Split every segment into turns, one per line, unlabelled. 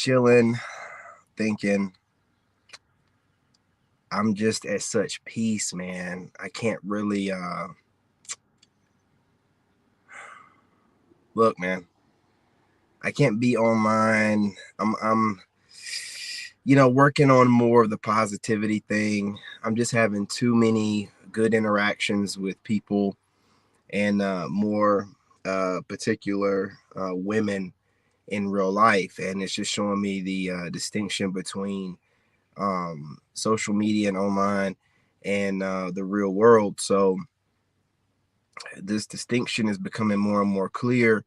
chilling, thinking I'm just at such peace, man. I can't really look, man. I can't be online. I'm working on more of the positivity thing. I'm just having too many good interactions with people and more particular women in real life, and it's just showing me the distinction between social media and online and the real world. So this distinction is becoming more and more clear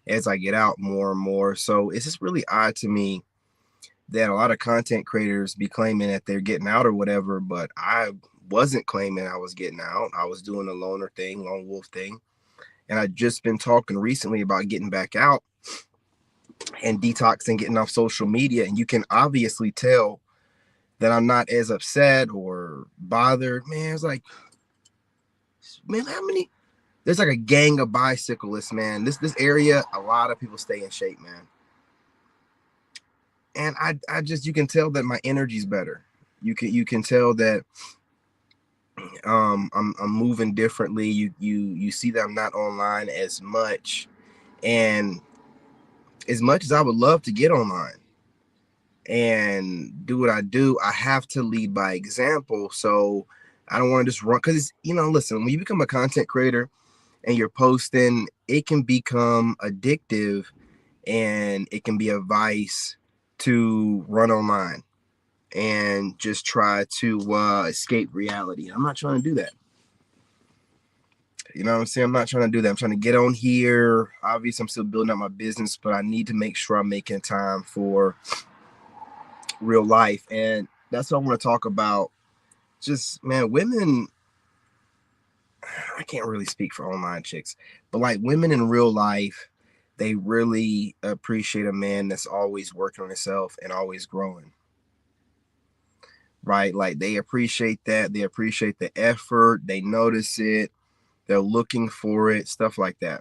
as I get out more and more. So it's just really odd to me that a lot of content creators be claiming that they're getting out or whatever, but I wasn't claiming I was getting out. I was doing the loner thing, lone wolf thing. And I just been talking recently about getting back out and detoxing, getting off social media. And you can obviously tell that I'm not as upset or bothered. Man, it's like, man, how many? There's like a gang of bicyclists, man. This area, a lot of people stay in shape, man. And I just, you can tell that my energy's better. You can tell that I'm moving differently. You see that I'm not online as much, and as much as I would love to get online and do what I do, I have to lead by example. So I don't want to just run, because listen, when you become a content creator and you're posting, it can become addictive and it can be a vice to run online and just try to escape reality. I'm not trying to do that. You know what I'm saying? I'm not trying to do that. I'm trying to get on here. Obviously, I'm still building up my business, but I need to make sure I'm making time for real life. And that's what I want to talk about. Just, man, women, I can't really speak for online chicks, but like women in real life, they really appreciate a man that's always working on himself and always growing. Right? Like they appreciate that. They appreciate the effort. They notice it. They're looking for it, stuff like that.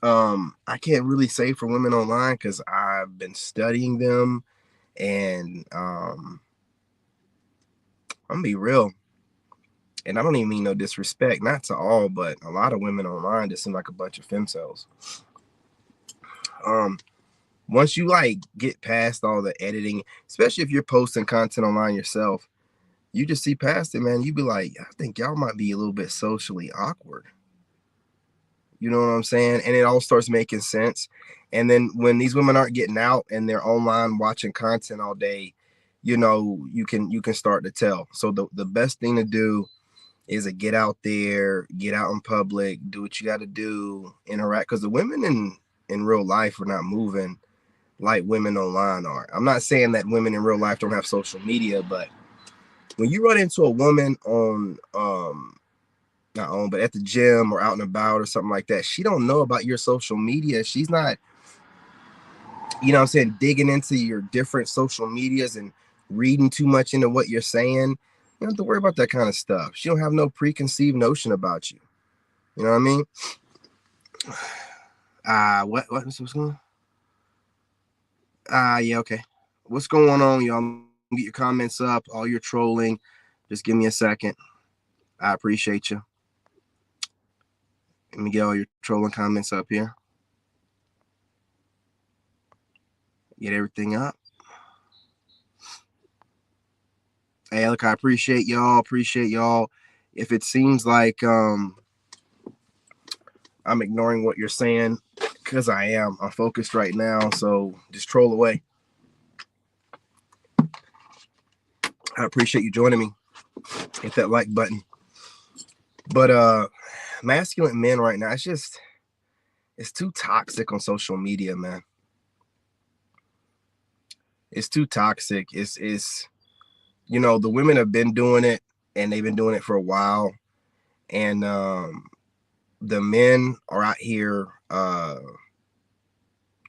I can't really say for women online because I've been studying them, and I'm gonna be real. And I don't even mean no disrespect, not to all, but a lot of women online just seem like a bunch of femcells. Once you like get past all the editing, especially if you're posting content online yourself, you just see past it, man. You be like, I think y'all might be a little bit socially awkward. You know what I'm saying? And it all starts making sense. And then when these women aren't getting out and they're online watching content all day, you can start to tell. So the best thing to do is to get out there, get out in public, do what you got to do, interact. Because the women in real life are not moving like women online are. I'm not saying that women in real life don't have social media, but when you run into a woman on not on, but at the gym or out and about or something like that, she don't know about your social media. She's not, I'm saying, digging into your different social medias and reading too much into what you're saying. You don't have to worry about that kind of stuff. She don't have no preconceived notion about you. You know what I mean? What's going on? Yeah, okay. What's going on, y'all? Get your comments up, all your trolling. Just give me a second. I appreciate you. Let me get all your trolling comments up here. Get everything up. Hey, look, I appreciate y'all. If it seems like I'm ignoring what you're saying, because I am. I'm focused right now, so just troll away. I appreciate you joining me. Hit that like button. But masculine men right now, it's too toxic on social media, man. It's too toxic. It's the women have been doing it and they've been doing it for a while. And the men are out here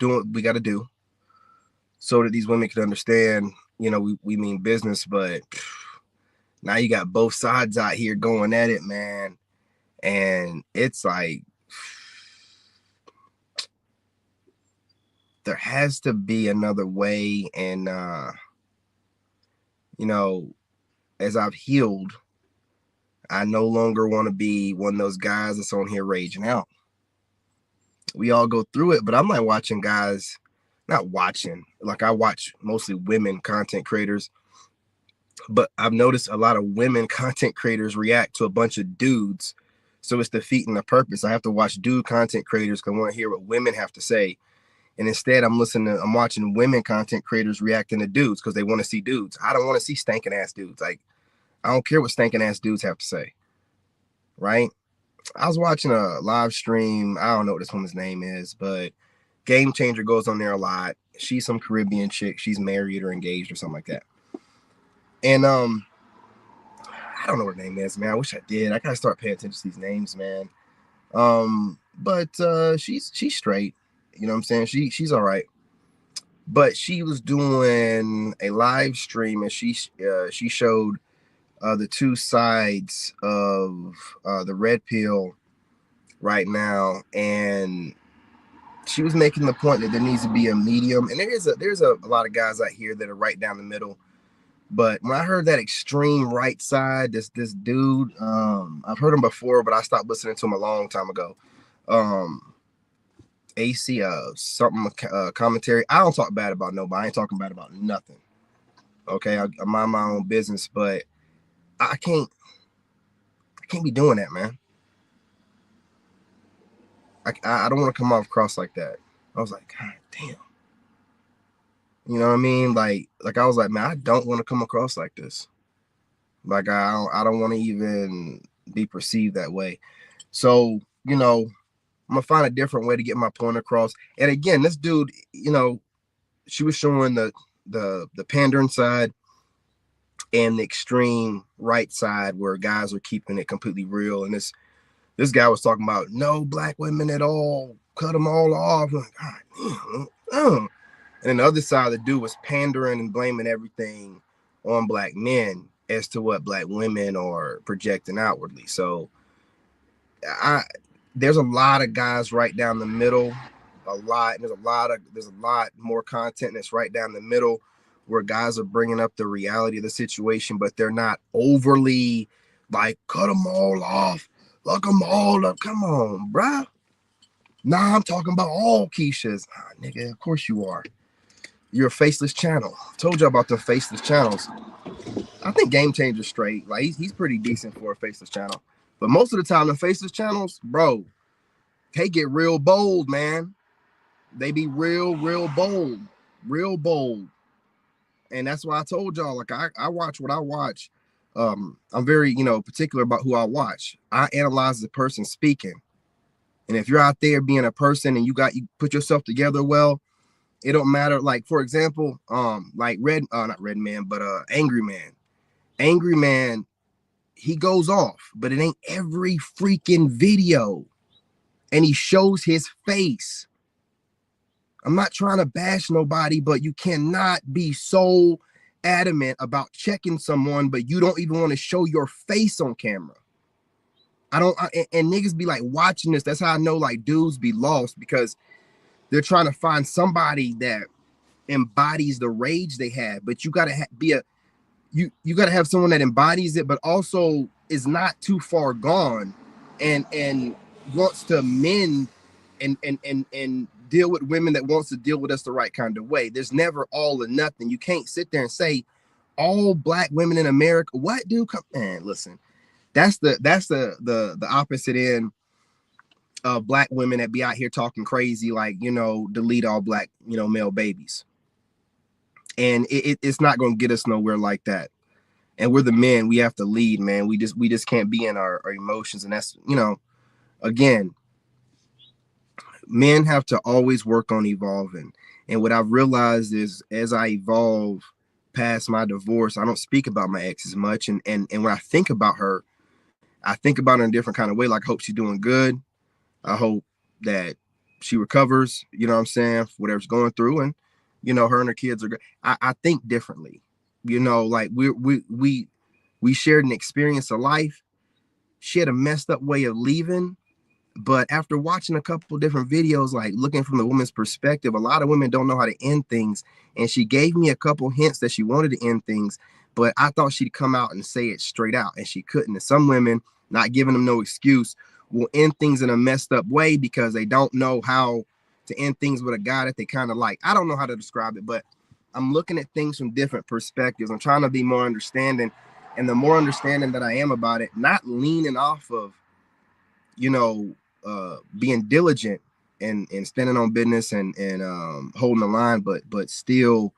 doing what we got to do so that these women can understand, we mean business, but now you got both sides out here going at it, man. And it's like there has to be another way. And you know, as I've healed, I no longer want to be one of those guys that's on here raging out. We all go through it, but I'm like watching guys, not watching, like I watch mostly women content creators, but I've noticed a lot of women content creators react to a bunch of dudes. So it's defeating the purpose. I have to watch dude content creators because I want to hear what women have to say. And instead I'm watching women content creators reacting to dudes because they want to see dudes. I don't want to see stinking ass dudes. Like, I don't care what stinking ass dudes have to say. Right? I was watching a live stream. I don't know what this woman's name is, but Game Changer goes on there a lot. She's some Caribbean chick. She's married or engaged or something like that. And I don't know what her name is, man. I wish I did. I gotta start paying attention to these names, man. But she's straight. You know what I'm saying? She's all right. But she was doing a live stream and she showed the two sides of the red pill right now, and she was making the point that there needs to be a medium, and there's a lot of guys out here that are right down the middle. But when I heard that extreme right side, this dude, I've heard him before, but I stopped listening to him a long time ago. AC something commentary. I don't talk bad about nobody. I ain't talking bad about nothing. Okay, I mind my own business, but I can't be doing that, man. I don't want to come off cross like that. I was like, God damn. You know what I mean? Like I was like, man, I don't want to come across like this. Like I don't want to even be perceived that way. So, you know, I'm gonna find a different way to get my point across. And again, this dude, you know, she was showing the pandering side and the extreme right side where guys are keeping it completely real. And this guy was talking about no black women at all, cut them all off. Like, God damn. And then the other side of the dude was pandering and blaming everything on black men as to what black women are projecting outwardly. So there's a lot of guys right down the middle, a lot. There's a lot more content that's right down the middle where guys are bringing up the reality of the situation, but they're not overly like, cut them all off, look them all up. Come on, bruh. Nah, I'm talking about all Keishas. Nigga, of course you are. You're a faceless channel. I told you about the faceless channels. I think Game Changer's straight. Like he's pretty decent for a faceless channel. But most of the time, the faceless channels, bro, they get real bold, man. They be real bold. Real bold. And that's why I told y'all, like I watch what I watch. I'm very, you know, particular about who I watch. I analyze the person speaking. And if you're out there being a person and you put yourself together well, it don't matter. Like, for example, like not Red Man, but Angry Man. Angry Man, he goes off, but it ain't every freaking video. And he shows his face. I'm not trying to bash nobody, but you cannot be so adamant about checking someone, but you don't even want to show your face on camera. And niggas be like watching this. That's how I know like dudes be lost because they're trying to find somebody that embodies the rage they have, but you got to you got to have someone that embodies it, but also is not too far gone and wants to mend and deal with women that wants to deal with us the right kind of way. There's never all or nothing. You can't sit there and say all black women in America. What, dude? Come man, listen. That's the opposite end of black women that be out here talking crazy, like, you know, delete all black, you know, male babies. And it's not going to get us nowhere like that. And we're the men. We have to lead, man. We just can't be in our emotions. And that's, you know, again, men have to always work on evolving. And what I've realized is as I evolve past my divorce, I don't speak about my ex as much. And when I think about her, I think about her in a different kind of way. Like, I hope she's doing good. I hope that she recovers, you know what I'm saying, whatever's going through. And, you know, her and her kids are good. I think differently, you know, like we shared an experience of life. She had a messed up way of leaving. But after watching a couple different videos, like looking from the woman's perspective, a lot of women don't know how to end things. And she gave me a couple hints that she wanted to end things, but I thought she'd come out and say it straight out, and she couldn't. And some women, not giving them no excuse, will end things in a messed up way because they don't know how to end things with a guy that they kind of like. I don't know how to describe it, but I'm looking at things from different perspectives. I'm trying to be more understanding. And the more understanding that I am about it, not leaning off of, you know, being diligent and standing on business and holding the line, but still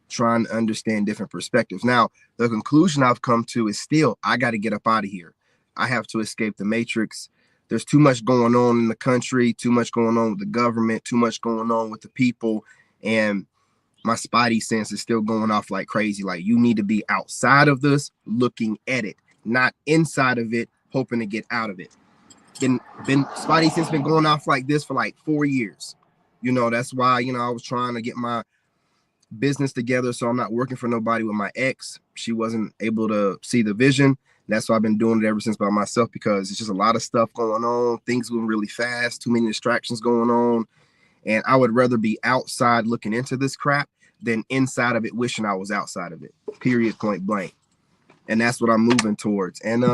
trying to understand different perspectives. Now, the conclusion I've come to is still I got to get up out of here. I have to escape the matrix. There's too much going on in the country, too much going on with the government, too much going on with the people, and my spidey sense is still going off like crazy. Like, you need to be outside of this, looking at it, not inside of it, hoping to get out of it. Been spidey sense been going off like this for like 4 years. You know, that's why, you know, I was trying to get my business together so I'm not working for nobody with my ex. She wasn't able to see the vision. That's why I've been doing it ever since by myself, because it's just a lot of stuff going on. Things moving really fast, too many distractions going on. And I would rather be outside looking into this crap than inside of it wishing I was outside of it. Period, point blank. And that's what I'm moving towards. And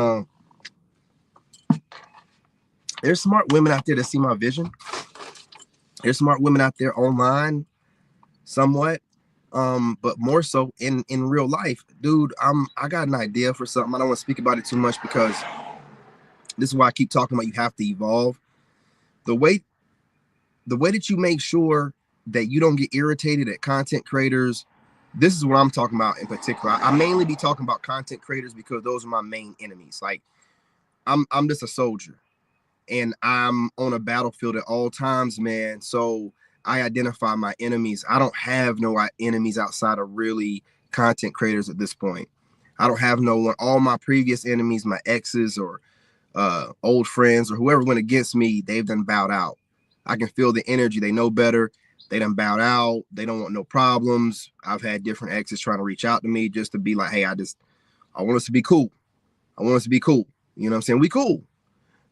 there's smart women out there that see my vision. There's smart women out there online, somewhat, but more so in real life. Dude, I got an idea for something. I don't want to speak about it too much because this is why I keep talking about you have to evolve. The way that you make sure that you don't get irritated at content creators, this is what I'm talking about in particular. I mainly be talking about content creators because those are my main enemies. Like, I'm just a soldier and I'm on a battlefield at all times, man. So I identify my enemies. I don't have no enemies outside of really content creators at this point. I don't have no one. All my previous enemies, my exes or old friends or whoever went against me, they've done bowed out. I can feel the energy. They know better. They done bowed out. They don't want no problems. I've had different exes trying to reach out to me just to be like, hey, I want us to be cool. I want us to be cool. You know what I'm saying? We cool.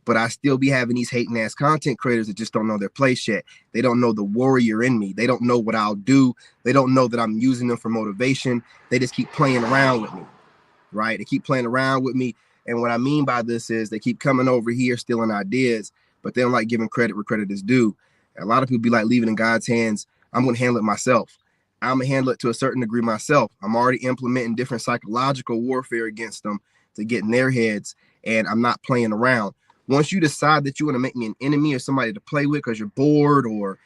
But I still be having these hating ass content creators that just don't know their place yet. They don't know the warrior in me. They don't know what I'll do. They don't know that I'm using them for motivation. They just keep playing around with me, right? They keep playing around with me. And what I mean by this is they keep coming over here stealing ideas, but they don't like giving credit where credit is due. And a lot of people be like, leave it in God's hands. I'm going to handle it myself. I'm going to handle it to a certain degree myself. I'm already implementing different psychological warfare against them to get in their heads, and I'm not playing around. Once you decide that you want to make me an enemy or somebody to play with because you're bored, or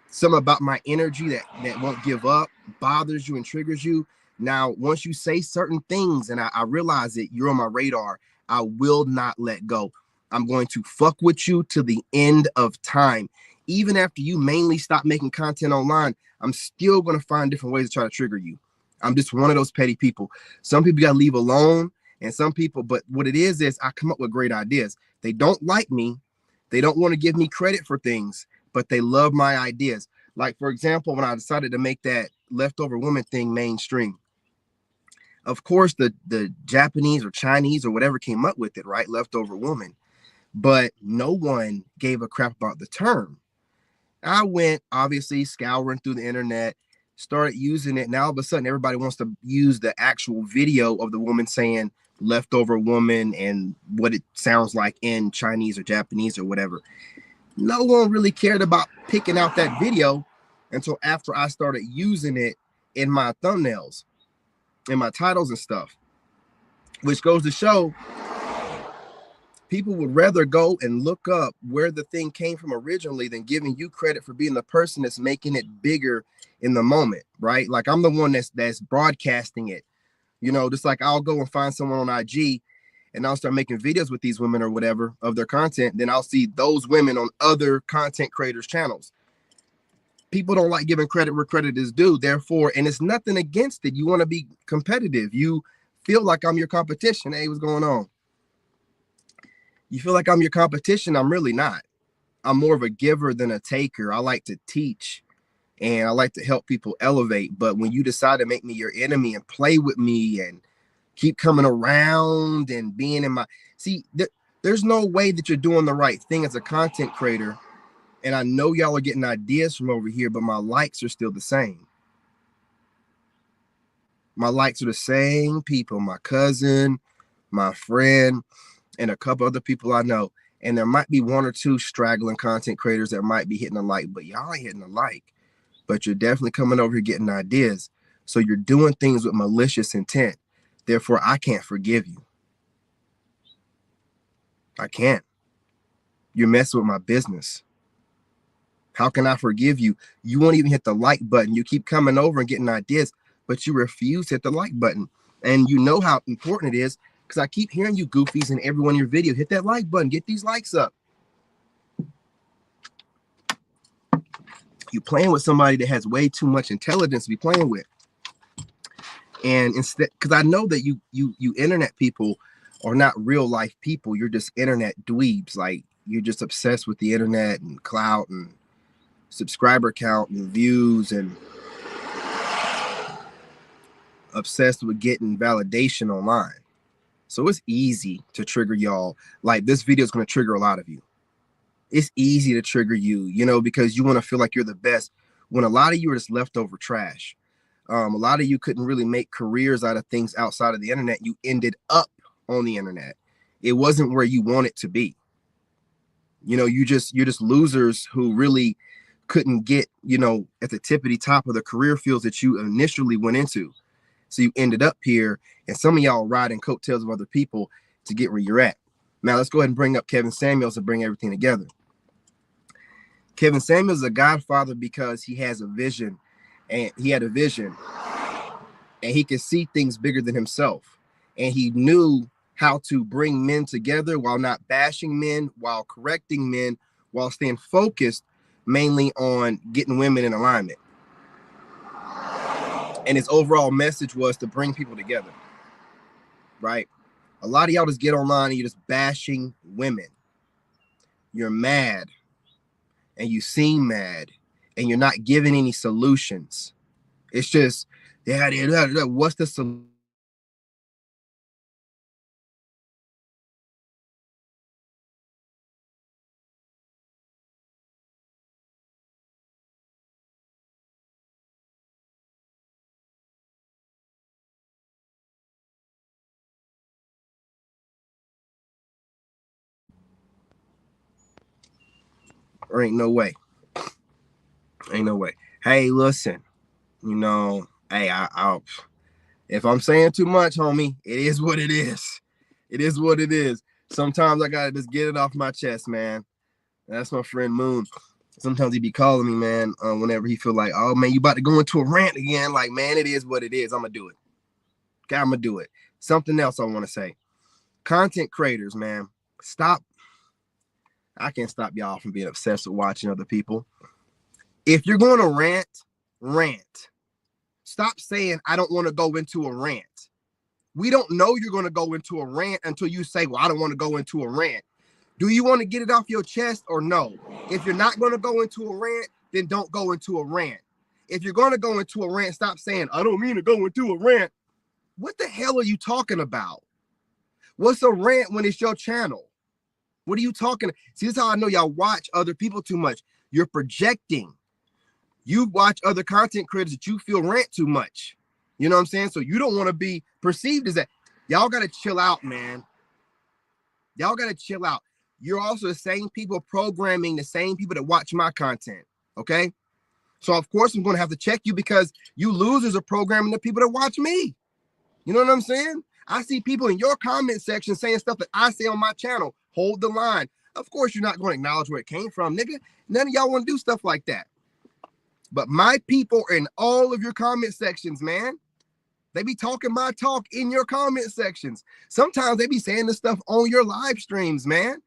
something about my energy that won't give up bothers you and triggers you, now once you say certain things and I realize that you're on my radar, I will not let go. I'm going to fuck with you to the end of time. Even after you mainly stop making content online, I'm still going to find different ways to try to trigger you. I'm just one of those petty people. Some people got to leave alone, and some people, but what it is I come up with great ideas. They don't like me. They don't want to give me credit for things, but they love my ideas. Like, for example, when I decided to make that leftover woman thing mainstream, of course, the Japanese or Chinese or whatever came up with it, right? Leftover woman. But no one gave a crap about the term. I went, obviously, scouring through the internet, started using it. Now, all of a sudden, everybody wants to use the actual video of the woman saying leftover woman and what it sounds like in Chinese or Japanese or whatever. No one really cared about picking out that video until after I started using it in my thumbnails, in my titles and stuff, which goes to show people would rather go and look up where the thing came from originally than giving you credit for being the person that's making it bigger in the moment, right? Like, I'm the one that's broadcasting it, you know, just like I'll go and find someone on IG and I'll start making videos with these women or whatever of their content. Then I'll see those women on other content creators' channels. People don't like giving credit where credit is due. Therefore, and it's nothing against it. You want to be competitive. You feel like I'm your competition. Hey, what's going on? You feel like I'm your competition. I'm really not. I'm more of a giver than a taker. I like to teach and I like to help people elevate. But when you decide to make me your enemy and play with me and keep coming around and being in my, see, There's no way that you're doing the right thing as a content creator. And I know y'all are getting ideas from over here, but my likes are still the same. My likes are the same people, my cousin, my friend, and a couple other people I know. And there might be one or two straggling content creators that might be hitting a like, but y'all ain't hitting a like. But you're definitely coming over here getting ideas. So you're doing things with malicious intent. Therefore, I can't forgive you. I can't. You're messing with my business. How can I forgive you? You won't even hit the like button. You keep coming over and getting ideas, but you refuse to hit the like button. And you know how important it is because I keep hearing you goofies in every one of your videos. Hit that like button. Get these likes up. You're playing with somebody that has way too much intelligence to be playing with. And instead, because I know that you internet people are not real life people. You're just internet dweebs. Like you're just obsessed with the internet and clout and subscriber count and views and obsessed with getting validation online. So it's easy to trigger y'all. Like this video is going to trigger a lot of you. It's easy to trigger you, you know, because you want to feel like you're the best when a lot of you are just leftover trash. A lot of you couldn't really make careers out of things outside of the internet. You ended up on the internet. It wasn't where you want it to be. You know, you're just losers who really couldn't get, you know, at the tippity top of the career fields that you initially went into. So you ended up here, and some of y'all riding coattails of other people to get where you're at. Now let's go ahead and bring up Kevin Samuels and bring everything together. Kevin Samuels is a godfather because he has a vision, and he had a vision, and he could see things bigger than himself. And he knew how to bring men together while not bashing men, while correcting men, while staying focused mainly on getting women in alignment. And his overall message was to bring people together, right? A lot of y'all just get online and you're just bashing women. You're mad and you seem mad and you're not giving any solutions. It's just, what's the solution? There ain't no way. Ain't no way. Hey, listen, you know, hey, I'll if I'm saying too much, homie, it is what it is. It is what it is. Sometimes I gotta just get it off my chest, man. That's my friend Moon. Sometimes he be calling me, man, whenever he feel like, oh man, you about to go into a rant again. Like, man, it is what it is. I'm gonna do it. Okay, I'm gonna do it. Something else I want to say. Content creators, man, stop. I can't stop y'all from being obsessed with watching other people. If you're going to rant, rant. Stop saying I don't want to go into a rant. We don't know you're going to go into a rant until you say, well, I don't want to go into a rant. Do you want to get it off your chest or no? If you're not going to go into a rant, then don't go into a rant. If you're going to go into a rant, stop saying, I don't mean to go into a rant. What the hell are you talking about? What's a rant when it's your channel? What are you talking? See, this is how I know y'all watch other people too much. You're projecting. You watch other content creators that you feel rant too much. You know what I'm saying? So you don't want to be perceived as that. Y'all got to chill out, man. Y'all got to chill out. You're also the same people programming the same people that watch my content. Okay. So of course I'm going to have to check you because you losers are programming the people that watch me. You know what I'm saying? I see people in your comment section saying stuff that I say on my channel. Hold the line. Of course you're not going to acknowledge where it came from, nigga. None of y'all want to do stuff like that. But my people are in all of your comment sections, man. They be talking my talk in your comment sections. Sometimes they be saying this stuff on your live streams, man.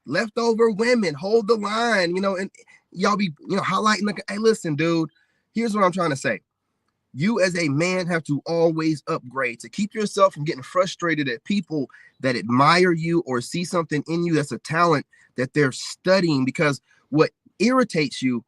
Leftover women, hold the line, you know, and y'all be, you know, highlighting the, hey, listen, dude, here's what I'm trying to say. You as a man have to always upgrade to keep yourself from getting frustrated at people that admire you or see something in you that's a talent that they're studying, because what irritates you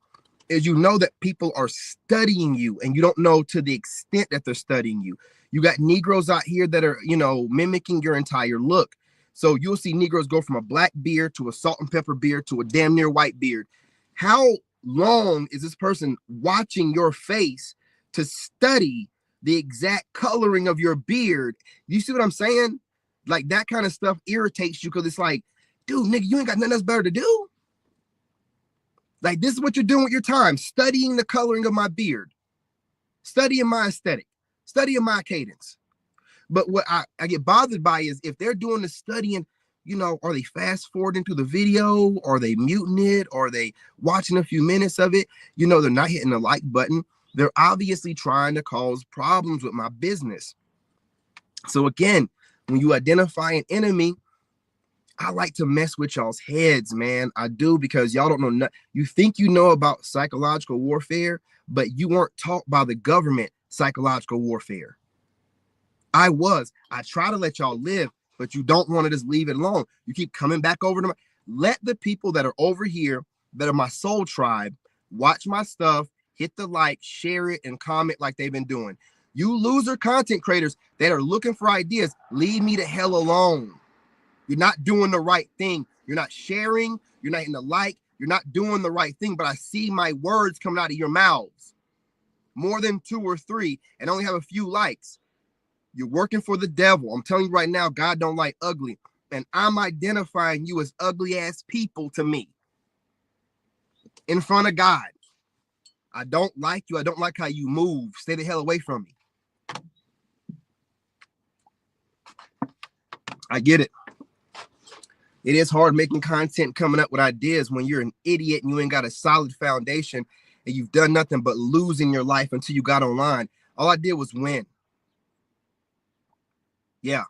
is you know that people are studying you and you don't know to the extent that they're studying you. You got Negroes out here that are, you know, mimicking your entire look. So you'll see Negroes go from a black beard to a salt and pepper beard to a damn near white beard. How long is this person watching your face to study the exact coloring of your beard? You see what I'm saying? Like that kind of stuff irritates you because it's like, dude, nigga, you ain't got nothing else better to do. Like this is what you're doing with your time, studying the coloring of my beard, studying my aesthetic, studying my cadence. But what I get bothered by is if they're doing the studying, you know, are they fast forwarding through the video? Are they muting it? Are they watching a few minutes of it? You know, they're not hitting the like button. They're obviously trying to cause problems with my business. So again, when you identify an enemy, I like to mess with y'all's heads, man. I do, because y'all don't know. You think you know about psychological warfare, but you weren't taught by the government psychological warfare. I try to let y'all live, but you don't want to just leave it alone. You keep coming back over to my, let the people that are over here, that are my soul tribe, watch my stuff, hit the like, share it, and comment like they've been doing. You loser content creators that are looking for ideas, leave me the hell alone. You're not doing the right thing. You're not sharing. You're not in the like. You're not doing the right thing, but I see my words coming out of your mouths. More than 2 or 3 and only have a few likes. You're working for the devil. I'm telling you right now, God don't like ugly. And I'm identifying you as ugly ass people to me. In front of God. I don't like you. I don't like how you move. Stay the hell away from me. I get it. It is hard making content, coming up with ideas when you're an idiot and you ain't got a solid foundation and you've done nothing but losing your life until you got online. All I did was win. Yeah.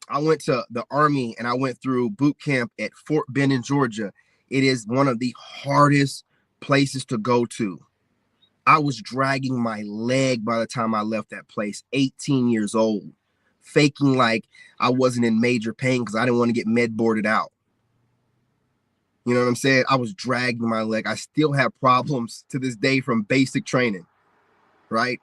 I went to the Army and I went through boot camp at Fort Benning, Georgia. It is one of the hardest places to go to. I was dragging my leg by the time I left that place, 18 years old, faking like I wasn't in major pain because I didn't want to get med boarded out. You know what I'm saying? I was dragging my leg. I still have problems to this day from basic training, right?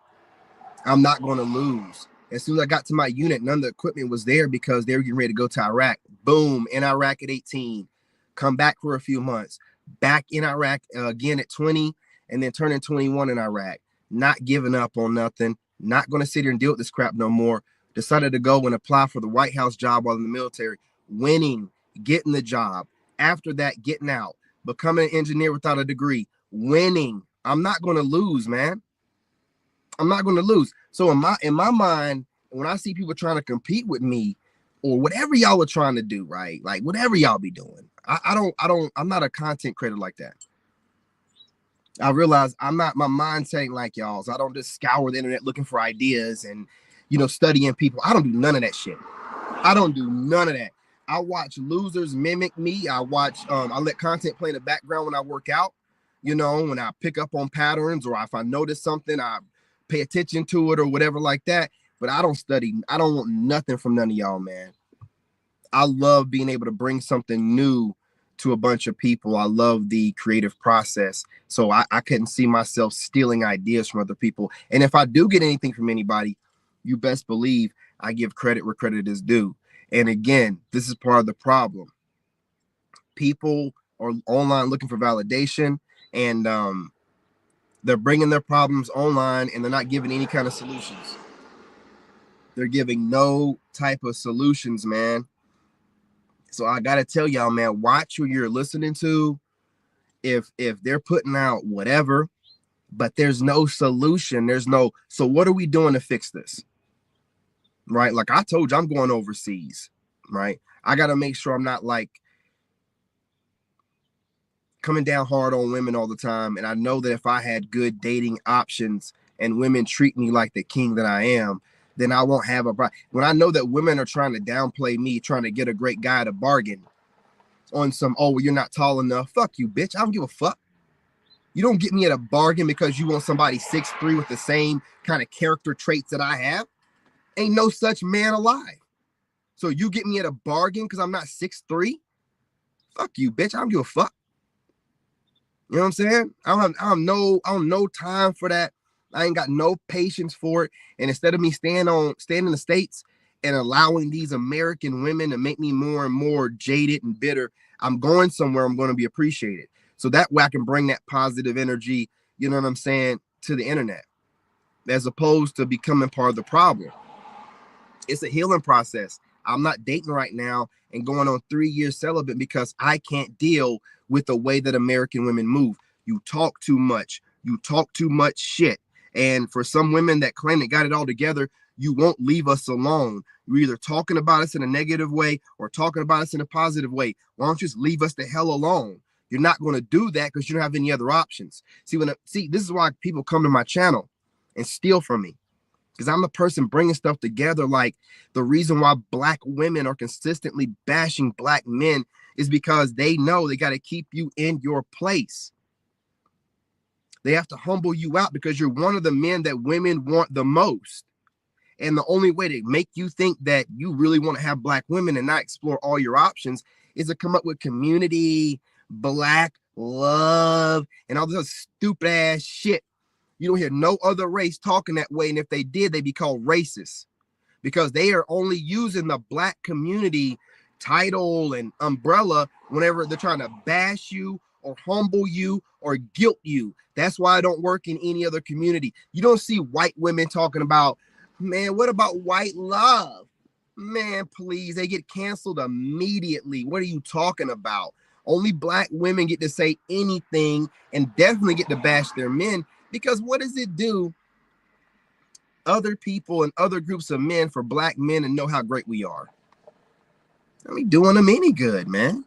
I'm not going to lose. As soon as I got to my unit, none of the equipment was there because they were getting ready to go to Iraq. Boom, in Iraq at 18. Come back for a few months. Back in Iraq again at 20, and then turning 21 in Iraq. Not giving up on nothing. Not going to sit here and deal with this crap no more. Decided to go and apply for the White House job while in the military. Winning, getting the job. After that, getting out. Becoming an engineer without a degree. Winning. I'm not going to lose, man. I'm not going to lose. So in my mind, when I see people trying to compete with me or whatever y'all are trying to do, right? Like whatever y'all be doing, I'm not a content creator like that. I realize I'm not, my mindset ain't like y'all's. I don't just scour the internet looking for ideas and, you know, studying people. I don't do none of that shit. I don't do none of that. I watch losers mimic me. I let content play in the background when I work out, you know, when I pick up on patterns, or if I notice something, I pay attention to it or whatever like that. But I don't study. I don't want nothing from none of y'all, man. I love being able to bring something new to a bunch of people. I love the creative process. So I couldn't see myself stealing ideas from other people. And if I do get anything from anybody, you best believe I give credit where credit is due. And again, this is part of the problem. People are online looking for validation, and they're bringing their problems online, and they're not giving any kind of solutions. They're giving no type of solutions, man. So I got to tell y'all, man, watch who you're listening to. If they're putting out whatever, but there's no solution, so what are we doing to fix this? Right? Like I told you, I'm going overseas, right? I got to make sure I'm not like coming down hard on women all the time. And I know that if I had good dating options and women treat me like the king that I am, then I won't have a problem. When I know that women are trying to downplay me, trying to get a great guy to bargain on some, oh, well, you're not tall enough. Fuck you, bitch. I don't give a fuck. You don't get me at a bargain because you want somebody 6'3" with the same kind of character traits that I have. Ain't no such man alive. So you get me at a bargain because I'm not 6'3"? Fuck you, bitch. I don't give a fuck. You know what I'm saying? I don't no time for that. I ain't got no patience for it. And instead of me staying in the States and allowing these American women to make me more and more jaded and bitter, I'm going somewhere I'm going to be appreciated. So that way I can bring that positive energy, you know what I'm saying, to the internet, as opposed to becoming part of the problem. It's a healing process. I'm not dating right now and going on 3 years celibate because I can't deal with the way that American women move. You talk too much. You talk too much shit. And for some women that claim they got it all together, you won't leave us alone. You're either talking about us in a negative way or talking about us in a positive way. Why don't you just leave us the hell alone? You're not going to do that because you don't have any other options. See, this is why people come to my channel and steal from me, because I'm the person bringing stuff together. Like, the reason why black women are consistently bashing black men is because they know they got to keep you in your place. They have to humble you out because you're one of the men that women want the most. And the only way to make you think that you really want to have black women and not explore all your options is to come up with community, black love, and all this stupid ass shit. You don't hear no other race talking that way. And if they did, they'd be called racist, because they are only using the black community title and umbrella whenever they're trying to bash you or humble you or guilt you. That's why I don't work in any other community. You don't see white women talking about, man, what about white love? Man, please, they get canceled immediately. What are you talking about? Only black women get to say anything and definitely get to bash their men, because what does it do other people and other groups of men for black men and know how great we are? I mean, doing them any good, man.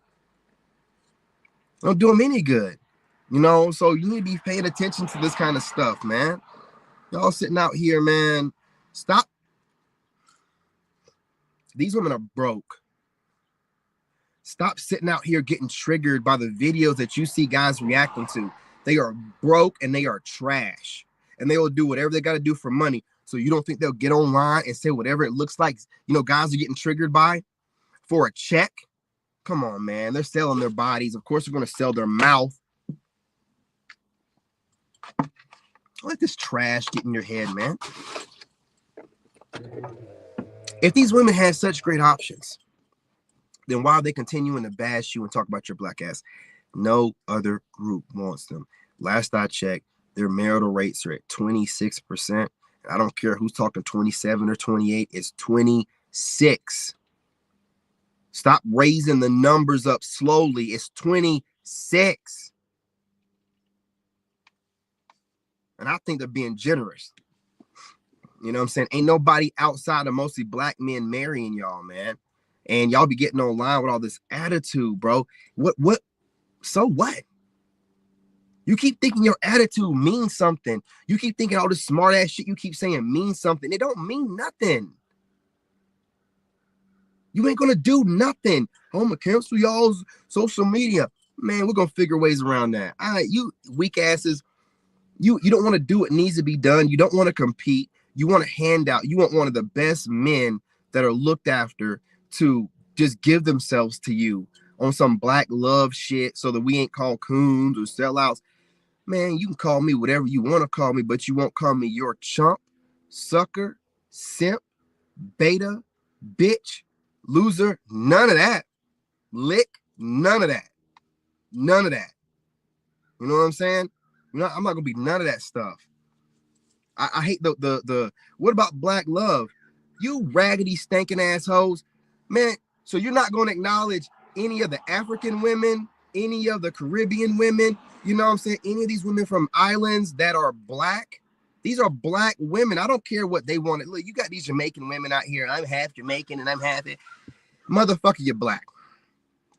Don't do them any good. You know, so you need to be paying attention to this kind of stuff, man. Y'all sitting out here, man. Stop. These women are broke. Stop sitting out here getting triggered by the videos that you see guys reacting to. They are broke and they are trash. And they will do whatever they got to do for money. So you don't think they'll get online and say whatever it looks like, you know, guys are getting triggered by for a check? Come on, man. They're selling their bodies. Of course, they're going to sell their mouth. Let this trash get in your head, man. If these women had such great options, then why are they continuing to bash you and talk about your black ass? No other group wants them. Last I checked, their marital rates are at 26%. I don't care who's talking 27 or 28. It's 26. Stop raising the numbers up slowly. It's 26. And I think they're being generous. You know what I'm saying? Ain't nobody outside of mostly black men marrying y'all, man. And y'all be getting online with all this attitude, bro. What? So what? You keep thinking your attitude means something. You keep thinking all this smart ass shit you keep saying means something. It don't mean nothing. You ain't gonna do nothing. I'm gonna cancel y'all's social media. Man, we're gonna figure ways around that. All right, you weak asses. You don't want to do what needs to be done. You don't want to compete. You want a handout. You want one of the best men that are looked after to just give themselves to you on some black love shit so that we ain't called coons or sellouts. Man, you can call me whatever you want to call me, but you won't call me your chump, sucker, simp, beta, bitch, loser, none of that. Lick, none of that. None of that. You know what I'm saying? I'm not gonna be none of that stuff. I hate the what about black love? You raggedy stinking assholes, man. So you're not gonna acknowledge any of the African women, any of the Caribbean women, you know what I'm saying? Any of these women from islands that are black. These are black women. I don't care what they want. Look, you got these Jamaican women out here. I'm half Jamaican and I'm half it. Motherfucker, you're black.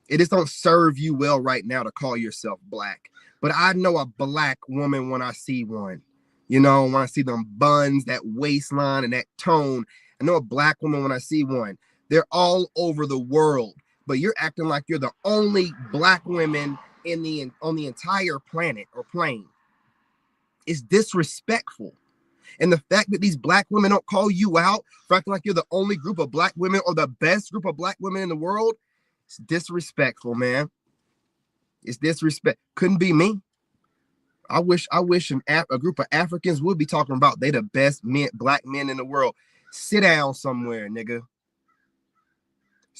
It just don't serve you well right now to call yourself black. But I know a black woman when I see one. You know, when I see them buns, that waistline, and that tone. I know a black woman when I see one. They're all over the world. But you're acting like you're the only black women on the entire planet or plane. It's disrespectful. And the fact that these black women don't call you out for acting like you're the only group of black women or the best group of black women in the world, it's disrespectful, man. It's disrespect. Couldn't be me. I wish a group of Africans would be talking about they the best men, black men in the world. Sit down somewhere, nigga.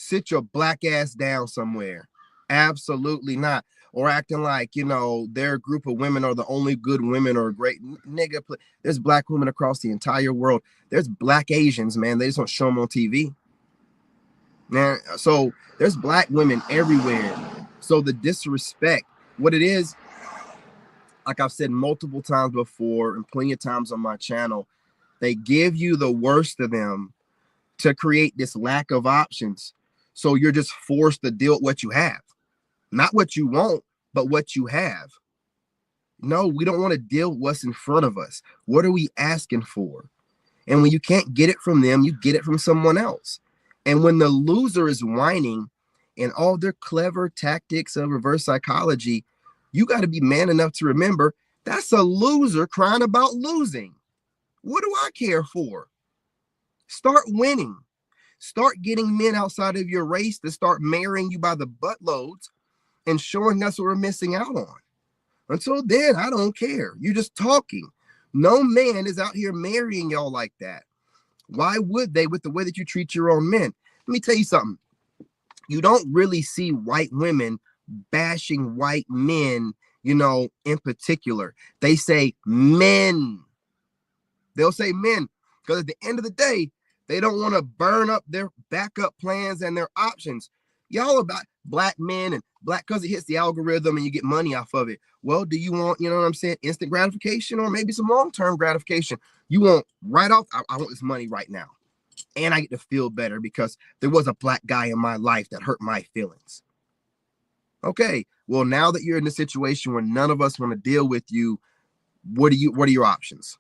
Sit your black ass down somewhere. Absolutely not. Or acting like, you know, their group of women are the only good women or great nigga. There's black women across the entire world. There's black Asians, man. They just don't show them on TV. Man, so there's black women everywhere. So the disrespect, what it is, like I've said multiple times before and plenty of times on my channel, they give you the worst of them to create this lack of options. So you're just forced to deal with what you have. Not what you want, but what you have. No, we don't want to deal with what's in front of us. What are we asking for? And when you can't get it from them, you get it from someone else. And when the loser is whining and all their clever tactics of reverse psychology, you got to be man enough to remember that's a loser crying about losing. What do I care for? Start winning. Start getting men outside of your race to start marrying you by the buttloads and showing that's what we're missing out on. Until then, I don't care. You're just talking. No man is out here marrying y'all like that. Why would they with the way that you treat your own men? Let me tell you something. You don't really see white women bashing white men, you know, in particular. They say men. They'll say men because at the end of the day, they don't want to burn up their backup plans and their options. Y'all about black men and black because it hits the algorithm and you get money off of it. Well, do you want, you know what I'm saying, instant gratification or maybe some long-term gratification? You want right off, I want this money right now. And I get to feel better because there was a black guy in my life that hurt my feelings. Okay, well, now that you're in a situation where none of us want to deal with you, what are your options?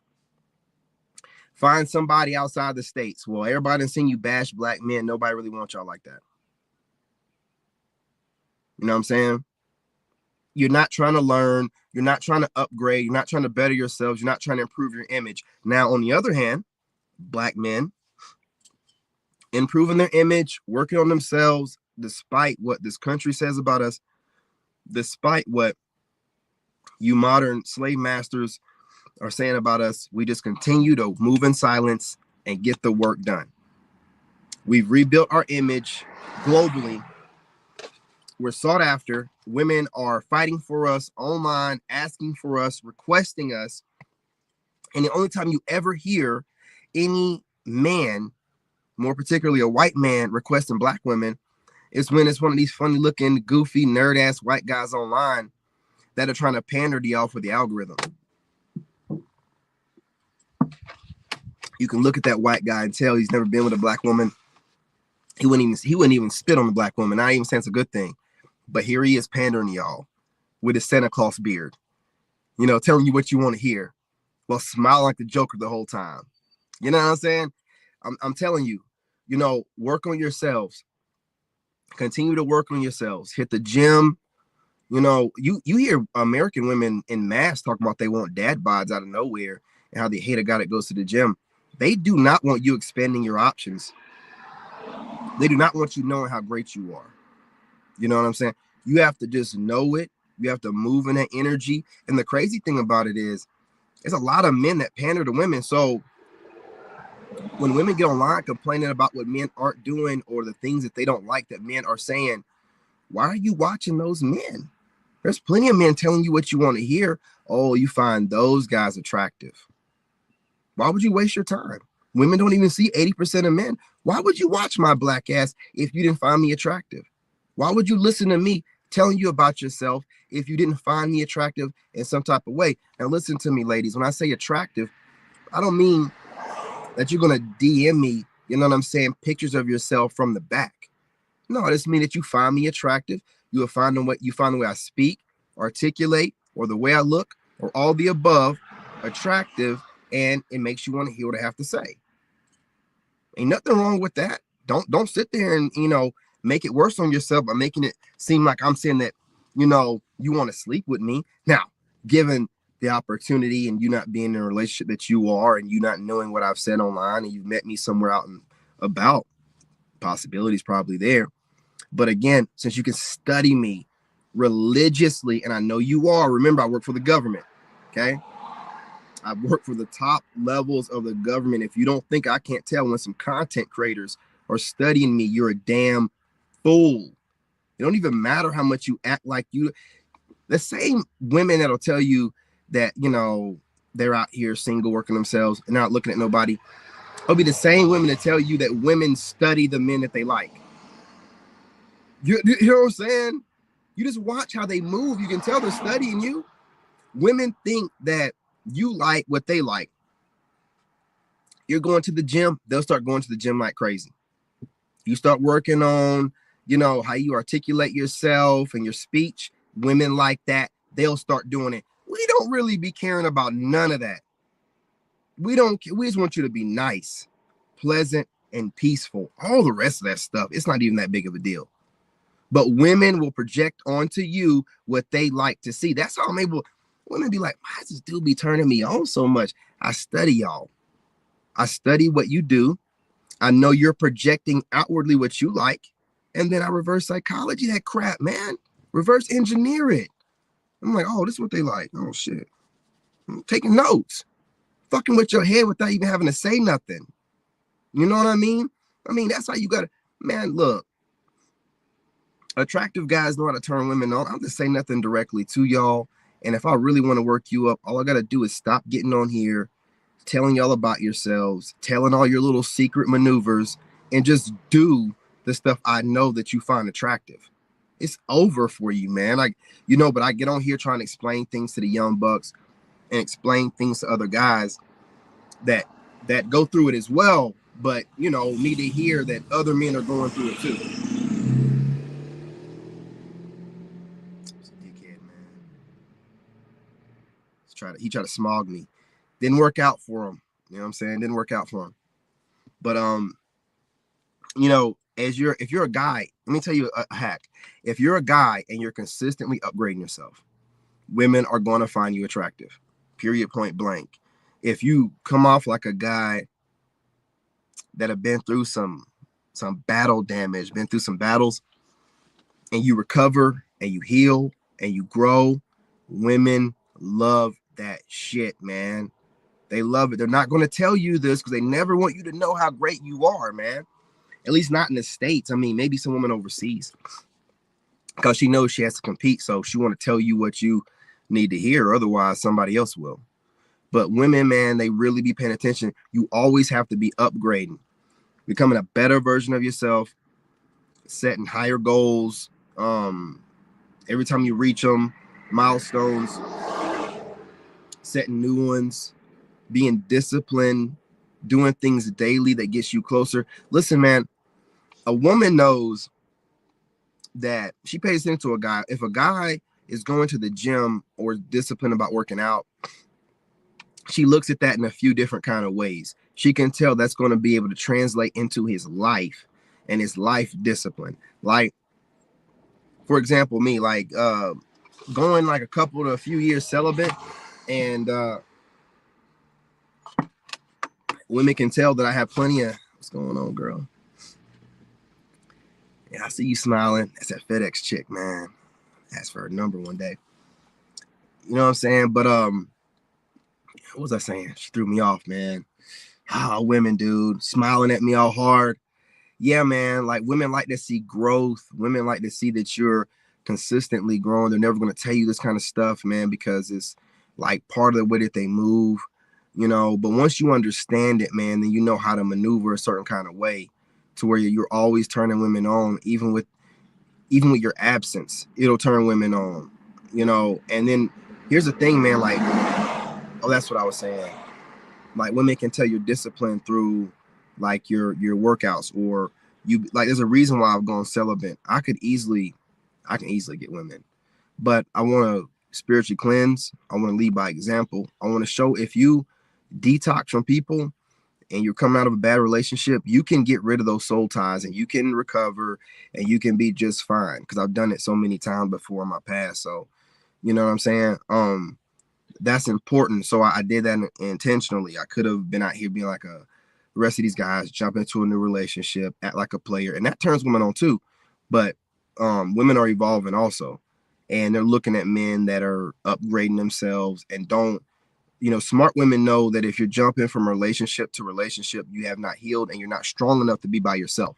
Find somebody outside the states. Well, everybody seen you bash black men. Nobody really wants y'all like that. You know what I'm saying? You're not trying to learn. You're not trying to upgrade. You're not trying to better yourselves. You're not trying to improve your image. Now, on the other hand, black men improving their image, working on themselves, despite what this country says about us, despite what you modern slave masters are saying about us, we just continue to move in silence and get the work done. We've rebuilt our image globally. We're sought after. Women are fighting for us online, asking for us, requesting us. And the only time you ever hear any man, more particularly a white man, requesting black women is when it's one of these funny looking, goofy, nerd ass white guys online that are trying to pander to y'all for the algorithm. You can look at that white guy and tell he's never been with a black woman. He wouldn't even spit on a black woman. I even say it's a good thing. But here he is pandering to y'all with his Santa Claus beard, you know, telling you what you want to hear while smiling like the Joker the whole time. You know what I'm saying? I'm telling you, you know, work on yourselves. Continue to work on yourselves. Hit the gym. You know, you hear American women in mass talking about they want dad bods out of nowhere and how they hate a guy that goes to the gym. They do not want you expanding your options. They do not want you knowing how great you are. You know what I'm saying? You have to just know it. You have to move in that energy. And the crazy thing about it is, there's a lot of men that pander to women. So when women get online complaining about what men aren't doing or the things that they don't like that men are saying, why are you watching those men? There's plenty of men telling you what you want to hear. Oh, you find those guys attractive. Why would you waste your time? Women don't even see 80% of men. Why would you watch my black ass if you didn't find me attractive? Why would you listen to me telling you about yourself if you didn't find me attractive in some type of way? And listen to me, ladies, when I say attractive, I don't mean that you're going to DM me, you know what I'm saying, pictures of yourself from the back. No, it just means that you find me attractive. You will find the way I speak, articulate, or the way I look, or all the above attractive, and it makes you want to hear what I have to say. Ain't nothing wrong with that. Don't sit there and, you know, make it worse on yourself by making it seem like I'm saying that, you know, you want to sleep with me. Now, given the opportunity and you not being in a relationship that you are and you not knowing what I've said online and you've met me somewhere out and about, possibilities probably there. But again, since you can study me religiously, and I know you are, remember, I work for the government, okay? I work for the top levels of the government. If you don't think I can't tell when some content creators are studying me, you're a damn fool. It don't even matter how much you act like you. The same women that'll tell you that, they're out here single working themselves and not looking at nobody, it'll be the same women that tell you that women study the men that they like. You know what I'm saying? You just watch how they move. You can tell they're studying you. Women think that you like what they like. You're going to the gym, they'll start going to the gym like crazy. You start working on, how you articulate yourself and your speech. Women like that, they'll start doing it. We don't really be caring about none of that. We just want you to be nice, pleasant, and peaceful. All the rest of that stuff, it's not even that big of a deal. But women will project onto you what they like to see. That's how I'm able. Women be like, why does this dude be turning me on so much? I study y'all. I study what you do. I know you're projecting outwardly what you like. And then I reverse psychology that crap, man. Reverse engineer it. I'm like, oh, this is what they like. Oh, shit. I'm taking notes. Fucking with your head without even having to say nothing. You know what I mean? That's how you got to, man, look. Attractive guys know how to turn women on. I don't have to say nothing directly to y'all. And if I really want to work you up, all I got to do is stop getting on here, telling y'all about yourselves, telling all your little secret maneuvers, and just do the stuff I know that you find attractive. It's over for you, man. But I get on here trying to explain things to the young bucks and explain things to other guys that go through it as well, but need to hear that other men are going through it too. It's a dickhead, man. He tried to smog me. Didn't work out for him. You know what I'm saying? Didn't work out for him. But if you're a guy, let me tell you a hack. If you're a guy and you're consistently upgrading yourself, women are going to find you attractive. Period, point blank. If you come off like a guy that have been through some battle damage, been through some battles, and you recover and you heal and you grow, women love that shit, man. They love it. They're not going to tell you this because they never want you to know how great you are, man. At least not in the States. Maybe some woman overseas, because she knows she has to compete, so she want to tell you what you need to hear. Otherwise, somebody else will. But women, man, they really be paying attention. You always have to be upgrading, becoming a better version of yourself, setting higher goals. Every time you reach them, milestones, setting new ones, being disciplined, doing things daily that gets you closer. Listen, man, a woman knows that she pays attention to a guy. If a guy is going to the gym or disciplined about working out, she looks at that in a few different kind of ways. She can tell that's going to be able to translate into his life and his life discipline. Like, for example, me, like going like a few years celibate, and women can tell that I have plenty of, what's going on, girl? Yeah, I see you smiling. That's that FedEx chick, man. Ask for her number one day. You know what I'm saying? But what was I saying? She threw me off, man. Women, dude, smiling at me all hard. Yeah, man. Like, women like to see growth. Women like to see that you're consistently growing. They're never going to tell you this kind of stuff, man, because it's like part of the way that they move, But once you understand it, man, then you know how to maneuver a certain kind of way to where you're always turning women on, even with your absence. It'll turn women on, And then here's the thing, man. Like, oh, that's what I was saying. Like, women can tell you're disciplined through like your workouts, or you like. There's a reason why I've gone celibate. I can easily get women, but I want to spiritually cleanse. I want to lead by example. I want to show, if you detox from people and you're coming out of a bad relationship, you can get rid of those soul ties and you can recover and you can be just fine. Because I've done it so many times before in my past. So, you know what I'm saying? That's important. So I did that intentionally. I could have been out here being like the rest of these guys, jump into a new relationship, act like a player, and that turns women on too. But women are evolving also, and they're looking at men that are upgrading themselves and don't. Smart women know that if you're jumping from relationship to relationship, you have not healed and you're not strong enough to be by yourself.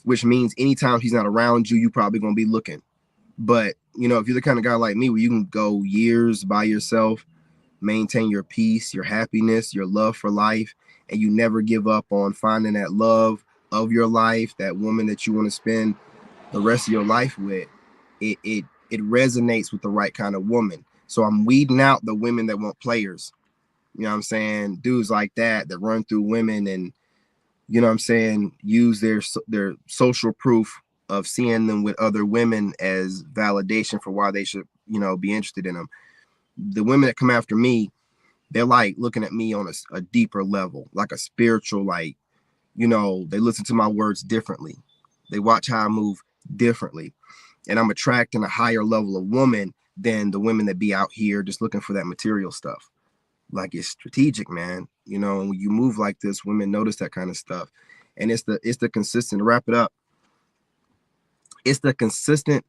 which means anytime she's not around you, you probably gonna be looking. But you know, if you're the kind of guy like me where you can go years by yourself, maintain your peace, your happiness, your love for life, and you never give up on finding that love of your life, that woman that you want to spend the rest of your life with, it resonates with the right kind of woman. So I'm weeding out the women that want players. You know what I'm saying? Dudes like that run through women and, you know what I'm saying, use their social proof of seeing them with other women as validation for why they should, you know, be interested in them. The women that come after me, they're like looking at me on a deeper level, like a spiritual, like, you know, they listen to my words differently. They watch how I move differently. And I'm attracting a higher level of woman than the women that be out here just looking for that material stuff. Like, it's strategic, man. You know, when you move like this, women notice that kind of stuff. And it's the consistent, to wrap it up, it's the consistent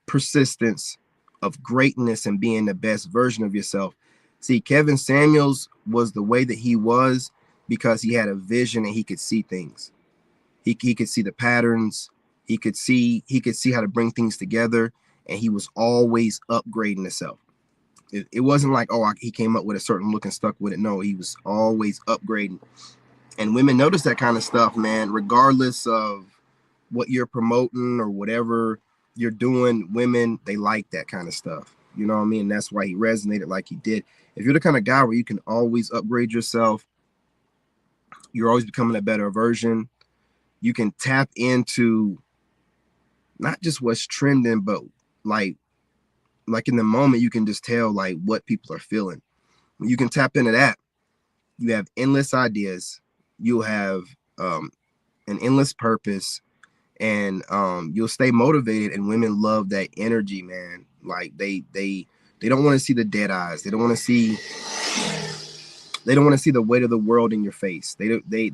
persistence of greatness and being the best version of yourself. See, Kevin Samuels was the way that he was because he had a vision and he could see things. He could see the patterns. He could see how to bring things together, and he was always upgrading himself. It wasn't like, oh, he came up with a certain look and stuck with it. No, he was always upgrading. And women notice that kind of stuff, man, regardless of what you're promoting or whatever you're doing. Women, they like that kind of stuff. You know what I mean? That's why he resonated like he did. If you're the kind of guy where you can always upgrade yourself, you're always becoming a better version. You can tap into not just what's trending, but like in the moment, you can just tell like what people are feeling. When you can tap into that, you have endless ideas. You'll have an endless purpose, and you'll stay motivated. And women love that energy, man. Like they don't want to see the dead eyes. They don't want to see the weight of the world in your face. They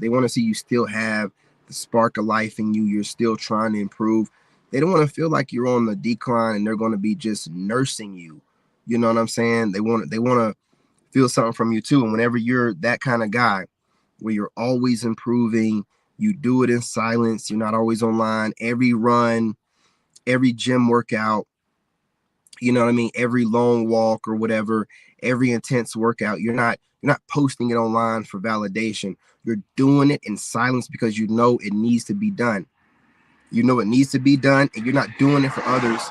want to see you still have the spark of life in you. You're still trying to improve. They don't want to feel like you're on the decline and they're going to be just nursing you. You know what I'm saying? They want to feel something from you too. And whenever you're that kind of guy where you're always improving, you do it in silence. You're not always online. Every run, every gym workout, you know what I mean, every long walk or whatever, every intense workout, you're not posting it online for validation. You're doing it in silence because you know it needs to be done. You know it needs to be done, and you're not doing it for others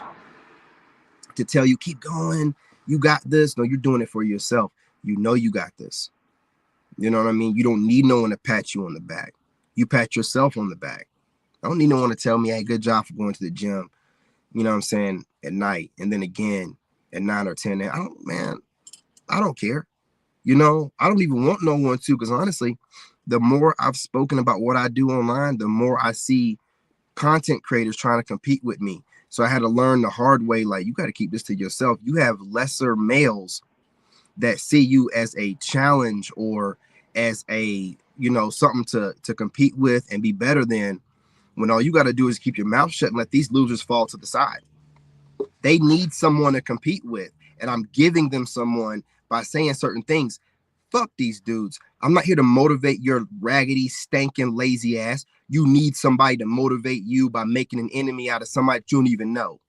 to tell you keep going, you got this. No, you're doing it for yourself. You know you got this. You know what I mean? You don't need no one to pat you on the back. You pat yourself on the back. I don't need no one to tell me, hey, good job for going to the gym, you know what I'm saying, at night, and then again at 9 or 10. I don't care. You know, I don't even want no one to, because honestly, the more I've spoken about what I do online, the more I see content creators trying to compete with me. So I had to learn the hard way, like, you got to keep this to yourself. You have lesser males that see you as a challenge or as a, you know, something to compete with and be better than, when all you got to do is keep your mouth shut and let these losers fall to the side. They need someone to compete with, and I'm giving them someone by saying certain things. Fuck these dudes. I'm not here to motivate your raggedy, stinking, lazy ass. You need somebody to motivate you by making an enemy out of somebody you don't even know.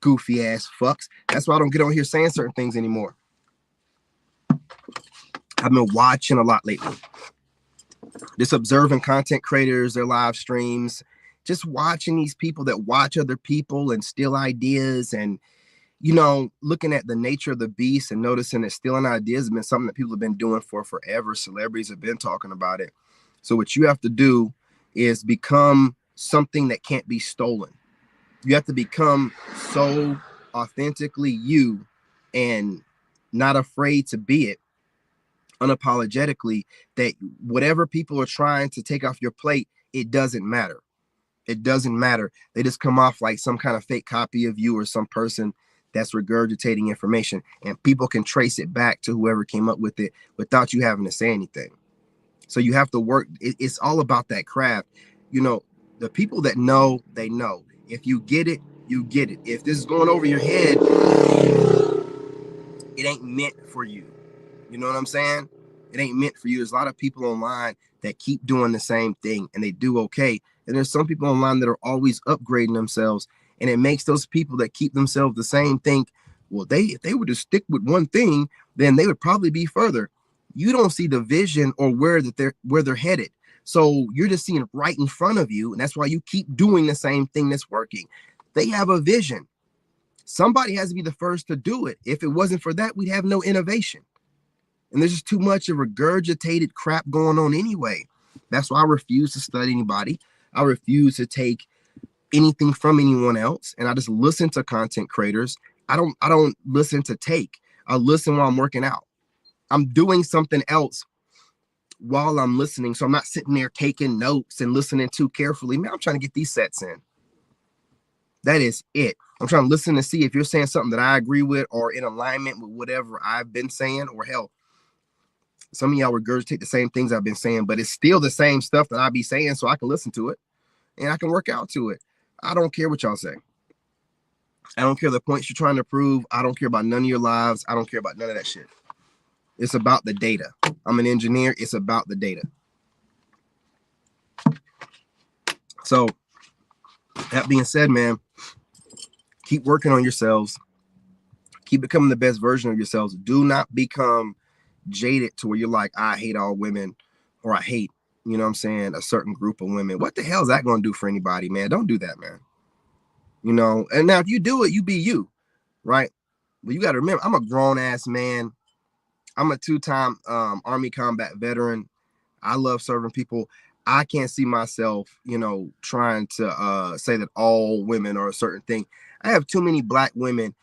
Goofy ass fucks. That's why I don't get on here saying certain things anymore. I've been watching a lot lately. Just observing content creators, their live streams, just watching these people that watch other people and steal ideas, and, you know, looking at the nature of the beast and noticing that stealing ideas has been something that people have been doing for forever. Celebrities have been talking about it. So what you have to do is become something that can't be stolen. You have to become so authentically you and not afraid to be it unapologetically, that whatever people are trying to take off your plate, it doesn't matter. It doesn't matter. They just come off like some kind of fake copy of you or some person that's regurgitating information, and people can trace it back to whoever came up with it without you having to say anything. So you have to work. It's all about that craft. You know, the people that know, they know. If you get it, you get it. If this is going over your head, it ain't meant for you. You know what I'm saying? It ain't meant for you. There's a lot of people online that keep doing the same thing and they do okay. And there's some people online that are always upgrading themselves. And it makes those people that keep themselves the same think, well, if they were to stick with one thing, then they would probably be further. You don't see the vision or where they're headed. So you're just seeing right in front of you. And that's why you keep doing the same thing that's working. They have a vision. Somebody has to be the first to do it. If it wasn't for that, we'd have no innovation. And there's just too much of regurgitated crap going on anyway. That's why I refuse to study anybody. I refuse to take anything from anyone else. And I just listen to content creators. I don't listen to take. I listen while I'm working out. I'm doing something else while I'm listening. So I'm not sitting there taking notes and listening too carefully. Man, I'm trying to get these sets in. That is it. I'm trying to listen to see if you're saying something that I agree with or in alignment with whatever I've been saying, or hell, some of y'all regurgitate the same things I've been saying, but it's still the same stuff that I be saying, so I can listen to it and I can work out to it. I don't care what y'all say. I don't care the points you're trying to prove. I don't care about none of your lives. I don't care about none of that shit. It's about the data. I'm an engineer. It's about the data. So that being said, man, keep working on yourselves. Keep becoming the best version of yourselves. Do not become jaded to where you're like, I hate all women, or I hate, you know what I'm saying, a certain group of women. What the hell is that going to do for anybody, man? Don't do that, man. You know, and now if you do it, you be you, right? But you got to remember, I'm a grown ass man. I'm a 2-time Army combat veteran. I love serving people. I can't see myself, you know, trying to say that all women are a certain thing. I have too many black women.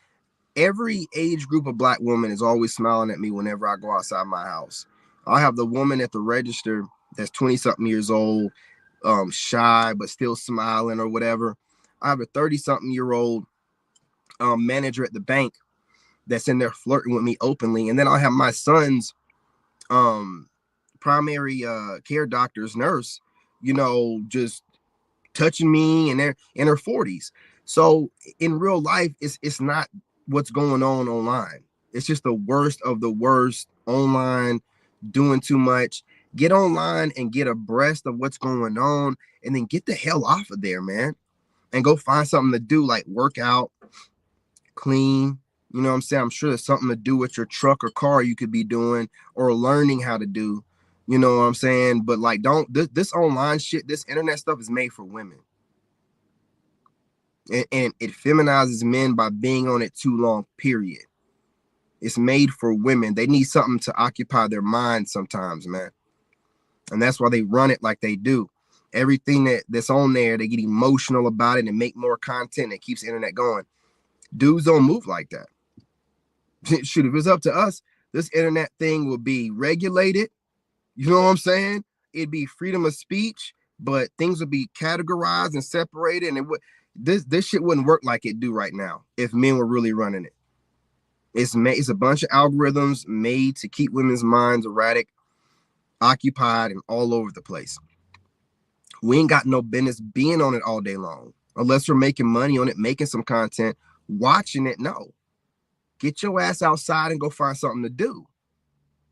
Every age group of black woman is always smiling at me whenever I go outside my house. I have the woman at the register that's 20-something years old, shy, but still smiling or whatever. I have a 30-something-year-old manager at the bank that's in there flirting with me openly. And then I'll have my son's primary care doctor's nurse, you know, just touching me, and they're in her 40s. So in real life, it's not what's going on online. It's just the worst of the worst online, doing too much. Get online and get abreast of what's going on, and then get the hell off of there, man, and go find something to do, like work out, clean. You know what I'm saying? I'm sure there's something to do with your truck or car you could be doing or learning how to do. You know what I'm saying? But like, don't, this online shit, this internet stuff is made for women. And it feminizes men by being on it too long, period. It's made for women. They need something to occupy their mind sometimes, man. And that's why they run it like they do. Everything that's on there, they get emotional about it and make more content that keeps the internet going. Dudes don't move like that. Shoot, if it's up to us, this internet thing will be regulated. You know what I'm saying? It'd be freedom of speech, but things would be categorized and separated, and it would, this shit wouldn't work like it do right now if men were really running it. It's a bunch of algorithms made to keep women's minds erratic, occupied, and all over the place. We ain't got no business being on it all day long unless we're making money on it, making some content, watching it. No, get your ass outside and go find something to do.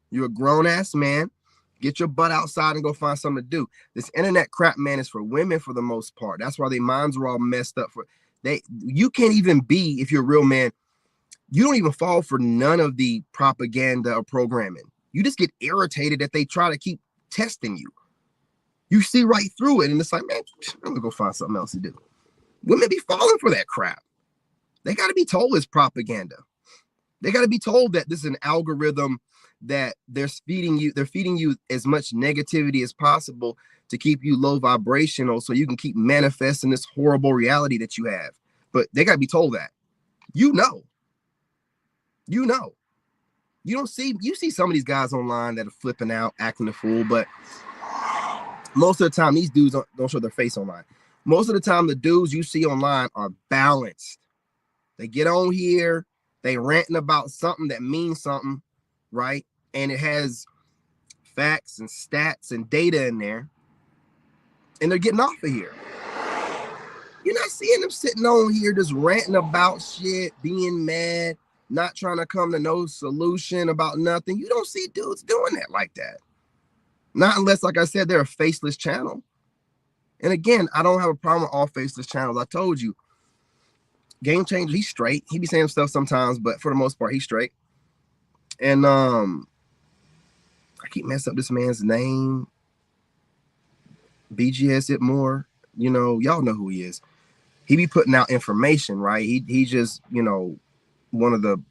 You're a grown ass man. Get your butt outside and go find something to do. This internet crap, man, is for women for the most part. That's why their minds are all messed up. You can't even be, if you're a real man, you don't even fall for none of the propaganda or programming. You just get irritated that they try to keep testing you. You see right through it, and it's like, man, I'm gonna go find something else to do. Women be falling for that crap. They got to be told it's propaganda. They got to be told that this is an algorithm that they're feeding you as much negativity as possible to keep you low vibrational so you can keep manifesting this horrible reality that you have. But they got to be told that. You know. You see some of these guys online that are flipping out, acting a fool, but most of the time these dudes don't show their face online. Most of the time the dudes you see online are balanced. They get on here, they ranting about something that means something, right? And it has facts and stats and data in there, and they're getting off of here. You're not seeing them sitting on here just ranting about shit, being mad, not trying to come to no solution about nothing. You don't see dudes doing that like that. Not unless, like I said, they're a faceless channel. And again, I don't have a problem with all faceless channels. I told you, Game Changer, he's straight. He be saying stuff sometimes, but for the most part, he's straight. And I keep messing up this man's name. BGS it more. You know, y'all know who he is. He be putting out information, right? He just, you know, one of the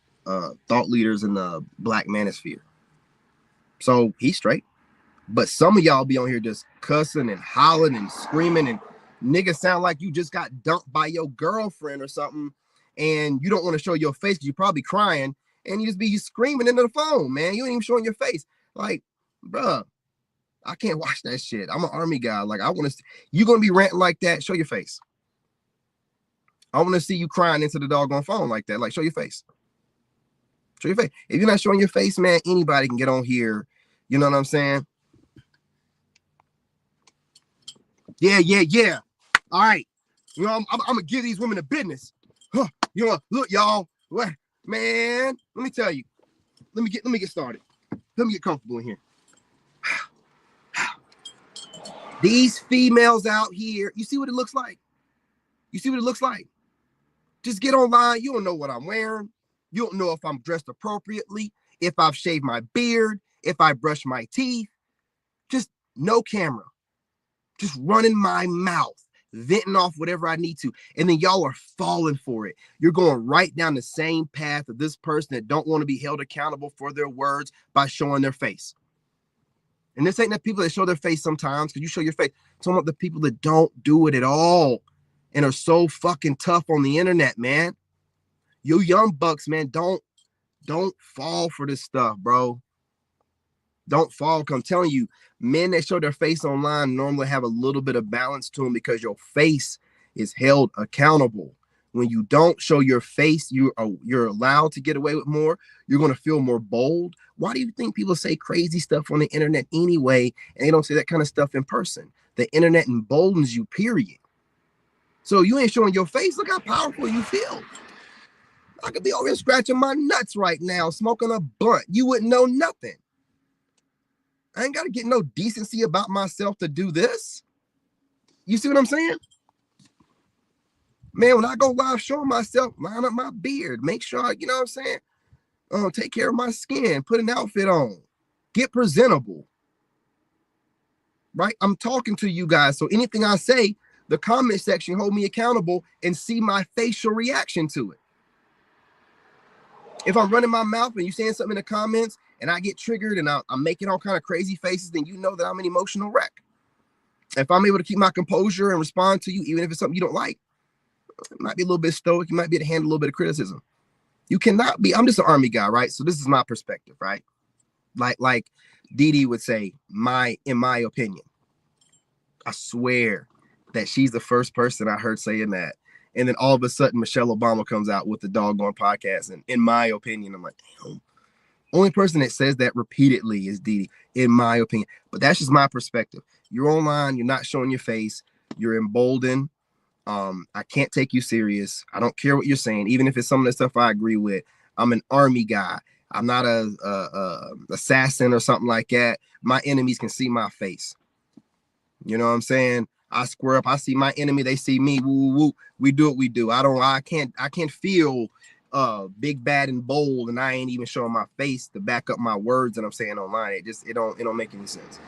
thought leaders in the Black Manosphere. So he's straight. But some of y'all be on here just cussing and hollering and screaming, and niggas sound like you just got dumped by your girlfriend or something, and you don't want to show your face because you're probably crying, and you just be screaming into the phone, man. You ain't even showing your face. Like, bruh, I can't watch that shit. I'm an Army guy. Like, I want to, you gonna be ranting like that, show your face. I want to see you crying into the doggone phone like that. Like, show your face. Show your face. If you're not showing your face, man, anybody can get on here. You know what I'm saying? Yeah. All right. You know, I'm gonna give these women a business. Huh. You know, look, y'all. What, man? Let me tell you. Let me get started. Let me get comfortable in here. These females out here, you see what it looks like? You see what it looks like? Just get online. You don't know what I'm wearing. You don't know if I'm dressed appropriately, if I've shaved my beard, if I brush my teeth. Just no camera. Just running my mouth, venting off whatever I need to. And then y'all are falling for it. You're going right down the same path of this person that don't want to be held accountable for their words by showing their face. And this ain't the people that show their face sometimes, because you show your face. It's talking about the people that don't do it at all and are so fucking tough on the internet, man. You young bucks, man, don't fall for this stuff, bro. Don't fall. I'm telling you, men that show their face online normally have a little bit of balance to them because your face is held accountable. When you don't show your face, you're allowed to get away with more. You're going to feel more bold. Why do you think people say crazy stuff on the internet anyway, and they don't say that kind of stuff in person? The internet emboldens you, period. So you ain't showing your face. Look how powerful you feel. I could be over here scratching my nuts right now, smoking a blunt. You wouldn't know nothing. I ain't got to get no decency about myself to do this. You see what I'm saying? Man, when I go live showing myself, line up my beard, make sure, you know what I'm saying? Take care of my skin, put an outfit on, get presentable. Right? I'm talking to you guys. So anything I say, the comment section, hold me accountable and see my facial reaction to it. If I'm running my mouth and you saying something in the comments and I get triggered and I'm making all kind of crazy faces, then you know that I'm an emotional wreck. If I'm able to keep my composure and respond to you, even if it's something you don't like, it might be a little bit stoic. You might be able to handle a little bit of criticism. You cannot be, I'm just an Army guy, right? So this is my perspective, right? Like Dee would say, in my opinion. I swear that she's the first person I heard saying that. And then all of a sudden, Michelle Obama comes out with the doggone podcast. And in my opinion, I'm like, damn. Only person that says that repeatedly is Dee, in my opinion. But that's just my perspective. You're online. You're not showing your face. You're emboldened. I can't take you serious. I don't care what you're saying, even if it's some of the stuff I agree with. I'm an Army guy. I'm not a assassin or something like that. My enemies can see my face. You know what I'm saying? I square up. I see my enemy. They see me. Woo, woo, woo. We do what we do. I can't feel big, bad, and bold, and I ain't even showing my face to back up my words that I'm saying online. It don't make any sense.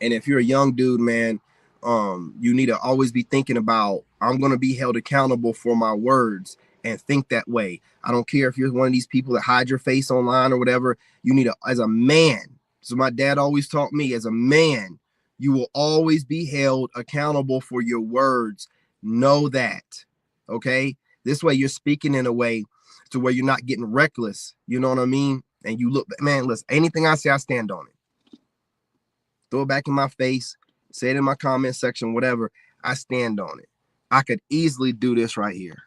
And if you're a young dude, man, you need to always be thinking about, I'm going to be held accountable for my words, and think that way. I don't care if you're one of these people that hide your face online or whatever. You need to, as a man. So my dad always taught me, as a man, you will always be held accountable for your words. Know that. Okay. This way you're speaking in a way to where you're not getting reckless. You know what I mean? And you look, man, listen, anything I say, I stand on it. Throw it back in my face, say it in my comment section, whatever. I stand on it. I could easily do this right here.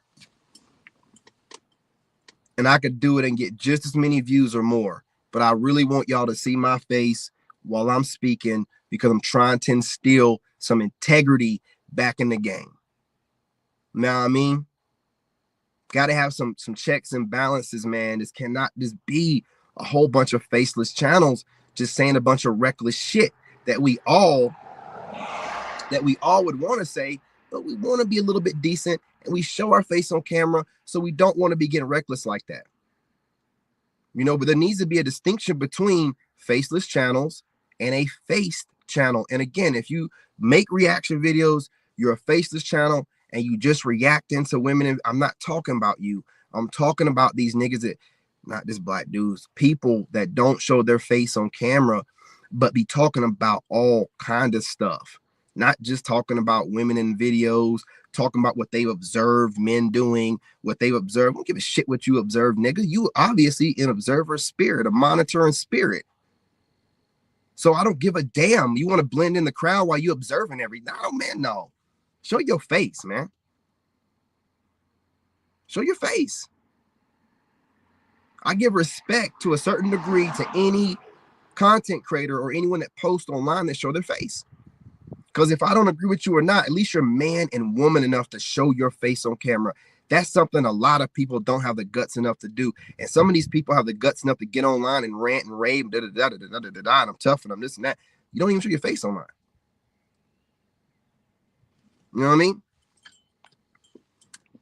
And I could do it and get just as many views or more. But I really want y'all to see my face while I'm speaking, because I'm trying to instill some integrity back in the game. Now, I mean, got to have some checks and balances, man. This cannot just be a whole bunch of faceless channels just saying a bunch of reckless shit that we all that we all would want to say, but we want to be a little bit decent and we show our face on camera. So we don't want to be getting reckless like that. But there needs to be a distinction between faceless channels and a faced channel. And again, if you make reaction videos, you're a faceless channel and you just reacting to women. And I'm not talking about you. I'm talking about these niggas that, not just black dudes, people that don't show their face on camera, but be talking about all kind of stuff. Not just talking about women in videos, talking about what they've observed men doing, what they've observed. I don't give a shit what you observe, nigga. You obviously an observer spirit, a monitoring spirit. So I don't give a damn. You want to blend in the crowd while you observing everything. No, man, no. Show your face, man. Show your face. I give respect to a certain degree to any content creator or anyone that posts online that show their face. Because if I don't agree with you or not, at least you're man and woman enough to show your face on camera. That's something a lot of people don't have the guts enough to do. And some of these people have the guts enough to get online and rant and rave, and I'm tough and I'm this and that. You don't even show your face online. You know what I mean?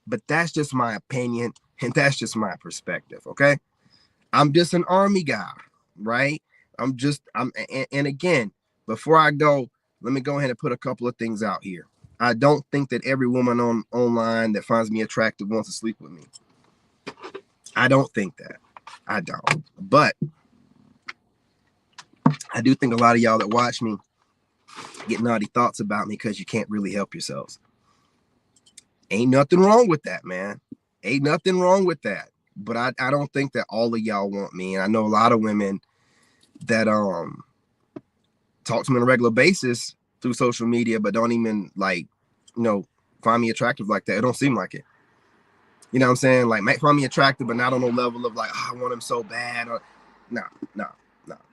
But that's just my opinion and that's just my perspective, okay? I'm just an army guy, right? And again, before I go, let me go ahead and put a couple of things out here. I don't think that every woman online that finds me attractive wants to sleep with me. I don't think that. I don't. But I do think a lot of y'all that watch me get naughty thoughts about me because you can't really help yourselves. Ain't nothing wrong with that, man. Ain't nothing wrong with that. But I don't think that all of y'all want me. And I know a lot of women that talk to me on a regular basis through social media, but don't even find me attractive like that. It don't seem like it. You know what I'm saying? Like, might find me attractive, but not on a level of like, oh, I want him so bad. Or no.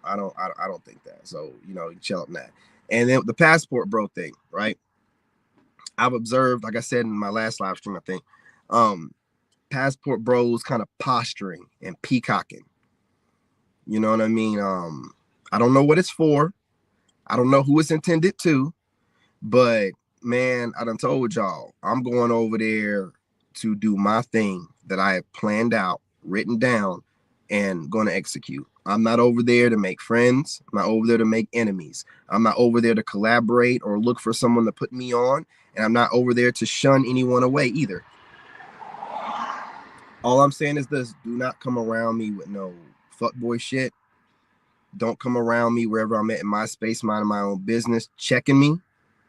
I don't think that. So, you chill on that. And then the passport bro thing, right? I've observed, like I said in my last live stream, I think, passport bros kind of posturing and peacocking. You know what I mean? I don't know what it's for. I don't know who it's intended to, but man, I done told y'all, I'm going over there to do my thing that I have planned out, written down, and going to execute. I'm not over there to make friends. I'm not over there to make enemies. I'm not over there to collaborate or look for someone to put me on. And I'm not over there to shun anyone away either. All I'm saying is this: do not come around me with no fuckboy shit. Don't come around me wherever I'm at in my space, minding my own business, checking me.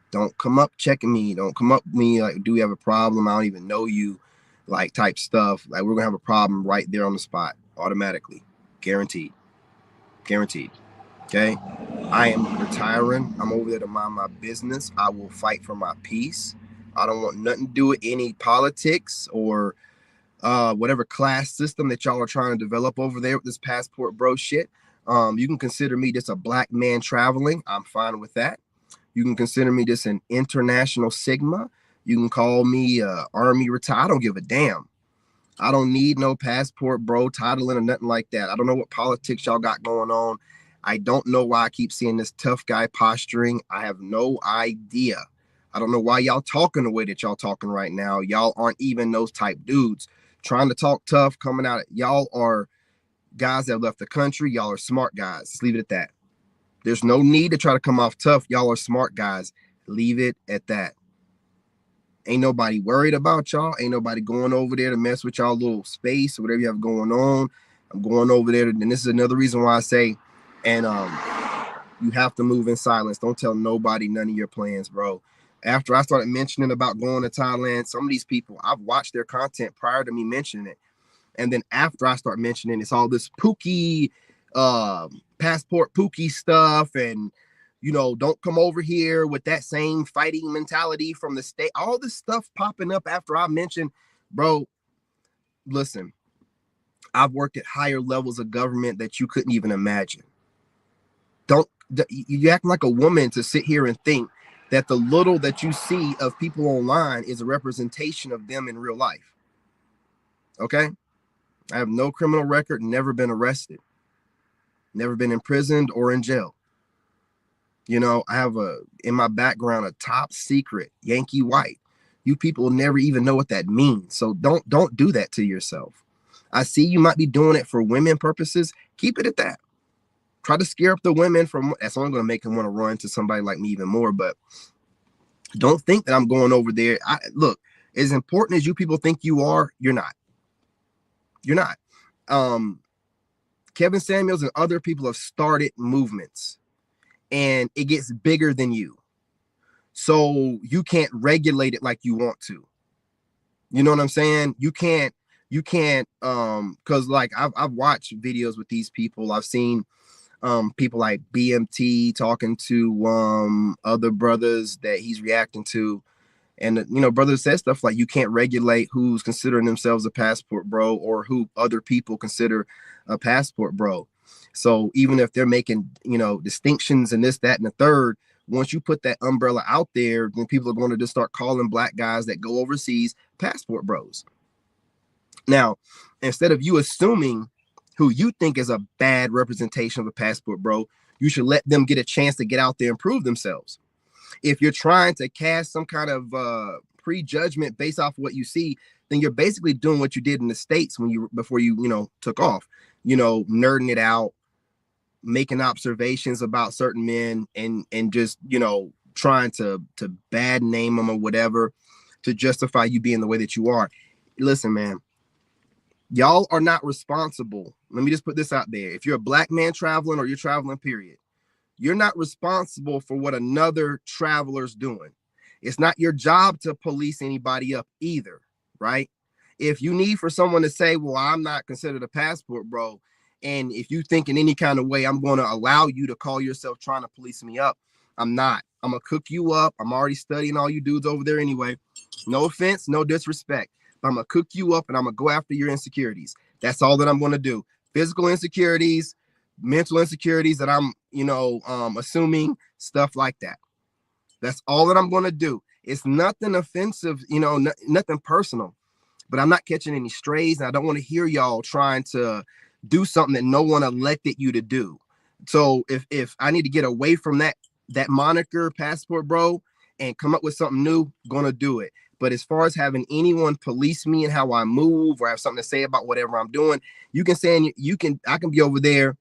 Don't come up checking me. Don't come up me like, do we have a problem? I don't even know you, like type stuff. Like, we're gonna have a problem right there on the spot, automatically, guaranteed. Okay, I am retiring. I'm over there to mind my business. I will fight for my peace. I don't want nothing to do with any politics or whatever class system that y'all are trying to develop over there with this passport bro shit. You can consider me just a black man traveling. I'm fine with that. You can consider me just an international Sigma. You can call me Army retired. I don't give a damn. I don't need no passport bro titling or nothing like that. I don't know what politics y'all got going on. I don't know why I keep seeing this tough guy posturing. I have no idea. I don't know why y'all talking the way that y'all talking right now. Y'all aren't even those type dudes. Trying to talk tough, coming out. Y'all are guys that have left the country. Y'all are smart guys. Just leave it at that. There's no need to try to come off tough. Y'all are smart guys. Leave it at that. Ain't nobody worried about y'all. Ain't nobody going over there to mess with y'all little space or whatever you have going on. I'm going over there. And this is another reason why I say, and you have to move in silence. Don't tell nobody none of your plans, bro. After I started mentioning about going to Thailand, some of these people, I've watched their content prior to me mentioning it. And then after I start mentioning, it's all this Pookie, passport Pookie stuff, and don't come over here with that same fighting mentality from the state. All this stuff popping up after I mentioned, bro. Listen, I've worked at higher levels of government that you couldn't even imagine. You act like a woman to sit here and think that the little that you see of people online is a representation of them in real life. Okay? I have no criminal record, never been arrested, never been imprisoned or in jail. You know, I have in my background a top secret Yankee white. You people never even know what that means. So don't do that to yourself. I see you might be doing it for women purposes. Keep it at that. Try to scare up the women from that's only going to make them want to run to somebody like me even more. But don't think that I'm going over there. Look, as important as you people think you are, you're not. You're not. Um, Kevin Samuels and other people have started movements, and it gets bigger than you. So you can't regulate it like you want to. You know what I'm saying? You can't because like I've watched videos with these people. I've seen people like BMT talking to other brothers that he's reacting to. And brothers said stuff like you can't regulate who's considering themselves a passport bro or who other people consider a passport bro. So even if they're making, distinctions and this, that, and the third, once you put that umbrella out there, then people are going to just start calling black guys that go overseas passport bros. Now, instead of you assuming who you think is a bad representation of a passport bro, you should let them get a chance to get out there and prove themselves. If you're trying to cast some kind of prejudgment based off what you see, then you're basically doing what you did in the States before you took off, nerding it out, making observations about certain men and just, trying to bad name them or whatever to justify you being the way that you are. Listen, man, y'all are not responsible. Let me just put this out there. If you're a black man traveling or you're traveling, period, you're not responsible for what another traveler's doing. It's not your job to police anybody up either, right? If you need for someone to say, well, I'm not considered a passport bro, and if you think in any kind of way I'm going to allow you to call yourself trying to police me up, I'm not. I'm going to cook you up. I'm already studying all you dudes over there anyway. No offense, no disrespect. But I'm going to cook you up and I'm going to go after your insecurities. That's all that I'm going to do. Physical insecurities, mental insecurities that I'm, assuming, stuff like that. That's all that I'm going to do. It's nothing offensive, nothing personal, but I'm not catching any strays. And I don't want to hear y'all trying to do something that no one elected you to do. So if I need to get away from that moniker passport bro and come up with something new, going to do it. But as far as having anyone police me and how I move or have something to say about whatever I'm doing, you can say, I can be over there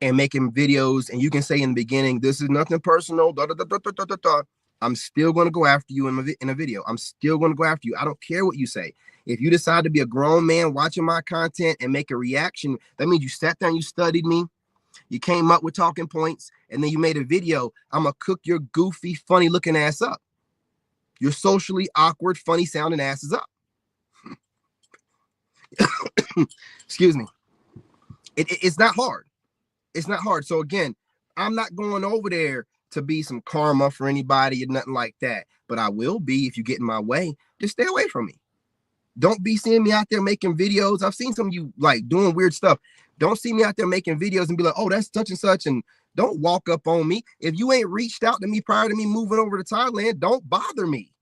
and making videos and you can say in the beginning, this is nothing personal, da, da, da, da, da, da, da. I'm still going to go after you in a video. I'm still going to go after you. I don't care what you say. If you decide to be a grown man watching my content and make a reaction, that means you sat down, you studied me, you came up with talking points, and then you made a video. I'm going to cook your goofy, funny looking ass up. Your socially awkward, funny sounding asses up. Excuse me. It's not hard. It's not hard. So again, I'm not going over there to be some karma for anybody or nothing like that. But I will be if you get in my way. Just stay away from me. Don't be seeing me out there making videos. I've seen some of you like doing weird stuff. Don't see me out there making videos and be like, oh, that's such and such. And don't walk up on me. If you ain't reached out to me prior to me moving over to Thailand, don't bother me.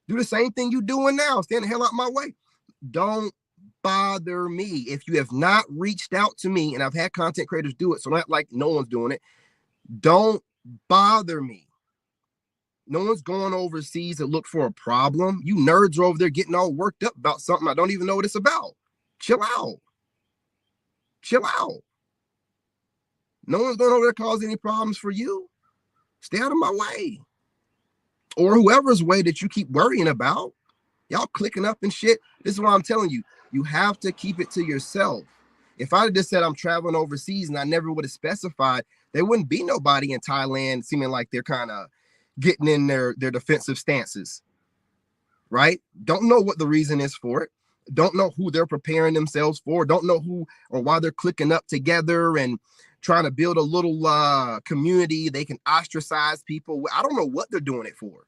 Do the same thing you doing now. Stand the hell out my way. Don't bother me. If you have not reached out to me, and I've had content creators do it, so not like no one's doing it, don't bother me. No one's going overseas to look for a problem. You nerds are over there getting all worked up about something I don't even know what it's about. Chill out. Chill out. No one's going over there to cause any problems for you. Stay out of my way. Or whoever's way that you keep worrying about. Y'all clicking up and shit. This is why I'm telling you. You have to keep it to yourself. If I just said I'm traveling overseas and I never would have specified, there wouldn't be nobody in Thailand seeming like they're kind of getting in their defensive stances, right? Don't know what the reason is for it. Don't know who they're preparing themselves for. Don't know who or why they're clicking up together and trying to build a little community. They can ostracize people. I don't know what they're doing it for.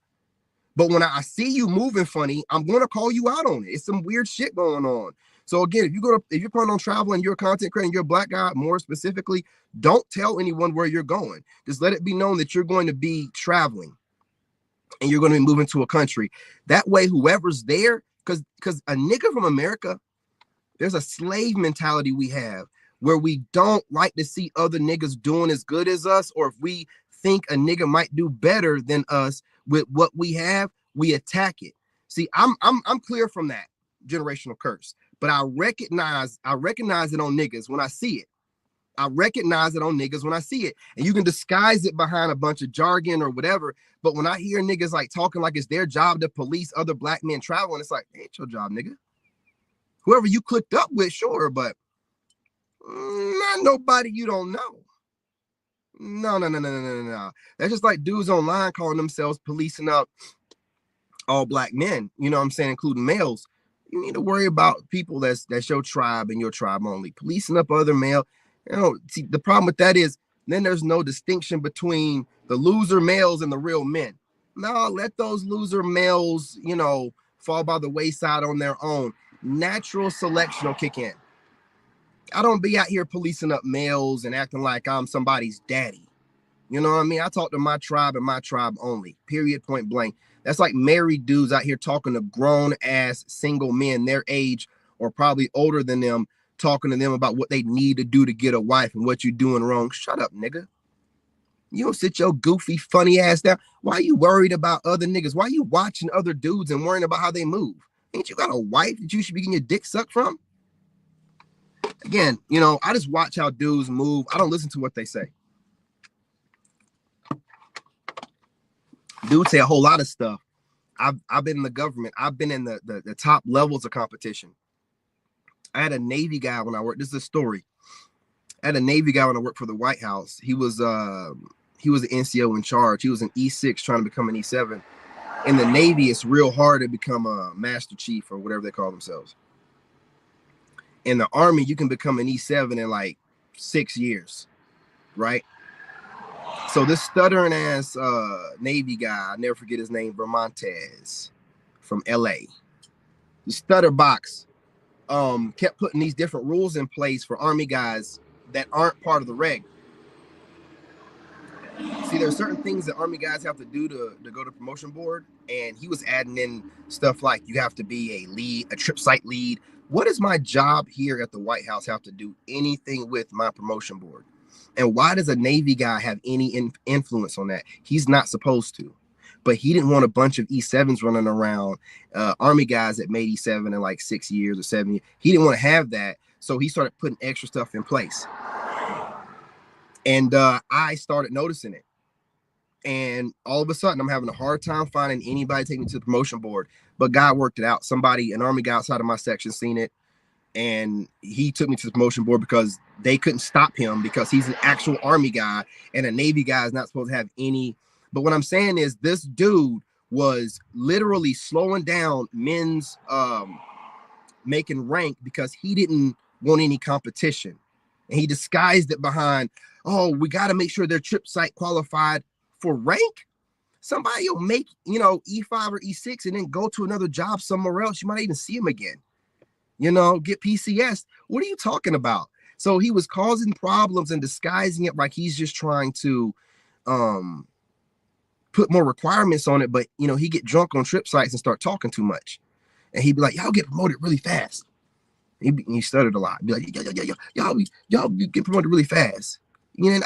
But when I see you moving funny, I'm going to call you out on it. It's some weird shit going on. So again, if you're planning on traveling, you're a content creator, you're a black guy, more specifically, don't tell anyone where you're going. Just let it be known that you're going to be traveling and you're going to be moving to a country. That way, whoever's there, because a nigga from America, there's a slave mentality we have where we don't like to see other niggas doing as good as us, or if we think a nigga might do better than us with what we have, we attack it. See, I'm clear from that generational curse, but I recognize it on niggas when I see it. I recognize it on niggas when I see it. And you can disguise it behind a bunch of jargon or whatever. But when I hear niggas like talking like it's their job to police other black men traveling, it's like, ain't your job, nigga. Whoever you clicked up with, sure, but not nobody you don't know. No. That's just like dudes online calling themselves policing up all black men, you know what I'm saying, including males. You need to worry about people that's your tribe and your tribe only. Policing up other male, you know, see, the problem with that is then there's no distinction between the loser males and the real men. No, let those loser males, you know, fall by the wayside on their own. Natural selection will kick in. I don't be out here policing up males and acting like I'm somebody's daddy. You know what I mean? I talk to my tribe and my tribe only, period, point blank. That's like married dudes out here talking to grown ass single men their age or probably older than them, talking to them about what they need to do to get a wife and what you're doing wrong. Shut up, nigga. You don't sit your goofy, funny ass down. Why are you worried about other niggas? Why are you watching other dudes and worrying about how they move? Ain't you got a wife that you should be getting your dick sucked from? Again, you know, I just watch how dudes move. I don't listen to what they say. Dudes say a whole lot of stuff. I've been in the government. I've been in the top levels of competition. I had a Navy guy when I worked. This is a story. I had a Navy guy when I worked for the White House. He was the NCO in charge. He was an E6 trying to become an E7. In the Navy, it's real hard to become a Master Chief or whatever they call themselves. In the Army, you can become an E7 in like 6 years, right? So this stuttering ass Navy guy, I'll never forget his name, Vermontez from LA. The stutter box kept putting these different rules in place for Army guys that aren't part of the reg. See, there are certain things that Army guys have to do to go to promotion board, and he was adding in stuff like you have to be a lead, a trip site lead. What does my job here at the White House have to do anything with my promotion board? And why does a Navy guy have any influence on that? He's not supposed to. But he didn't want a bunch of E7s running around, Army guys that made E7 in like 6 years or 7 years. He didn't want to have that. So he started putting extra stuff in place. And I started noticing it. And all of a sudden, I'm having a hard time finding anybody taking me to the promotion board. But God worked it out. Somebody, an Army guy outside of my section, seen it. And he took me to the promotion board because they couldn't stop him because he's an actual Army guy and a Navy guy is not supposed to have any. But what I'm saying is this dude was literally slowing down men's making rank because he didn't want any competition. And he disguised it behind, oh, we got to make sure their trip site qualified for rank. Somebody will make, you know, E5 or E6 and then go to another job somewhere else. You might not even see him again. You know, get PCS. What are you talking about? So he was causing problems and disguising it like he's just trying to put more requirements on it. But, you know, he get drunk on trip sites and start talking too much. And he'd be like, y'all get promoted really fast. He stuttered a lot. Be like, y'all get promoted really fast. You know,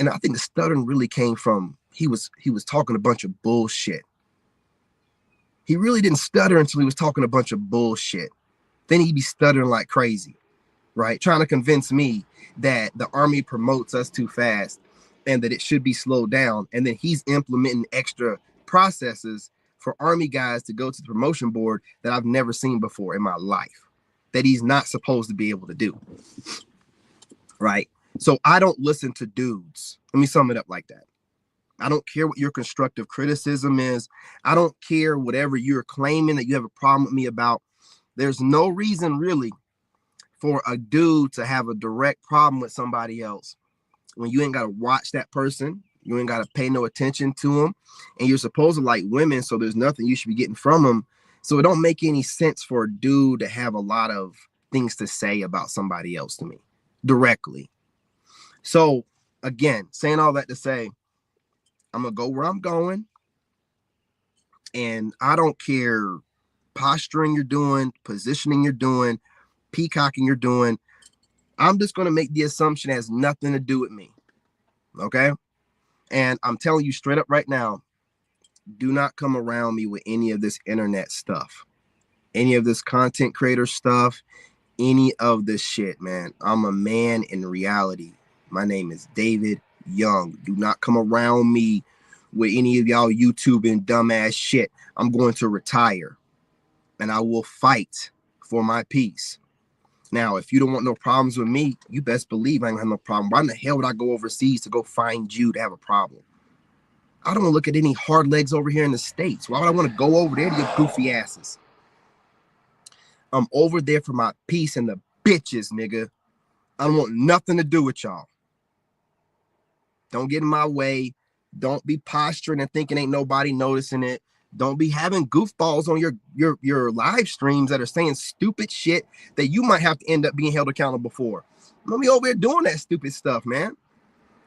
and I think the stuttering really came from he was talking a bunch of bullshit. He really didn't stutter until he was talking a bunch of bullshit. Then he'd be stuttering like crazy, right? Trying to convince me that the Army promotes us too fast and that it should be slowed down. And then he's implementing extra processes for Army guys to go to the promotion board that I've never seen before in my life, that he's not supposed to be able to do, right? So I don't listen to dudes. Let me sum it up like that. I don't care what your constructive criticism is. I don't care whatever you're claiming that you have a problem with me about. There's no reason really for a dude to have a direct problem with somebody else when you ain't got to watch that person. You ain't got to pay no attention to them. And you're supposed to like women, so there's nothing you should be getting from them. So it don't make any sense for a dude to have a lot of things to say about somebody else to me directly. So again, saying all that to say, I'm going to go where I'm going. And I don't care posturing you're doing, positioning you're doing, peacocking you're doing. I'm just going to make the assumption it has nothing to do with me. Okay? And I'm telling you straight up right now, do not come around me with any of this internet stuff, any of this content creator stuff, any of this shit, man. I'm a man in reality. My name is David Young. Do not come around me with any of y'all YouTube and dumbass shit. I'm going to retire and I will fight for my peace. Now, if you don't want no problems with me, you best believe I ain't gonna have no problem. Why in the hell would I go overseas to go find you to have a problem? I don't want to look at any hard legs over here in the States. Why would I want to go over there to your goofy asses? I'm over there for my peace and the bitches, nigga. I don't want nothing to do with y'all. Don't get in my way. Don't be posturing and thinking ain't nobody noticing it. Don't be having goofballs on your live streams that are saying stupid shit that you might have to end up being held accountable for. Don't be over here doing that stupid stuff, man.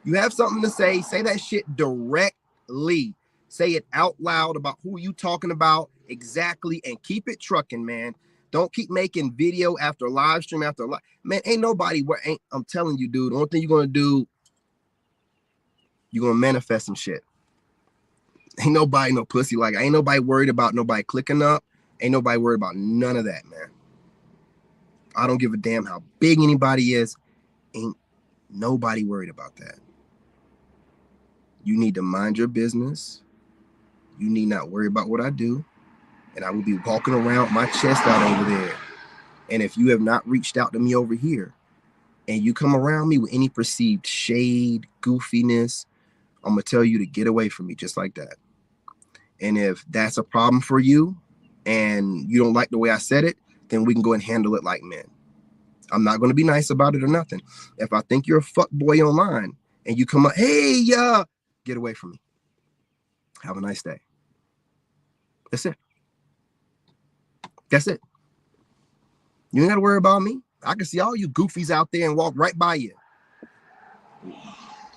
You have something to say that shit directly. Say it out loud about who you talking about exactly and keep it trucking, man. Don't keep making video after live stream after live. Man, ain't nobody where ain't I'm telling you, dude. The only thing you're gonna do, you're gonna manifest some shit. Ain't nobody no pussy like ain't nobody worried about nobody clicking up. Ain't nobody worried about none of that, man. I don't give a damn how big anybody is. Ain't nobody worried about that. You need to mind your business. You need not worry about what I do. And I will be walking around my chest out over there. And if you have not reached out to me over here and you come around me with any perceived shade, goofiness, I'm going to tell you to get away from me just like that. And if that's a problem for you and you don't like the way I said it, then we can go and handle it like men. I'm not going to be nice about it or nothing. If I think you're a fuck boy online and you come up, hey, get away from me. Have a nice day. That's it. That's it. You ain't got to worry about me. I can see all you goofies out there and walk right by you.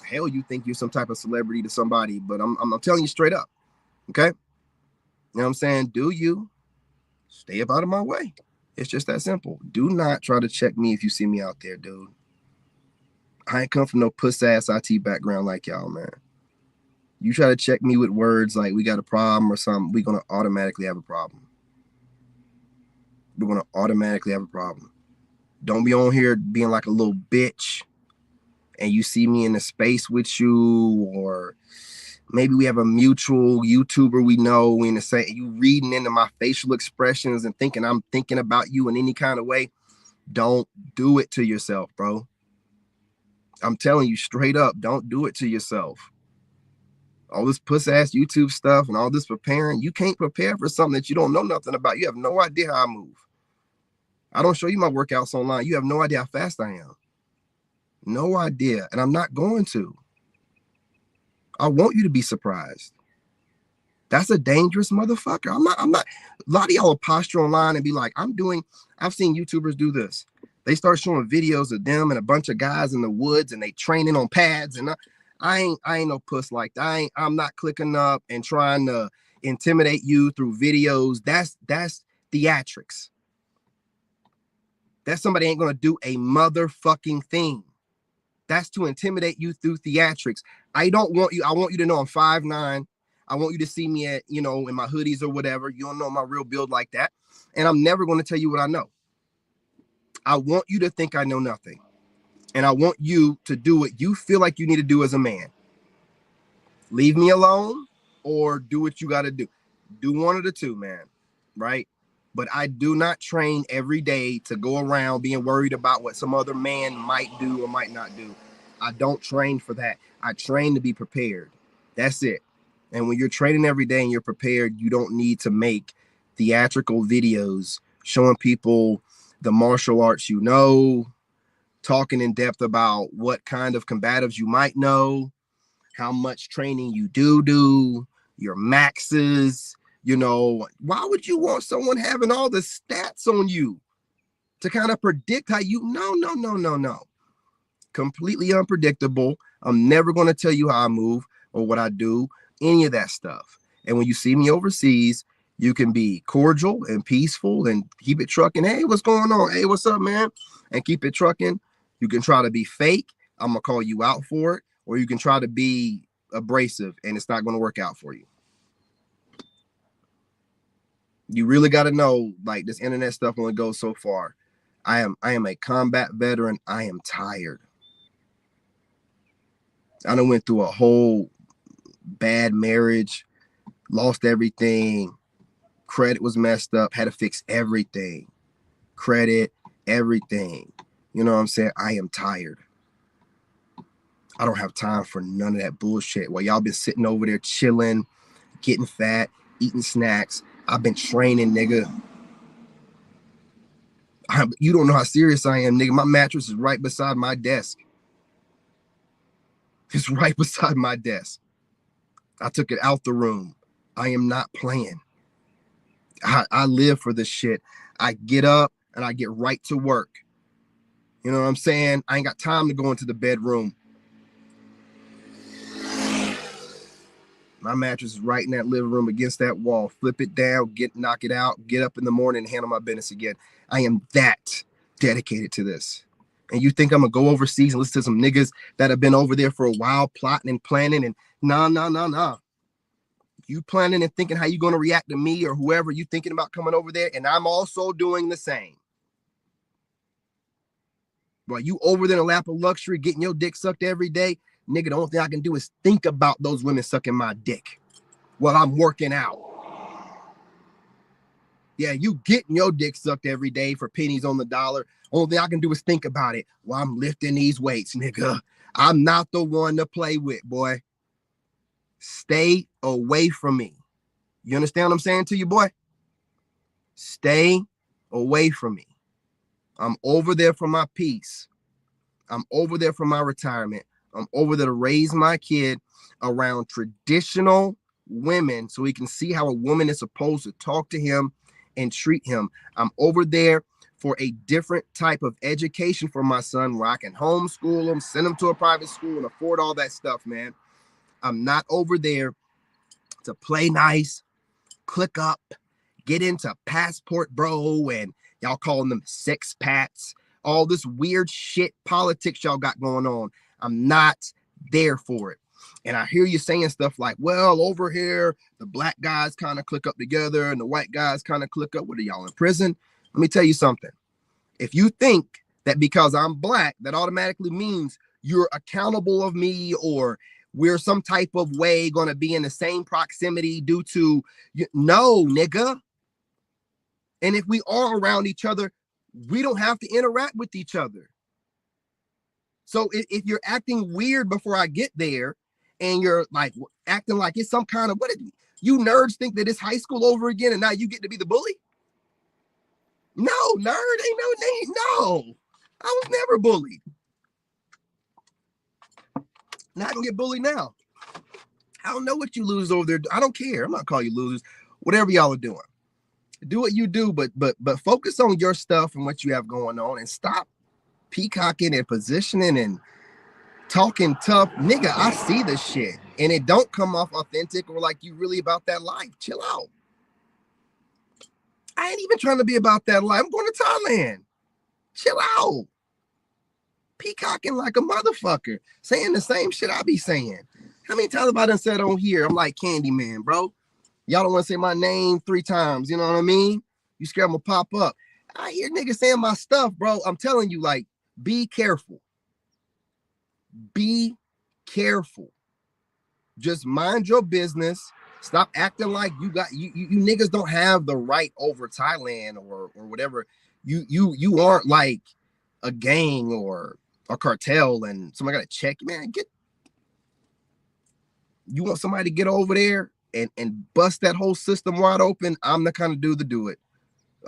Hell, you think you're some type of celebrity to somebody, but I'm telling you straight up. Okay? You know what I'm saying? Do you stay up out of my way? It's just that simple. Do not try to check me if you see me out there, dude. I ain't come from no puss-ass IT background like y'all, man. You try to check me with words like we got a problem or something, we're going to automatically have a problem. We're going to automatically have a problem. Don't be on here being like a little bitch and you see me in a space with you, or maybe we have a mutual YouTuber we know in the same, you reading into my facial expressions and thinking I'm thinking about you in any kind of way. Don't do it to yourself, bro. I'm telling you straight up, don't do it to yourself. All this puss-ass YouTube stuff and all this preparing, you can't prepare for something that you don't know nothing about. You have no idea how I move. I don't show you my workouts online. You have no idea how fast I am. No idea. And I'm not going to. I want you to be surprised. That's a dangerous motherfucker. I'm not. A lot of y'all will posture online and be like, I've seen YouTubers do this. They start showing videos of them and a bunch of guys in the woods and they training on pads. And I ain't no puss like that. I'm not clicking up and trying to intimidate you through videos. That's theatrics. That somebody ain't gonna do a motherfucking thing. That's to intimidate you through theatrics. I want you to know I'm 5'9". I want you to see me at, in my hoodies or whatever. You don't know my real build like that. And I'm never going to tell you what I know. I want you to think I know nothing. And I want you to do what you feel like you need to do as a man. Leave me alone or do what you got to do. Do one of the two, man. Right? But I do not train every day to go around being worried about what some other man might do or might not do. I don't train for that. I train to be prepared. That's it. And when you're training every day and you're prepared, you don't need to make theatrical videos showing people the martial arts you know, talking in depth about what kind of combatives you might know, how much training you do, your maxes. Why would you want someone having all the stats on you to kind of predict how you? No. Completely unpredictable. I'm never going to tell you how I move or what I do, any of that stuff. And when you see me overseas, you can be cordial and peaceful and keep it trucking. Hey, what's going on? Hey, what's up, man? And keep it trucking. You can try to be fake. I'm going to call you out for it. Or you can try to be abrasive and it's not going to work out for you. You really got to know, like, this internet stuff only goes so far. I am a combat veteran. I am tired. I done went through a whole bad marriage, lost everything. Credit was messed up, had to fix everything. Credit, everything. You know what I'm saying? I am tired. I don't have time for none of that bullshit. While y'all been sitting over there chilling, getting fat, eating snacks, I've been training, nigga. You don't know how serious I am, nigga. My mattress is right beside my desk. It's right beside my desk. I took it out the room. I am not playing. I live for this shit. I get up and I get right to work. You know what I'm saying? I ain't got time to go into the bedroom. My mattress is right in that living room against that wall. Flip it down, knock it out, get up in the morning and handle my business again. I am that dedicated to this. And you think I'm gonna go overseas and listen to some niggas that have been over there for a while plotting and planning and nah. You planning and thinking how you gonna react to me or whoever you thinking about coming over there, and I'm also doing the same. While you over there in a lap of luxury getting your dick sucked every day, nigga, the only thing I can do is think about those women sucking my dick while I'm working out. Yeah, you getting your dick sucked every day for pennies on the dollar. Only thing I can do is think about it while I'm lifting these weights, nigga. I'm not the one to play with, boy. Stay away from me. You understand what I'm saying to you, boy? Stay away from me. I'm over there for my peace. I'm over there for my retirement. I'm over there to raise my kid around traditional women so he can see how a woman is supposed to talk to him and treat him. I'm over there for a different type of education for my son where I can homeschool him, send him to a private school and afford all that stuff, man. I'm not over there to play nice, click up, get into passport bro, and y'all calling them sex pats, all this weird shit politics y'all got going on. I'm not there for it. And I hear you saying stuff like, well, over here, the black guys kind of click up together and the white guys kind of click up. What are y'all in prison? Let me tell you something. If you think that because I'm black, that automatically means you're accountable of me or we're some type of way going to be in the same proximity due to, no, nigga. And if we are around each other, we don't have to interact with each other. So if you're acting weird before I get there and you're like acting like it's some kind of, you nerds think that it's high school over again and now you get to be the bully? No, nerd, ain't no name. No, I was never bullied. Now I can get bullied now. I don't know what you losers over there. I don't care. I'm not calling you losers. Whatever y'all are doing, do what you do, but focus on your stuff and what you have going on and stop peacocking and positioning and talking tough. Nigga, I see the shit and it don't come off authentic or like you really about that life. Chill out. I ain't even trying to be about that life. I'm going to Thailand. Chill out. Peacocking like a motherfucker, saying the same shit I be saying. How many times have I done said on here, I'm like Candyman, bro? Y'all don't want to say my name 3 times, you know what I mean? You scared I'm gonna pop up. I hear niggas saying my stuff, bro. I'm telling you, like, be careful. Be careful. Just mind your business. Stop acting like you niggas don't have the right over Thailand or whatever. You aren't like a gang or a cartel and somebody gotta check you, man. You want somebody to get over there and bust that whole system wide open. I'm the kind of dude to do it.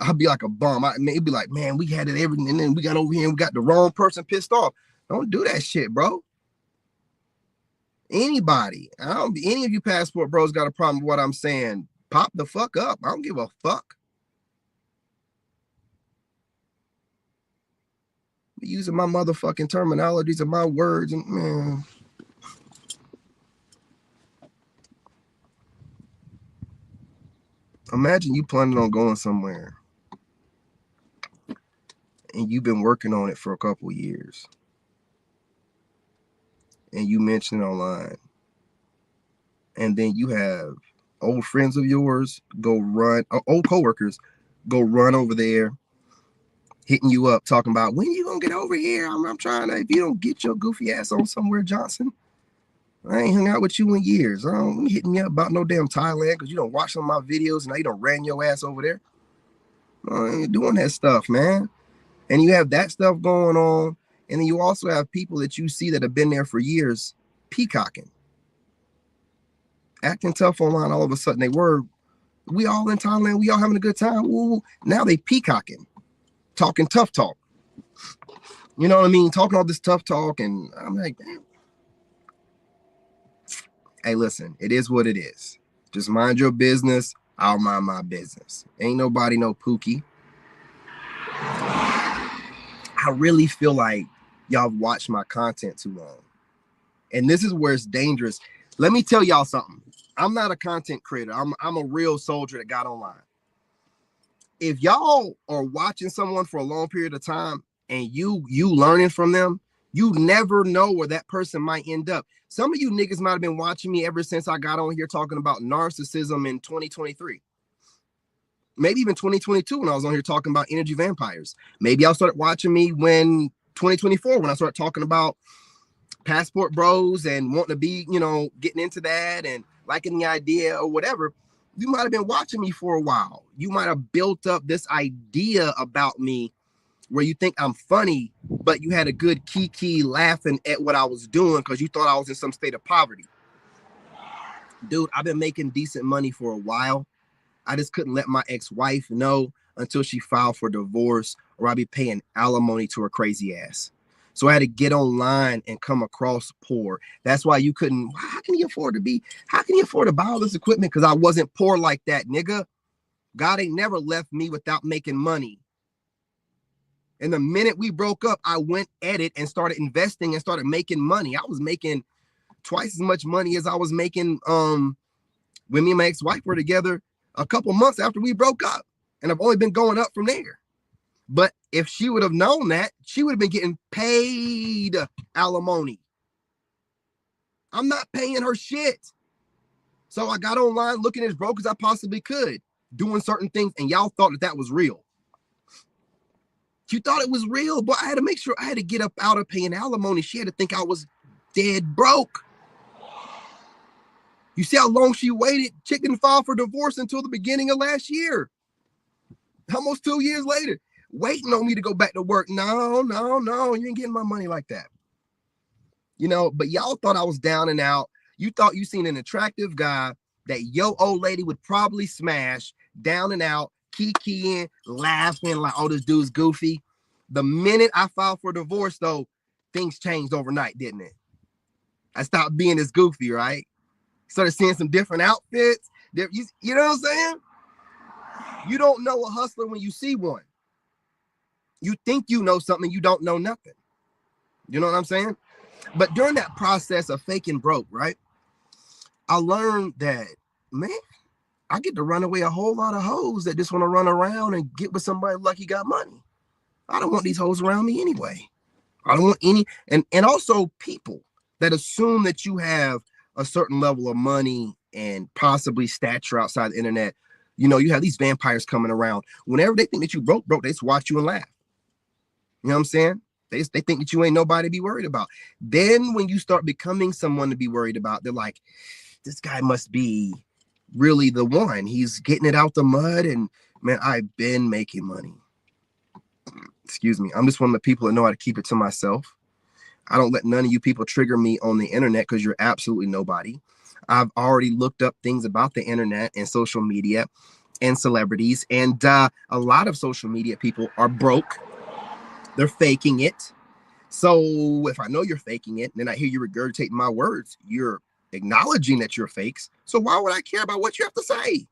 I'll be like a bum. It'd be like, man, we had it everything, and then we got over here and we got the wrong person pissed off. Don't do that shit, bro. Anybody, any of you passport bros got a problem with what I'm saying, pop the fuck up. I don't give a fuck. Using my motherfucking terminologies and my words, and man. Imagine you planning on going somewhere and you've been working on it for a couple years and you mention it online and then you have old friends of yours go run, old coworkers go run over there, hitting you up, talking about when you gonna get over here. I'm trying to. If you don't get your goofy ass on somewhere, Johnson, I ain't hung out with you in years. I don't be hitting you up about no damn Thailand because you don't watch some of my videos and now you don't ran your ass over there. I ain't doing that stuff, man. And you have that stuff going on, and then you also have people that you see that have been there for years, peacocking, acting tough online. All of a sudden, we all in Thailand, we all having a good time. Ooh, now they peacocking, talking tough talk. You know what I mean? Talking all this tough talk, and I'm like, damn. Hey, listen, it is what it is. Just mind your business. I'll mind my business. Ain't nobody no Pookie. I really feel like y'all watched my content too long. And this is where it's dangerous. Let me tell y'all something. I'm not a content creator. I'm a real soldier that got online. If y'all are watching someone for a long period of time and you learning from them, you never know where that person might end up. Some of you niggas might have been watching me ever since I got on here talking about narcissism in 2023. Maybe even 2022 when I was on here talking about energy vampires. Maybe y'all started watching me when 2024 when I started talking about passport bros and wanting to be, getting into that and liking the idea or whatever. You might have been watching me for a while. You might have built up this idea about me where you think I'm funny, but you had a good kiki laughing at what I was doing because you thought I was in some state of poverty. Dude, I've been making decent money for a while. I just couldn't let my ex-wife know until she filed for divorce or I'd be paying alimony to her crazy ass. So I had to get online and come across poor. That's why you couldn't, how can you afford to buy all this equipment? Because I wasn't poor like that, nigga. God ain't never left me without making money. And the minute we broke up, I went at it and started investing and started making money. I was making twice as much money as I was making when me and my ex-wife were together a couple months after we broke up. And I've only been going up from there. But if she would have known that, she would have been getting paid alimony. I'm not paying her shit. So I got online looking as broke as I possibly could, doing certain things, and y'all thought that was real. You thought it was real, but I had to make sure I had to get up out of paying alimony. She had to think I was dead broke. You see how long she waited? Chick didn't file for divorce until the beginning of last year. Almost 2 years later, waiting on me to go back to work. No, you ain't getting my money like that. But y'all thought I was down and out. You thought you seen an attractive guy that your old lady would probably smash, down and out, kikiing, laughing like, oh, this dude's goofy. The minute I filed for divorce, though, things changed overnight, didn't it? I stopped being as goofy, right? Started seeing some different outfits. You know what I'm saying? You don't know a hustler when you see one. You think you know something, you don't know nothing. You know what I'm saying? But during that process of faking broke, right? I learned that, man, I get to run away a whole lot of hoes that just want to run around and get with somebody like he got money. I don't want these hoes around me anyway. I don't want any, and also people that assume that you have a certain level of money and possibly stature outside the internet. You have these vampires coming around. Whenever they think that you broke, they just watch you and laugh. You know what I'm saying? They think that you ain't nobody to be worried about. Then when you start becoming someone to be worried about, they're like, this guy must be really the one. He's getting it out the mud. And man, I've been making money. Excuse me. I'm just one of the people that know how to keep it to myself. I don't let none of you people trigger me on the internet because you're absolutely nobody. I've already looked up things about the internet and social media and celebrities. And a lot of social media people are broke. They're faking it. So if I know you're faking it, and then I hear you regurgitate my words, you're acknowledging that you're fakes. So why would I care about what you have to say?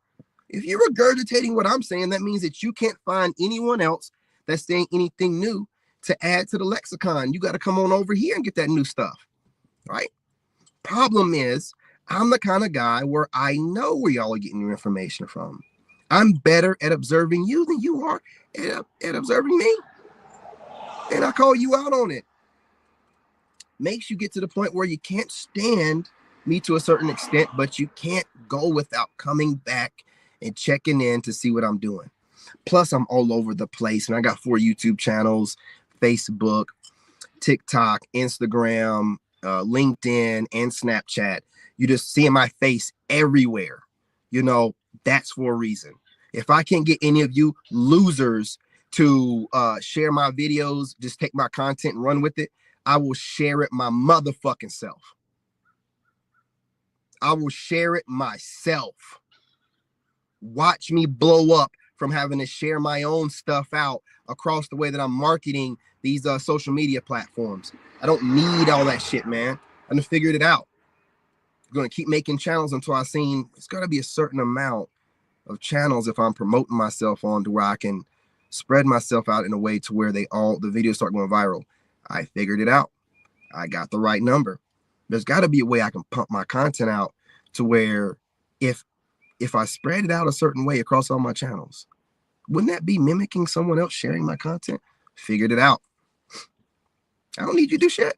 If you're regurgitating what I'm saying, that means that you can't find anyone else that's saying anything new to add to the lexicon. You got to come on over here and get that new stuff, right? Problem is, I'm the kind of guy where I know where y'all are getting your information from. I'm better at observing you than you are at observing me. And I call you out on it. Makes you get to the point where you can't stand me to a certain extent, but you can't go without coming back and checking in to see what I'm doing. Plus, I'm all over the place, and I got 4 YouTube channels, Facebook, TikTok, Instagram, LinkedIn, and Snapchat. You just seeing my face everywhere. You know, that's for a reason. If I can't get any of you losers to share my videos, just take my content and run with it, I will share it my motherfucking self. I will share it myself. Watch me blow up from having to share my own stuff out across the way that I'm marketing these social media platforms. I don't need all that shit, man. I done figured it out. I'm going to keep making channels until I seen it's got to be a certain amount of channels if I'm promoting myself on to where I can spread myself out in a way to where the videos start going viral. I figured it out. I got the right number. There's got to be a way I can pump my content out to where if I spread it out a certain way across all my channels, wouldn't that be mimicking someone else sharing my content? Figured it out. I don't need you to do shit.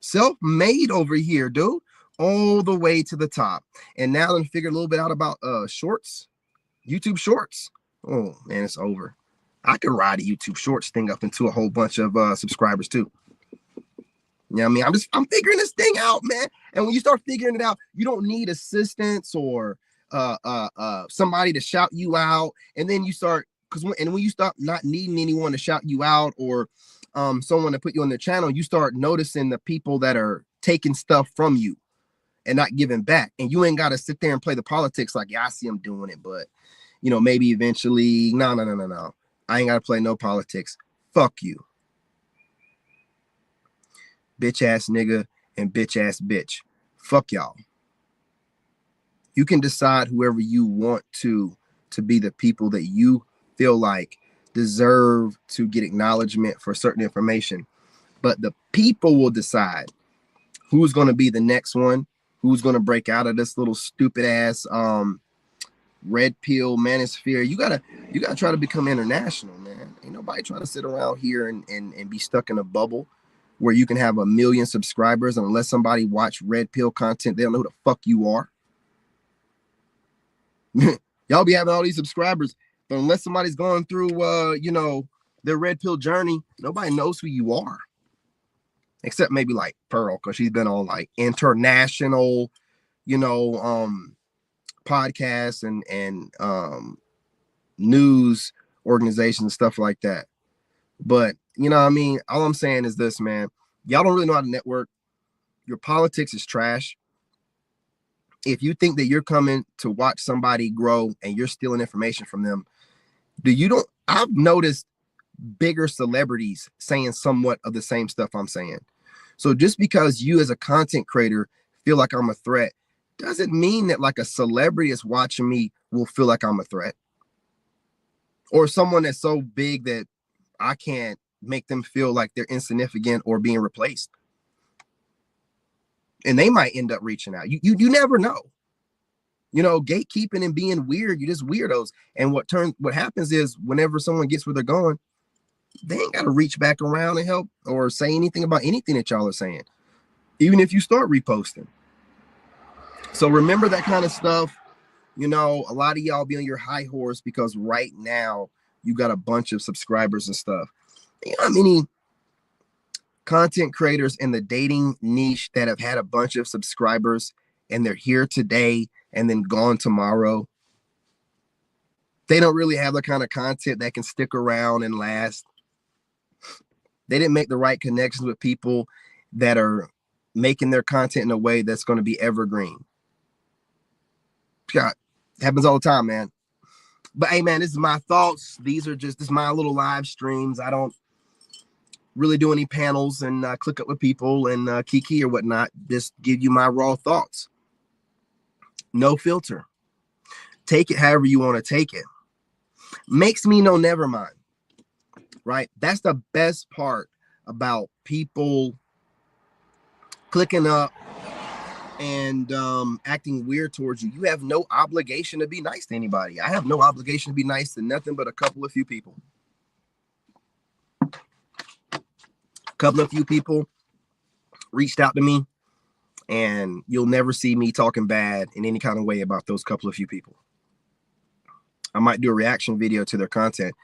Self-made over here, dude. All the way to the top. And now I'm figuring a little bit out about shorts, YouTube shorts. Oh man, it's over. I could ride a YouTube shorts thing up into a whole bunch of subscribers too. You know what I mean? I'm figuring this thing out, man. And when you start figuring it out, you don't need assistance or somebody to shout you out. And then you start, when you start not needing anyone to shout you out or someone to put you on their channel, you start noticing the people that are taking stuff from you and not giving back. And you ain't got to sit there and play the politics like, yeah, I see them doing it, but you know, maybe eventually, no. I ain't got to play no politics. Fuck you. Bitch ass nigga and bitch ass bitch. Fuck y'all. You can decide whoever you want to be the people that you feel like deserve to get acknowledgement for certain information. But the people will decide who's going to be the next one, who's going to break out of this little stupid ass red pill manosphere. You gotta try to become international, man. Ain't nobody trying to sit around here and be stuck in a bubble where you can have 1 million subscribers, and unless somebody watch red pill content, they don't know who the fuck you are. Y'all be having all these subscribers, but unless somebody's going through you know, their red pill journey, nobody knows who you are. Except maybe like Pearl, because she's been on like international, you know, podcasts and news organizations and stuff like that. But you know what I mean? All I'm saying is this, man. Y'all don't really know how to network. Your politics is trash. If you think that you're coming to watch somebody grow and you're stealing information from them, I've noticed bigger celebrities saying somewhat of the same stuff I'm saying. So just because you as a content creator feel like I'm a threat, doesn't mean that like a celebrity that's watching me will feel like I'm a threat. Or someone that's so big that I can't make them feel like they're insignificant or being replaced. And they might end up reaching out. You never know. You know, gatekeeping and being weird, you're just weirdos. And what happens is whenever someone gets where they're going, they ain't got to reach back around and help or say anything about anything that y'all are saying, even if you start reposting. So remember that kind of stuff. You know, a lot of y'all be on your high horse because right now you got a bunch of subscribers and stuff. You know how many content creators in the dating niche that have had a bunch of subscribers and they're here today and then gone tomorrow? They don't really have the kind of content that can stick around and last. They didn't make the right connections with people that are making their content in a way that's going to be evergreen. God, happens all the time, man. But hey, man, this is my thoughts. This is my little live streams. I don't really do any panels and click up with people and kiki or whatnot. Just give you my raw thoughts. No filter. Take it however you want to take it. Makes me know never mind. Right? That's the best part about people clicking up and acting weird towards you. You have no obligation to be nice to anybody. I have no obligation to be nice to nothing but a few people. A couple of few people reached out to me And you'll never see me talking bad in any kind of way about those couple of few people. I might do a reaction video to their content,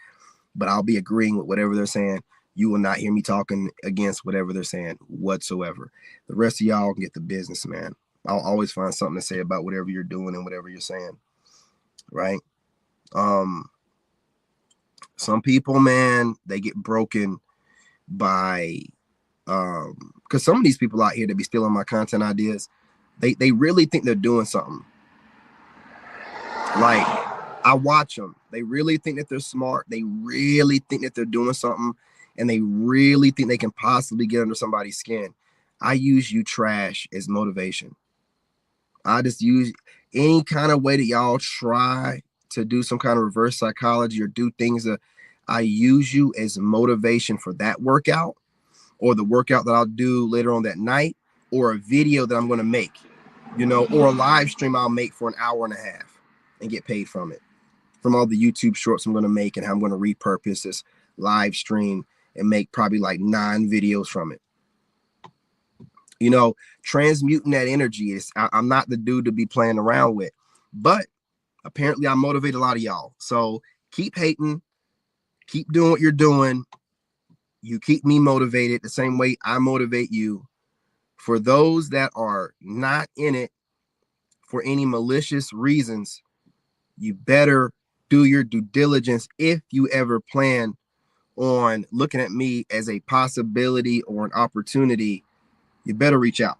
but I'll be agreeing with whatever they're saying. You will not hear me talking against whatever they're saying whatsoever. The rest of y'all can get the business, man. I'll always find something to say about whatever you're doing and whatever you're saying, right? Some people, man, they get broken by because some of these people out here that be stealing my content ideas, they really think they're doing something. Like, I watch them. They really think that they're smart. They really think that they're doing something, and they really think they can possibly get under somebody's skin. I use you trash as motivation. I just use any kind of way that y'all try to do some kind of reverse psychology or do things that I use you as motivation for that workout, or the workout that I'll do later on that night, or a video that I'm going to make, you know, or a live stream I'll make for an hour and a half and get paid from it, from all the YouTube shorts I'm going to make and how I'm going to repurpose this live stream and make probably like 9 videos from it. You know, transmuting that energy is, I'm not the dude to be playing around with, but apparently I motivate a lot of y'all. So keep hating, keep doing what you're doing. You keep me motivated the same way I motivate you. For those that are not in it for any malicious reasons, you better do your due diligence. If you ever plan on looking at me as a possibility or an opportunity, you better reach out.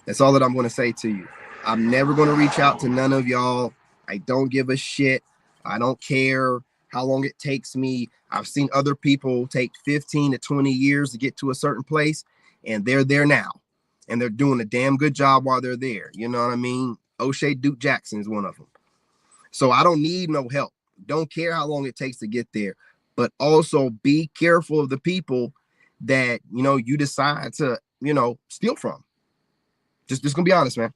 That's all that I'm going to say to you. I'm never going to reach out to none of y'all. I don't give a shit. I don't care how long it takes me. I've seen other people take 15 to 20 years to get to a certain place, and they're there now, and they're doing a damn good job while they're there. You know what I mean? O'Shea Duke Jackson is one of them. So I don't need no help. Don't care how long it takes to get there, but also be careful of the people that, you know, you decide to, you know, steal from. Just gonna be honest, man.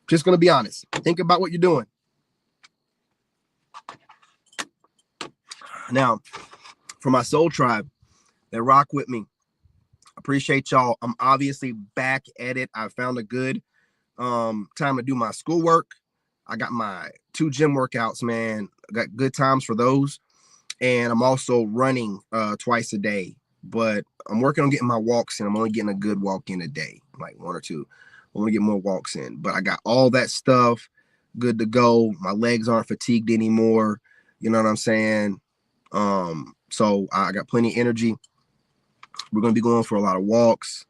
Just gonna be honest. Think about what you're doing. Now, for my soul tribe that rock with me, appreciate y'all. I'm obviously back at it. I found a good time to do my schoolwork. I got my 2 gym workouts, man. I got good times for those. And I'm also running twice a day. But I'm working on getting my walks in. I'm only getting a good walk in a day, like 1 or 2. I want to get more walks in. But I got all that stuff good to go. My legs aren't fatigued anymore. You know what I'm saying? So I got plenty of energy. We're going to be going for a lot of walks.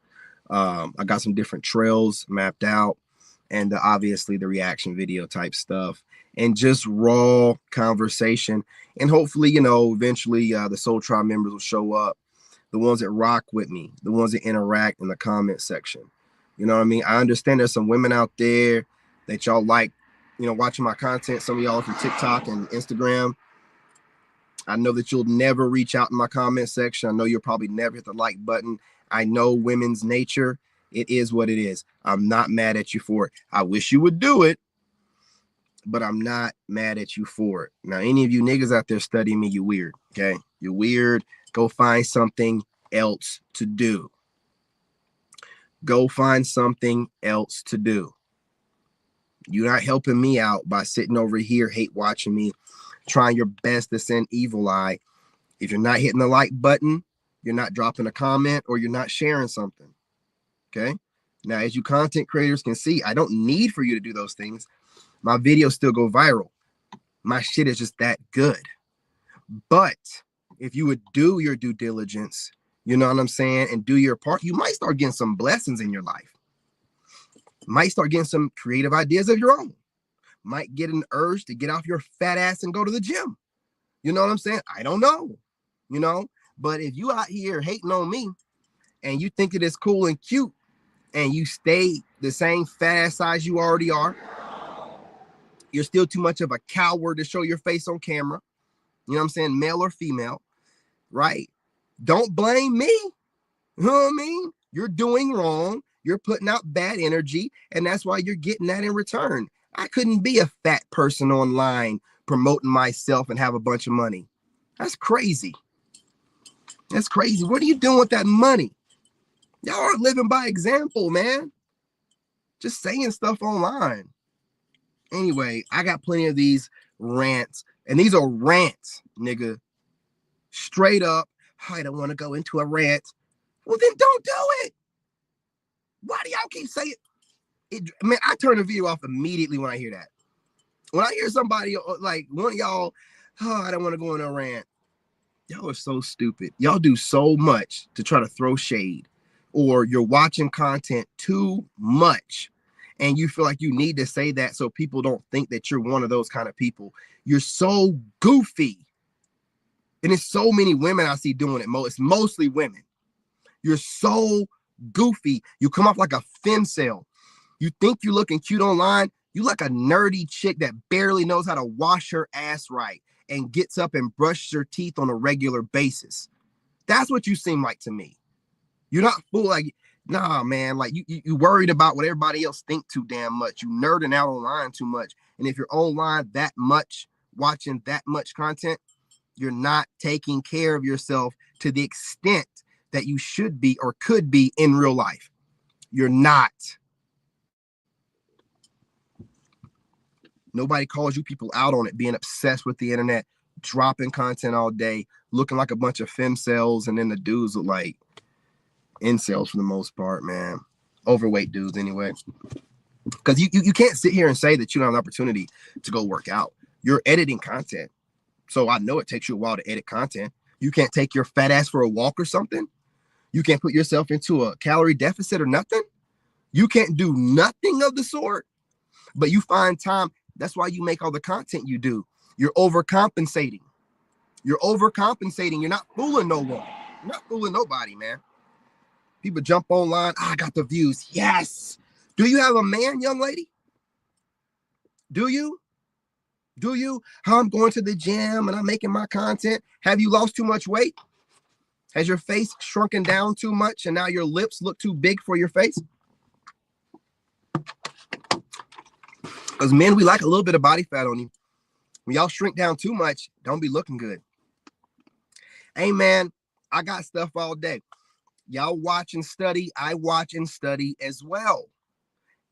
I got some different trails mapped out, and obviously the reaction video type stuff, and just raw conversation. And hopefully, you know, eventually the Soul Tribe members will show up, the ones that rock with me, the ones that interact in the comment section. You know what I mean? I understand there's some women out there that y'all like, you know, watching my content. Some of y'all from TikTok and Instagram. I know that you'll never reach out in my comment section. I know you'll probably never hit the like button. I know women's nature. It is what it is. I'm not mad at you for it. I wish you would do it, but I'm not mad at you for it. Now, any of you niggas out there studying me, you weird, okay? You're weird. Go find something else to do. Go find something else to do. You're not helping me out by sitting over here, hate watching me, trying your best to send evil eye. If you're not hitting the like button, you're not dropping a comment, or you're not sharing something. Okay. Now, as you content creators can see, I don't need for you to do those things. My videos still go viral. My shit is just that good. But if you would do your due diligence, you know what I'm saying, and do your part, you might start getting some blessings in your life. Might start getting some creative ideas of your own. Might get an urge to get off your fat ass and go to the gym. You know what I'm saying? I don't know, you know, but if you out here hating on me and you think it is cool and cute and you stay the same fat ass size you already are, you're still too much of a coward to show your face on camera. You know what I'm saying? Male or female, right? Don't blame me. You know what I mean? You're doing wrong. You're putting out bad energy, and that's why you're getting that in return. I couldn't be a fat person online promoting myself and have a bunch of money. That's crazy. That's crazy. What are you doing with that money? Y'all are living by example, man. just saying stuff online. Anyway, I got plenty of these rants, and these are rants, nigga. Straight up, I don't want to go into a rant. Well, then don't do it. Why do y'all keep saying it? Man, I turn the video off immediately when I hear that. When I hear somebody like one of y'all, I don't want to go on a rant. Y'all are so stupid. Y'all do so much to try to throw shade, or you're watching content too much and you feel like you need to say that so people don't think that you're one of those kind of people. You're so goofy. And it's so many women I see doing it. It's mostly women. You're so goofy. You come off like a femcel. You think you're looking cute online. You like a nerdy chick that barely knows how to wash her ass right and gets up and brushes her teeth on a regular basis. That's what you seem like to me. You're not fool like, nah, man. Like you worried about what everybody else think too damn much. You nerding out online too much. And if you're online that much, watching that much content, you're not taking care of yourself to the extent that you should be or could be in real life. You're not. Nobody calls you people out on it, being obsessed with the internet, dropping content all day, looking like a bunch of femcels, and then the dudes look like incels for the most part, man. Overweight dudes anyway. Because you can't sit here and say that you don't have an opportunity to go work out. You're editing content. So I know it takes you a while to edit content. You can't take your fat ass for a walk or something. You can't put yourself into a calorie deficit or nothing. You can't do nothing of the sort, but you find time. That's why you make all the content you do. You're overcompensating. You're overcompensating. You're not fooling no one. You're not fooling nobody, man. People jump online. I got the views. Yes. Do you have a man, young lady? Do you? Do you? How I'm going to the gym and I'm making my content. Have you lost too much weight? Has your face shrunken down too much and now your lips look too big for your face? Because men, we like a little bit of body fat on you. When y'all shrink down too much, don't be looking good. Hey, man, I got stuff all day. Y'all watch and study. I watch and study as well.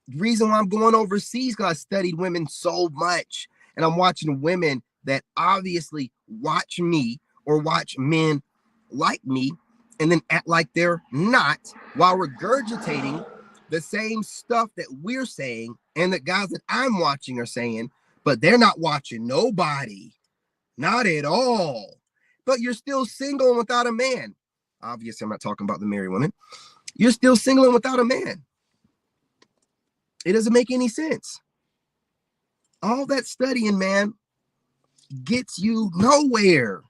The reason why I'm going overseas because I studied women so much. And I'm watching women that obviously watch me or watch men like me and then act like they're not while regurgitating the same stuff that we're saying and the guys that I'm watching are saying, but they're not watching nobody. Not at all. But you're still single and without a man. Obviously, I'm not talking about the married women. You're still single and without a man. It doesn't make any sense. All that studying, man, gets you nowhere.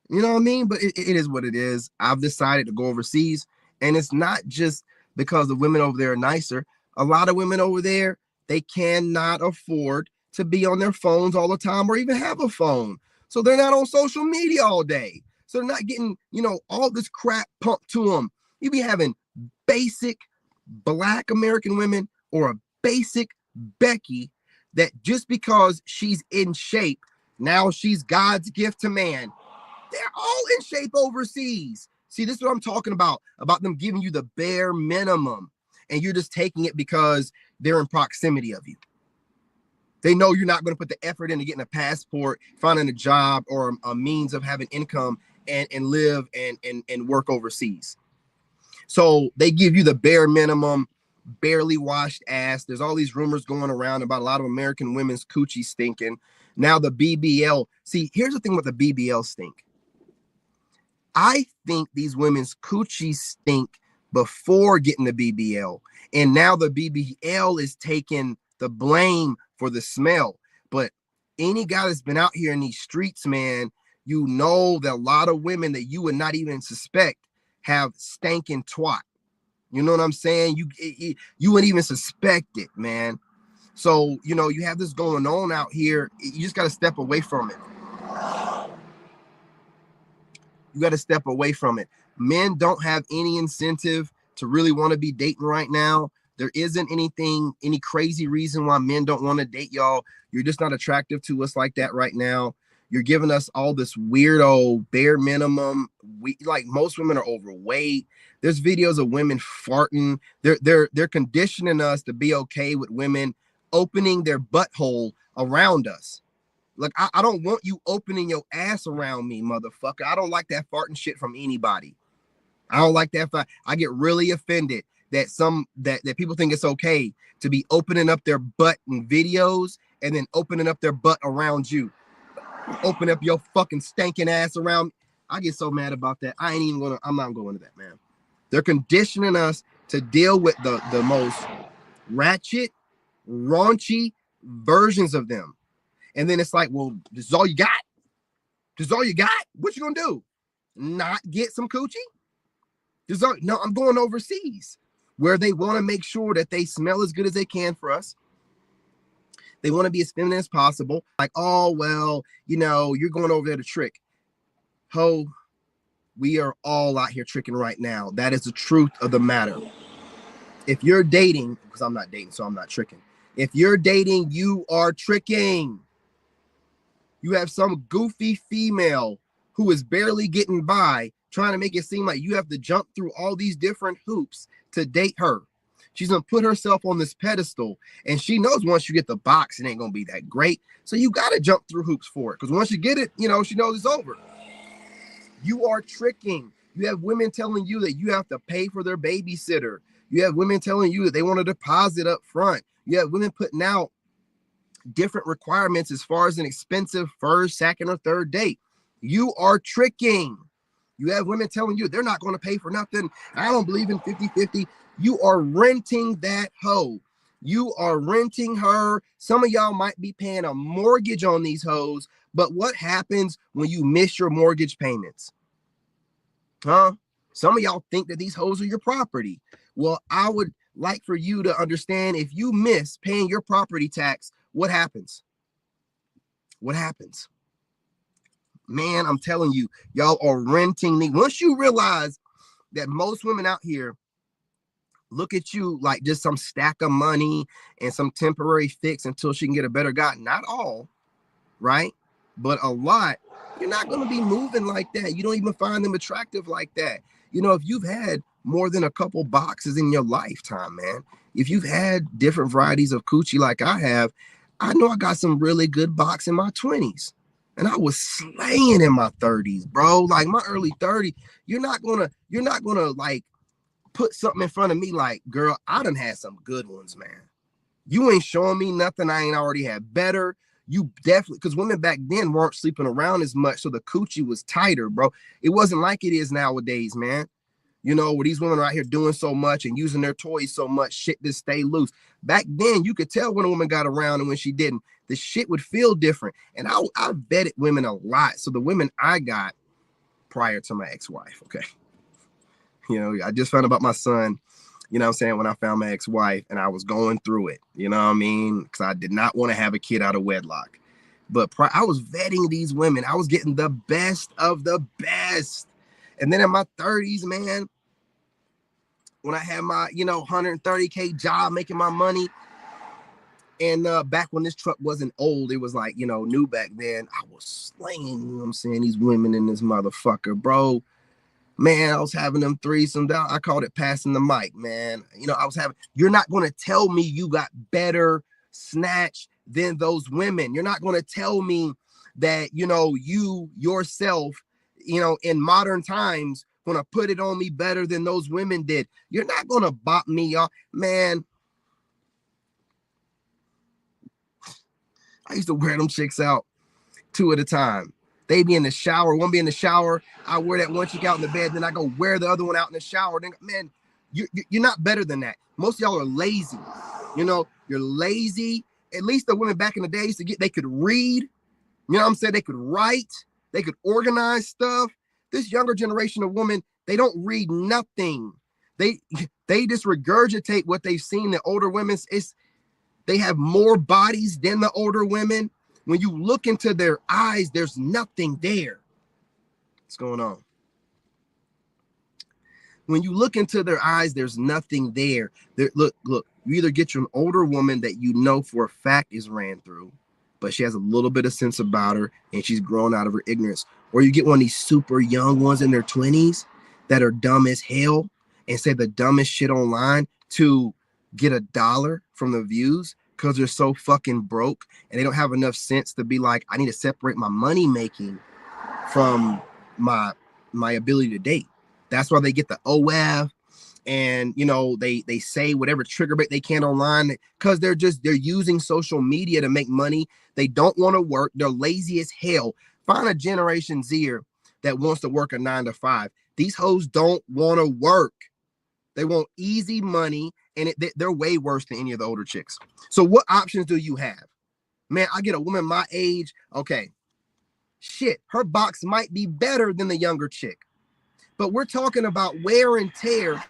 You know what I mean? But it is what it is. I've decided to go overseas. And it's not just because the women over there are nicer. A lot of women over there, they cannot afford to be on their phones all the time or even have a phone. So they're not on social media all day. So they're not getting, all this crap pumped to them. You be having basic Black American women or a basic Becky that just because she's in shape, now she's God's gift to man. They're all in shape overseas. See, this is what I'm talking about them giving you the bare minimum. And you're just taking it because they're in proximity of you. They know you're not going to put the effort into getting a passport, finding a job, or a means of having income and live and work overseas. So they give you the bare minimum, barely washed ass. There's all these rumors going around about a lot of American women's coochie stinking. Now the BBL. See, here's the thing with the BBL stink. I think these women's coochies stink before getting the BBL. And now the BBL is taking the blame for the smell. But any guy that's been out here in these streets, man, you know that a lot of women that you would not even suspect have stankin' twat. You know what I'm saying? You wouldn't even suspect it, man. So, you have this going on out here. You just got to step away from it. You got to step away from it. Men don't have any incentive to really want to be dating right now. There isn't any crazy reason why men don't want to date y'all. You're just not attractive to us like that right now. You're giving us all this weirdo bare minimum. We like most women are overweight. There's videos of women farting. They're conditioning us to be okay with women opening their butthole around us. Like I don't want you opening your ass around me, motherfucker. I don't like that farting shit from anybody. I don't like that. I get really offended that that people think it's okay to be opening up their butt in videos and then opening up their butt around you. Open up your fucking stinking ass around me. I get so mad about that. I'm not going to that, man. They're conditioning us to deal with the most ratchet, raunchy versions of them. And then it's like, well, this is all you got? This is all you got? What you gonna do? Not get some coochie? No, I'm going overseas where they want to make sure that they smell as good as they can for us. They want to be as feminine as possible. Like, oh, well, you're going over there to trick. Ho, we are all out here tricking right now. That is the truth of the matter. If you're dating, because I'm not dating, so I'm not tricking. If you're dating, you are tricking. You have some goofy female who is barely getting by, trying to make it seem like you have to jump through all these different hoops to date her. She's going to put herself on this pedestal, and she knows once you get the box, it ain't going to be that great. So you got to jump through hoops for it, because once you get it, she knows it's over. You are tricking. You have women telling you that you have to pay for their babysitter. You have women telling you that they want a deposit up front. You have women putting out different requirements as far as an expensive first, second, or third date. You are tricking. You have women telling you they're not going to pay for nothing. I don't believe in 50-50. You are renting that hoe. You are renting her. Some of y'all might be paying a mortgage on these hoes, but what happens when you miss your mortgage payments? Huh? Some of y'all think that these hoes are your property. Well, I would like for you to understand, if you miss paying your property tax, what happens? What happens? Man, I'm telling you, y'all are renting me. Once you realize that most women out here look at you like just some stack of money and some temporary fix until she can get a better guy. Not all, right? But a lot. You're not going to be moving like that. You don't even find them attractive like that. If you've had more than a couple boxes in your lifetime, man, if you've had different varieties of coochie like I have, I know I got some really good box in my 20s. And I was slaying in my 30s, bro. Like my early 30s. You're not gonna like put something in front of me like, girl, I done had some good ones, man. You ain't showing me nothing I ain't already had better. You definitely, because women back then weren't sleeping around as much, so the coochie was tighter, bro. It wasn't like it is nowadays, man. Where these women are out here doing so much and using their toys so much, shit to stay loose. Back then, you could tell when a woman got around and when she didn't. The shit would feel different. And I vetted women a lot. So the women I got prior to my ex-wife, okay? I just found out about my son, what I'm saying, when I found my ex-wife, and I was going through it, you know what I mean? Because I did not want to have a kid out of wedlock. But I was vetting these women. I was getting the best of the best. And then in my 30s, man, when I had my, $130K job making my money, and back when this truck wasn't old, it was like, new back then, I was slaying, these women in this motherfucker, bro. Man, I was having them threesomes down. I called it passing the mic, man. You're not going to tell me you got better snatch than those women. You're not going to tell me that, you yourself, in modern times, going to put it on me better than those women did. You're not going to bop me off, man. I used to wear them chicks out 2 at a time. They be in the shower. One be in the shower. I wear that one chick out in the bed. Then I go wear the other one out in the shower. Then, man, you're not better than that. Most of y'all are lazy. You're lazy. At least the women back in the day used to they could read. You know what I'm saying? They could write. They could organize stuff. This younger generation of women, they don't read nothing. They just regurgitate what they've seen. The older women, they have more bodies than the older women. When you look into their eyes, there's nothing there. What's going on? When you look into their eyes, there's nothing there. Look, you either get you an older woman that you know for a fact is ran through, but she has a little bit of sense about her and she's grown out of her ignorance. Or you get one of these super young ones in their 20s that are dumb as hell and say the dumbest shit online to get $1 from the views because they're so fucking broke and they don't have enough sense to be like, I need to separate my money making from my ability to date. That's why they get the OF, and you know they say whatever trigger bait they can online because they're using social media to make money. They don't want to work. They're lazy as hell. Find a Generation Zer that wants to work a 9 to 5. These hoes don't want to work. They want easy money, and they're way worse than any of the older chicks. So what options do you have? Man, I get a woman my age. Okay, shit, her box might be better than the younger chick, but we're talking about wear and tear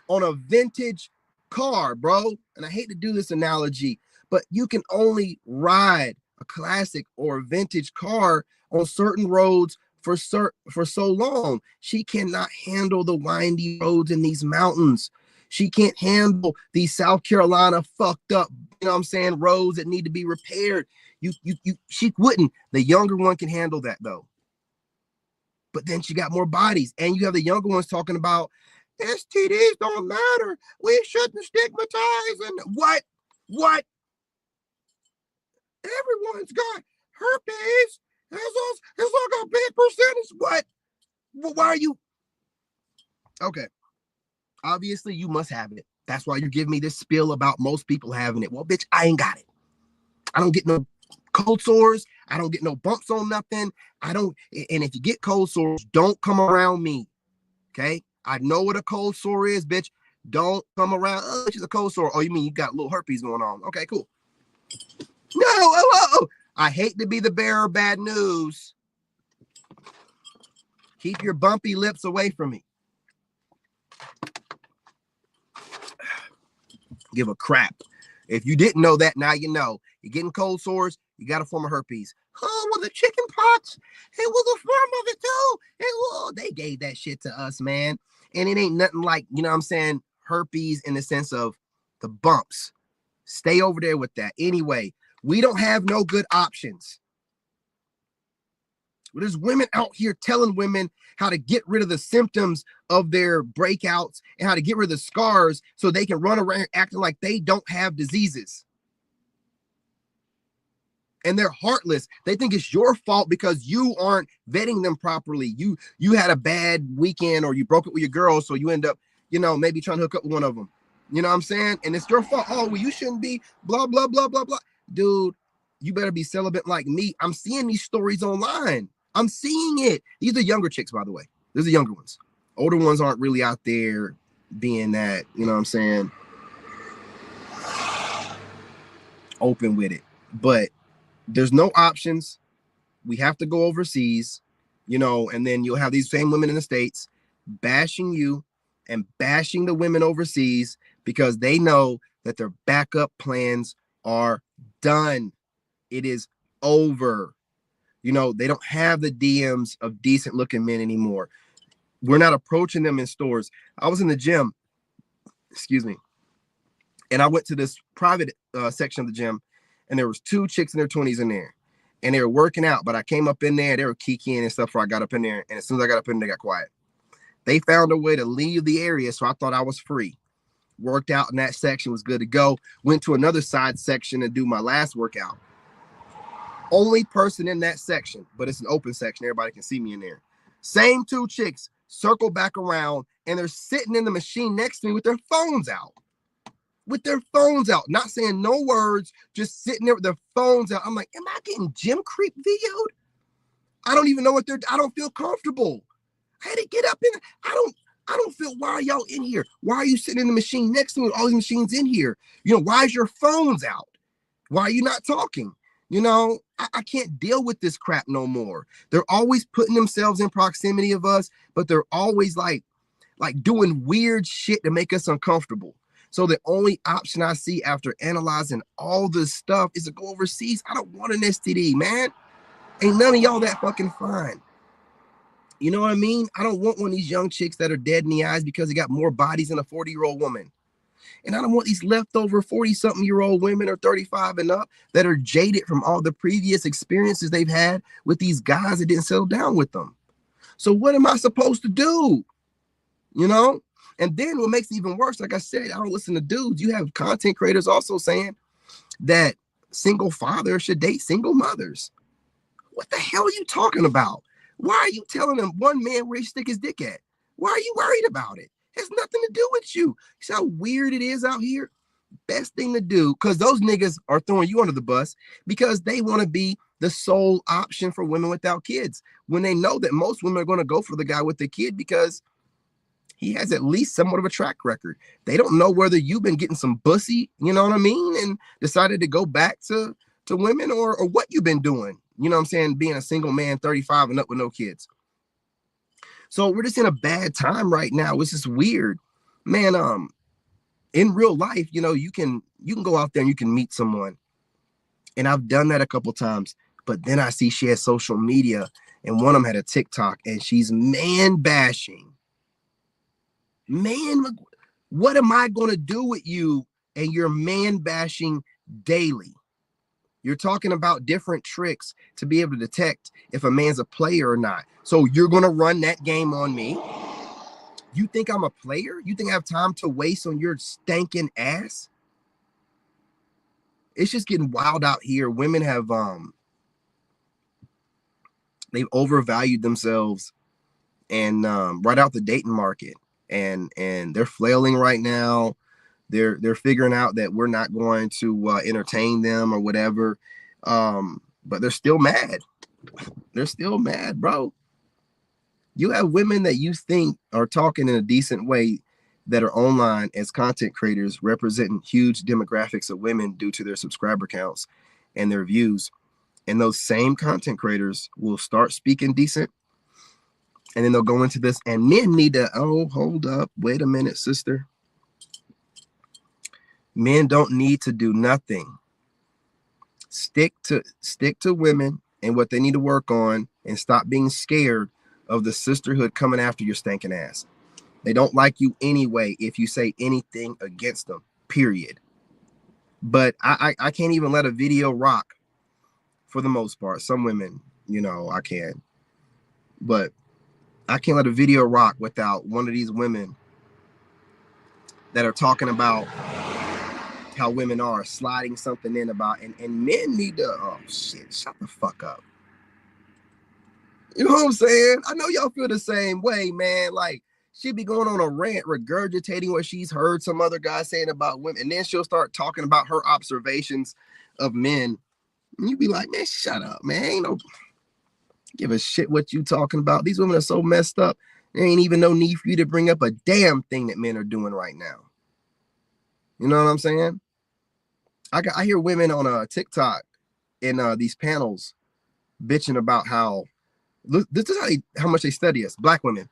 on a vintage car, bro. And I hate to do this analogy, but you can only ride a classic or a vintage car on certain roads for so long. She cannot handle the windy roads in these mountains. She can't handle these South Carolina fucked up, you know what I'm saying, roads that need to be repaired. She wouldn't. The younger one can handle that though. But then she got more bodies, and you have the younger ones talking about STDs don't matter. We shouldn't stigmatize. And what? Everyone's got herpes. It's like a big percentage. What? Why are you? Okay. Obviously, you must have it. That's why you give me this spiel about most people having it. Well, bitch, I ain't got it. I don't get no cold sores. I don't get no bumps on nothing. I don't. And if you get cold sores, don't come around me. Okay? I know what a cold sore is, bitch. Don't come around. Oh, she's a cold sore. Oh, you mean you got a little herpes going on? Okay, cool. No, oh. I hate to be the bearer of bad news. Keep your bumpy lips away from me. Give a crap. If you didn't know that, now you know. You're getting cold sores, you got a form of herpes. Oh, well, the chicken pox, it was a form of it too. They gave that shit to us, man. And it ain't nothing like, you know what I'm saying, herpes in the sense of the bumps. Stay over there with that. Anyway, we don't have no good options. There's women out here telling women how to get rid of the symptoms of their breakouts and how to get rid of the scars so they can run around acting like they don't have diseases. And they're heartless. They think it's your fault because you aren't vetting them properly. You had a bad weekend or you broke up with your girl, so you end up, you know, maybe trying to hook up with one of them. You know what I'm saying? And it's your fault. Oh, well, you shouldn't be blah, blah, blah, blah, blah. Dude, you better be celibate like me. I'm seeing these stories online. I'm seeing it. These are younger chicks, by the way. These are younger ones. Older ones aren't really out there being that, you know what I'm saying, open with it. But there's no options. We have to go overseas, you know, and then you'll have these same women in the States bashing you and bashing the women overseas because they know that their backup plans are done. It is over. You know, they don't have the DMs of decent looking men anymore. We're not approaching them in stores. I was in the gym, excuse me, and I went to this private section of the gym, and there was 2 chicks in their 20s in there, and they were working out, but I came up in there, they were kikiing and stuff before I got up in there, and as soon as I got up in there, they got quiet. They found a way to leave the area, so I thought I was free. Worked out in that section, was good to go. Went to another side section to do my last workout. Only person in that section, but it's an open section. Everybody can see me in there. Same 2 chicks circle back around, and they're sitting in the machine next to me with their phones out. Not saying no words, just sitting there with their phones out. I'm like, am I getting gym creep videoed? I don't even know what I don't feel comfortable. I had to get up in. I don't feel, why are y'all in here? Why are you sitting in the machine next to me with all these machines in here? You know, why is your phones out? Why are you not talking? You know, I can't deal with this crap no more. They're always putting themselves in proximity of us, but they're always like doing weird shit to make us uncomfortable. So the only option I see after analyzing all this stuff is to go overseas. I don't want an STD, man. Ain't none of y'all that fucking fine. You know what I mean? I don't want one of these young chicks that are dead in the eyes because they got more bodies than a 40-year-old woman. And I don't want these leftover 40-something-year-old women or 35 and up that are jaded from all the previous experiences they've had with these guys that didn't settle down with them. So what am I supposed to do? You know? And then what makes it even worse, like I said, I don't listen to dudes. You have content creators also saying that single fathers should date single mothers. What the hell are you talking about? Why are you telling them one man where he stick his dick at? Why are you worried about it? It has nothing to do with you. See how weird it is out here? Best thing to do, because those niggas are throwing you under the bus because they want to be the sole option for women without kids, when they know that most women are going to go for the guy with the kid because he has at least somewhat of a track record. They don't know whether you've been getting some bussy, you know what I mean, and decided to go back to women, or what you've been doing, you know what I'm saying, being a single man 35 and up with no kids. So we're just in a bad time right now. It's just weird, man. In real life, you know, you can go out there and you can meet someone, and I've done that a couple times, but then I see she has social media, and one of them had a TikTok, and she's man bashing. Man, what am I going to do with you and your man bashing daily? You're talking about different tricks to be able to detect if a man's a player or not. So you're going to run that game on me? You think I'm a player? You think I have time to waste on your stinking ass? It's just getting wild out here. Women have they've overvalued themselves and right out the dating market, and they're flailing right now. They're figuring out that we're not going to entertain them or whatever, but they're still mad. They're still mad, bro. You have women that you think are talking in a decent way that are online as content creators, representing huge demographics of women due to their subscriber counts and their views. And those same content creators will start speaking decent, and then they'll go into this, and men need to, oh, hold up, wait a minute, sister. Men don't need to do nothing. Stick to women and what they need to work on, and stop being scared of the sisterhood coming after your stinking ass. They don't like you anyway if you say anything against them, period. But I can't even let a video rock for the most part. Some women, you know, I can. But I can't let a video rock without one of these women that are talking about how women are sliding something in about, and men need to, oh shit, shut the fuck up. You know what I'm saying? I know y'all feel the same way, man. Like, she be going on a rant, regurgitating what she's heard some other guy saying about women, and then she'll start talking about her observations of men. And you be like, man, shut up, man. Ain't no give a shit what you talking about. These women are so messed up. There ain't even no need for you to bring up a damn thing that men are doing right now. You know what I'm saying? I hear women on TikTok in these panels bitching about how, look, this is how much they study us, black women.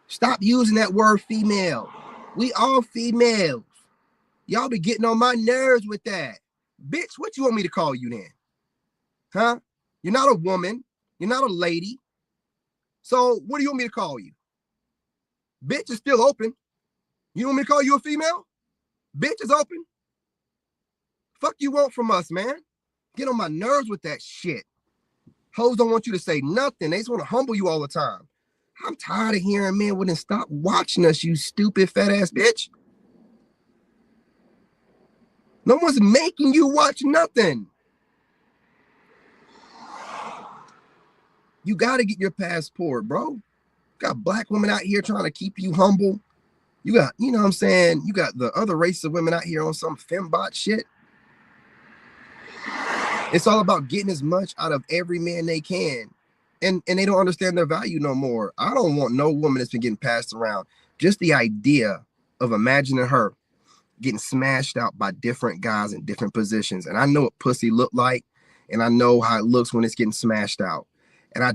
Stop using that word female. We all females. Y'all be getting on my nerves with that. Bitch, what you want me to call you then? Huh? You're not a woman. You're not a lady. So what do you want me to call you? Bitch is still open. You want me to call you a female? Bitch is open. Fuck you want from us, man. Get on my nerves with that shit. Hoes don't want you to say nothing. They just want to humble you all the time. I'm tired of hearing men wouldn't stop watching us, you stupid fat ass bitch. No one's making you watch nothing. You got to get your passport, bro. You got black women out here trying to keep you humble. You got, you know what I'm saying? You got the other race of women out here on some fembot shit. It's all about getting as much out of every man they can. And they don't understand their value no more. I don't want no woman that's been getting passed around. Just the idea of imagining her getting smashed out by different guys in different positions. And I know what pussy look like, and I know how it looks when it's getting smashed out. And I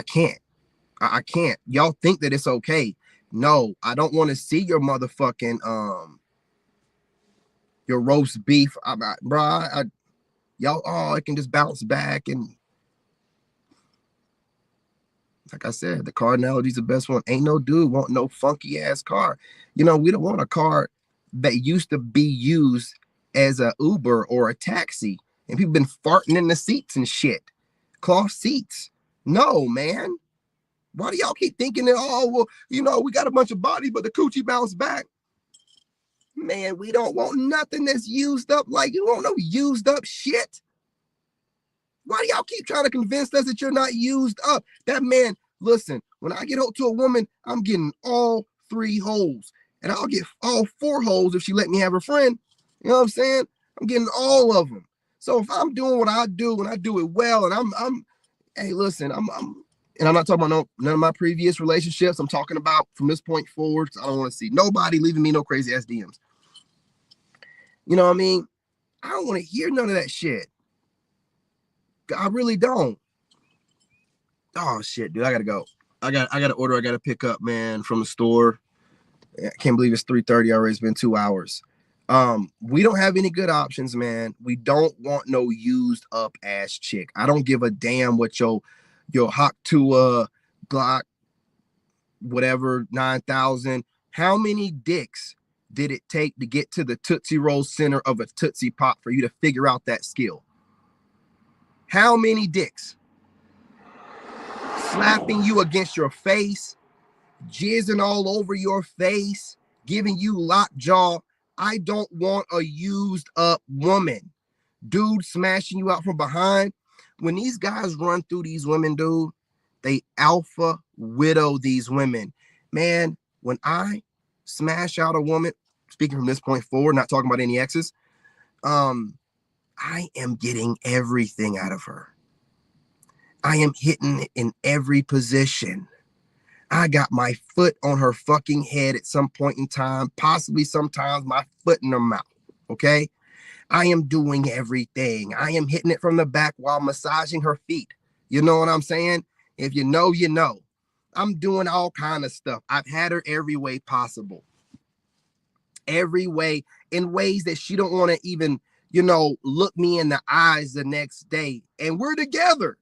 can't. I can't. Y'all think that it's okay. No, I don't want to see your motherfucking your roast beef. Y'all, oh, it can just bounce back. And like I said, the car analogy is the best one. Ain't no dude want no funky ass car. You know, we don't want a car that used to be used as a Uber or a taxi, and people been farting in the seats and shit, cloth seats. No, man. Why do y'all keep thinking that, oh, well, we got a bunch of bodies, but the coochie bounced back? Man, we don't want nothing that's used up. Like, you don't know used up shit. Why do y'all keep trying to convince us that you're not used up? That man, listen, when I get hooked to a woman, I'm getting all 3 holes. And I'll get all 4 holes if she let me have her friend. You know what I'm saying? I'm getting all of them. So if I'm doing what I do and I do it well, and I'm hey, listen, and I'm not talking about none of my previous relationships. I'm talking about from this point forward. I don't want to see nobody leaving me no crazy ass DMs. You know what I mean? I don't want to hear none of that shit. I really don't. Oh shit, dude, I gotta go. I got an order I gotta pick up, man, from the store. I can't believe it's 3:30 already. It's been 2 hours. We don't have any good options, man. We don't want no used up ass chick. I don't give a damn what your Hawk to Glock, whatever, 9,000. How many dicks did it take to get to the Tootsie Roll center of a Tootsie Pop for you to figure out that skill? How many dicks? Slapping you against your face, jizzing all over your face, giving you lockjaw. I don't want a used up woman. Dude smashing you out from behind. When these guys run through these women, dude, they alpha widow these women. Man, when I smash out a woman, speaking from this point forward, not talking about any exes, I am getting everything out of her. I am hitting it in every position. I got my foot on her fucking head at some point in time, possibly sometimes my foot in her mouth, okay? I am doing everything. I am hitting it from the back while massaging her feet. You know what I'm saying? If you know, you know. I'm doing all kind of stuff. I've had her every way possible. Every way, in ways that she don't want to even, look me in the eyes the next day. And we're together,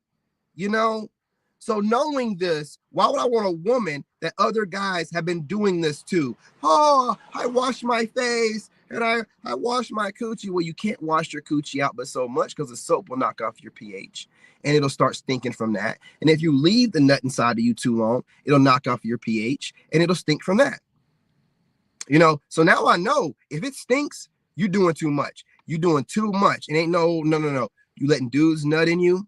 So knowing this, why would I want a woman that other guys have been doing this to? Oh, I wash my face and I wash my coochie. Well, you can't wash your coochie out but so much because the soap will knock off your pH and it'll start stinking from that. And if you leave the nut inside of you too long, it'll knock off your pH and it'll stink from that. So now I know if it stinks, you're doing too much. You're doing too much. It ain't no. You letting dudes nut in you.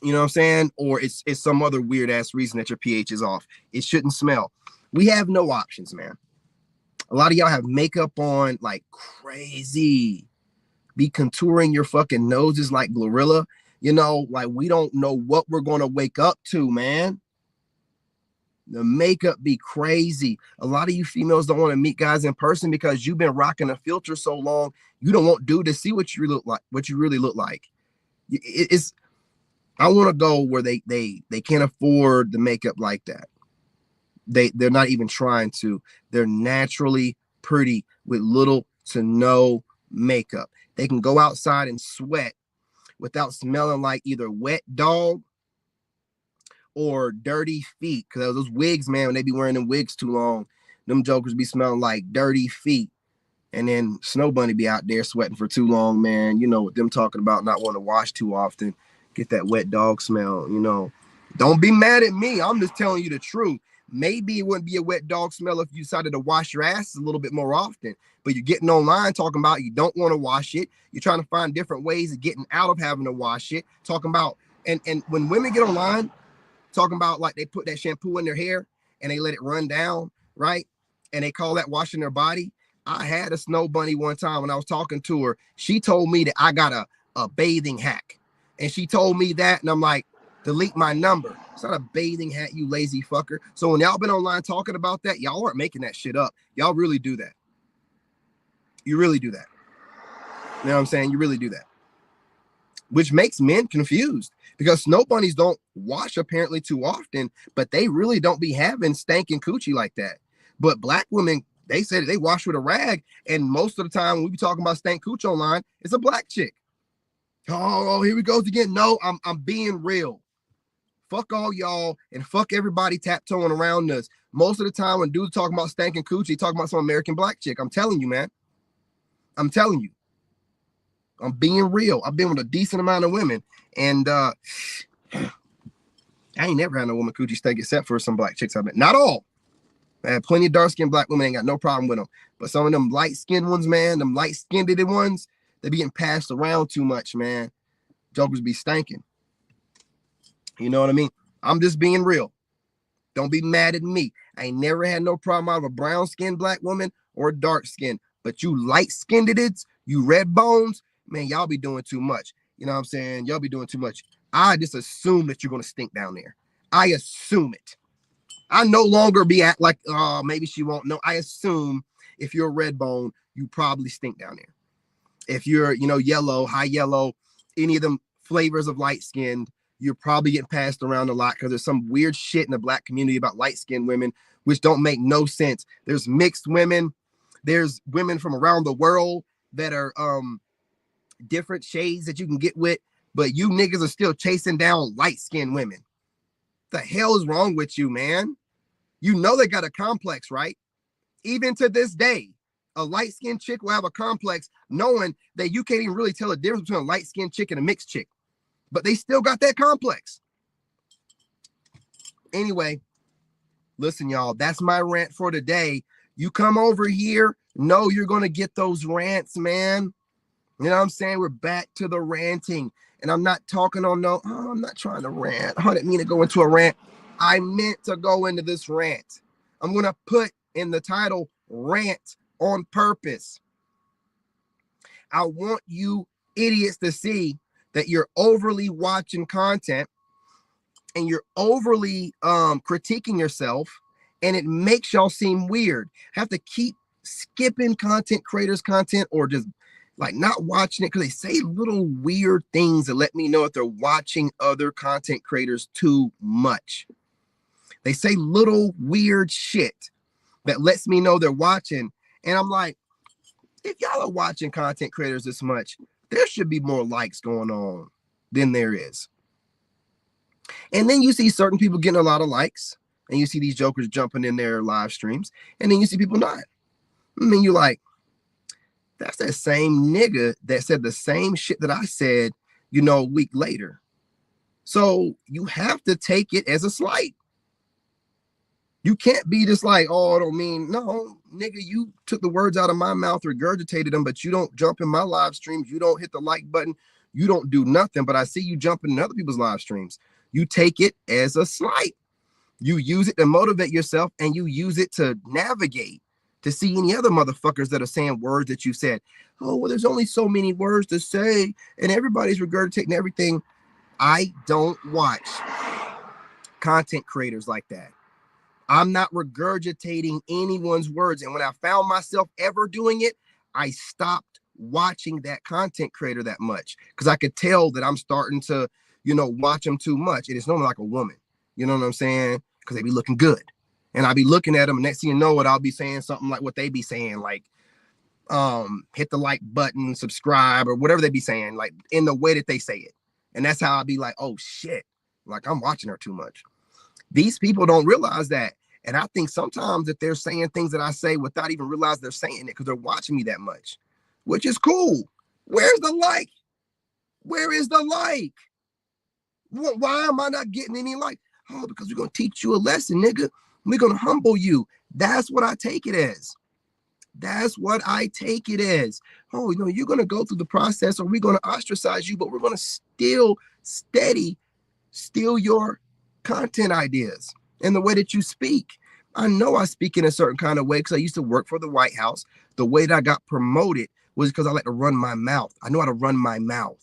You know what I'm saying? Or it's some other weird ass reason that your pH is off. It shouldn't smell. We have no options, man. A lot of y'all have makeup on like crazy. Be contouring your fucking noses like Glorilla. Like we don't know what we're going to wake up to, man. The makeup be crazy. A lot of you females don't want to meet guys in person because you've been rocking a filter so long. You don't want dude to see what you look like, what you really look like. It's I want to go where they can't afford the makeup like that. They're not even trying to. They're naturally pretty with little to no makeup. They can go outside and sweat without smelling like either wet dog or dirty feet. Because those wigs, man, when they be wearing them wigs too long, them jokers be smelling like dirty feet. And then Snow Bunny be out there sweating for too long, man. What them talking about not wanting to wash too often. Get that wet dog smell, Don't be mad at me. I'm just telling you the truth. Maybe it wouldn't be a wet dog smell if you decided to wash your ass a little bit more often. But you're getting online talking about you don't want to wash it. You're trying to find different ways of getting out of having to wash it. Talking about, and when women get online, talking about like they put that shampoo in their hair and they let it run down, right? And they call that washing their body. I had a Snow Bunny one time when I was talking to her. She told me that I got a bathing hack. And she told me that, and I'm like, delete my number. It's not a bathing hat, you lazy fucker. So when y'all been online talking about that, y'all aren't making that shit up. Y'all really do that. You really do that. You know what I'm saying? You really do that. Which makes men confused because Snow Bunnies don't wash apparently too often, but they really don't be having stankin' coochie like that. But black women, they said they wash with a rag, and most of the time when we be talking about stank cooch online, it's a black chick. Oh, here we go again. No, I'm being real. Fuck all y'all and fuck everybody taptoeing around us. Most of the time when dudes talking about stankin' coochie, talking about some American black chick. I'm telling you, man. I'm telling you. I'm being real. I've been with a decent amount of women. And I ain't never had no woman coochie stank except for some black chicks I've met. Not all. I had plenty of dark-skinned black women, ain't got no problem with them. But some of them light-skinned ones, man, them light-skinned ones, they be getting passed around too much, man. Jokers be stanking. You know what I mean? I'm just being real. Don't be mad at me. I ain't never had no problem out of a brown-skinned black woman or a dark-skinned. But you light-skinned ids, you red bones, man, y'all be doing too much. You know what I'm saying? Y'all be doing too much. I just assume that you're going to stink down there. I assume it. I no longer be at like, oh, maybe she won't know. I assume if you're a red bone, you probably stink down there. If you're, yellow, high yellow, any of them flavors of light skinned, you're probably getting passed around a lot because there's some weird shit in the black community about light skinned women, which don't make no sense. There's mixed women. There's women from around the world that are different shades that you can get with, but you niggas are still chasing down light skinned women. The hell is wrong with you, man? You know they got a complex, right? Even to this day, a light-skinned chick will have a complex knowing that you can't even really tell the difference between a light-skinned chick and a mixed chick. But they still got that complex. Anyway, listen, y'all, that's my rant for today. You come over here, know you're going to get those rants, man. You know what I'm saying? We're back to the ranting. And I'm not talking on I'm not trying to rant. I didn't mean to go into a rant. I meant to go into this rant. I'm going to put in the title, rant on purpose. I want you idiots to see that you're overly watching content and you're overly critiquing yourself, and it makes y'all seem weird. Have to keep skipping content creators' content or just like not watching it because they say little weird things that let me know if they're watching other content creators too much. They say little weird shit that lets me know they're watching. And I'm like, if y'all are watching content creators this much, there should be more likes going on than there is. And then you see certain people getting a lot of likes, and you see these jokers jumping in their live streams, and then you see people not. I mean, you're like, that's that same nigga that said the same shit that I said, a week later. So you have to take it as a slight. You can't be just like, oh, I don't mean, no, nigga, you took the words out of my mouth, regurgitated them, but you don't jump in my live streams. You don't hit the like button. You don't do nothing, but I see you jumping in other people's live streams. You take it as a slight. You use it to motivate yourself, and you use it to navigate, to see any other motherfuckers that are saying words that you said. Oh, well, there's only so many words to say, and everybody's regurgitating everything. I don't watch content creators like that. I'm not regurgitating anyone's words. And when I found myself ever doing it, I stopped watching that content creator that much because I could tell that I'm starting to, watch them too much. And it's normally like a woman, you know what I'm saying? Because they be looking good. And I'll be looking at them, and next thing you know it, I'll be saying something like what they be saying, like, hit the like button, subscribe, or whatever they be saying, like in the way that they say it. And that's how I'll be like, oh shit, like I'm watching her too much. These people don't realize that. And I think sometimes that they're saying things that I say without even realizing they're saying it because they're watching me that much, which is cool. Where's the like? Where is the like? Why am I not getting any like? Oh, because we're going to teach you a lesson, nigga. We're going to humble you. That's what I take it as. That's what I take it as. Oh, you're going to go through the process, or we're going to ostracize you, but we're going to still steal your content ideas and the way that you speak. I know I speak in a certain kind of way because I used to work for the White House. The way that I got promoted was because I like to run my mouth. I know how to run my mouth.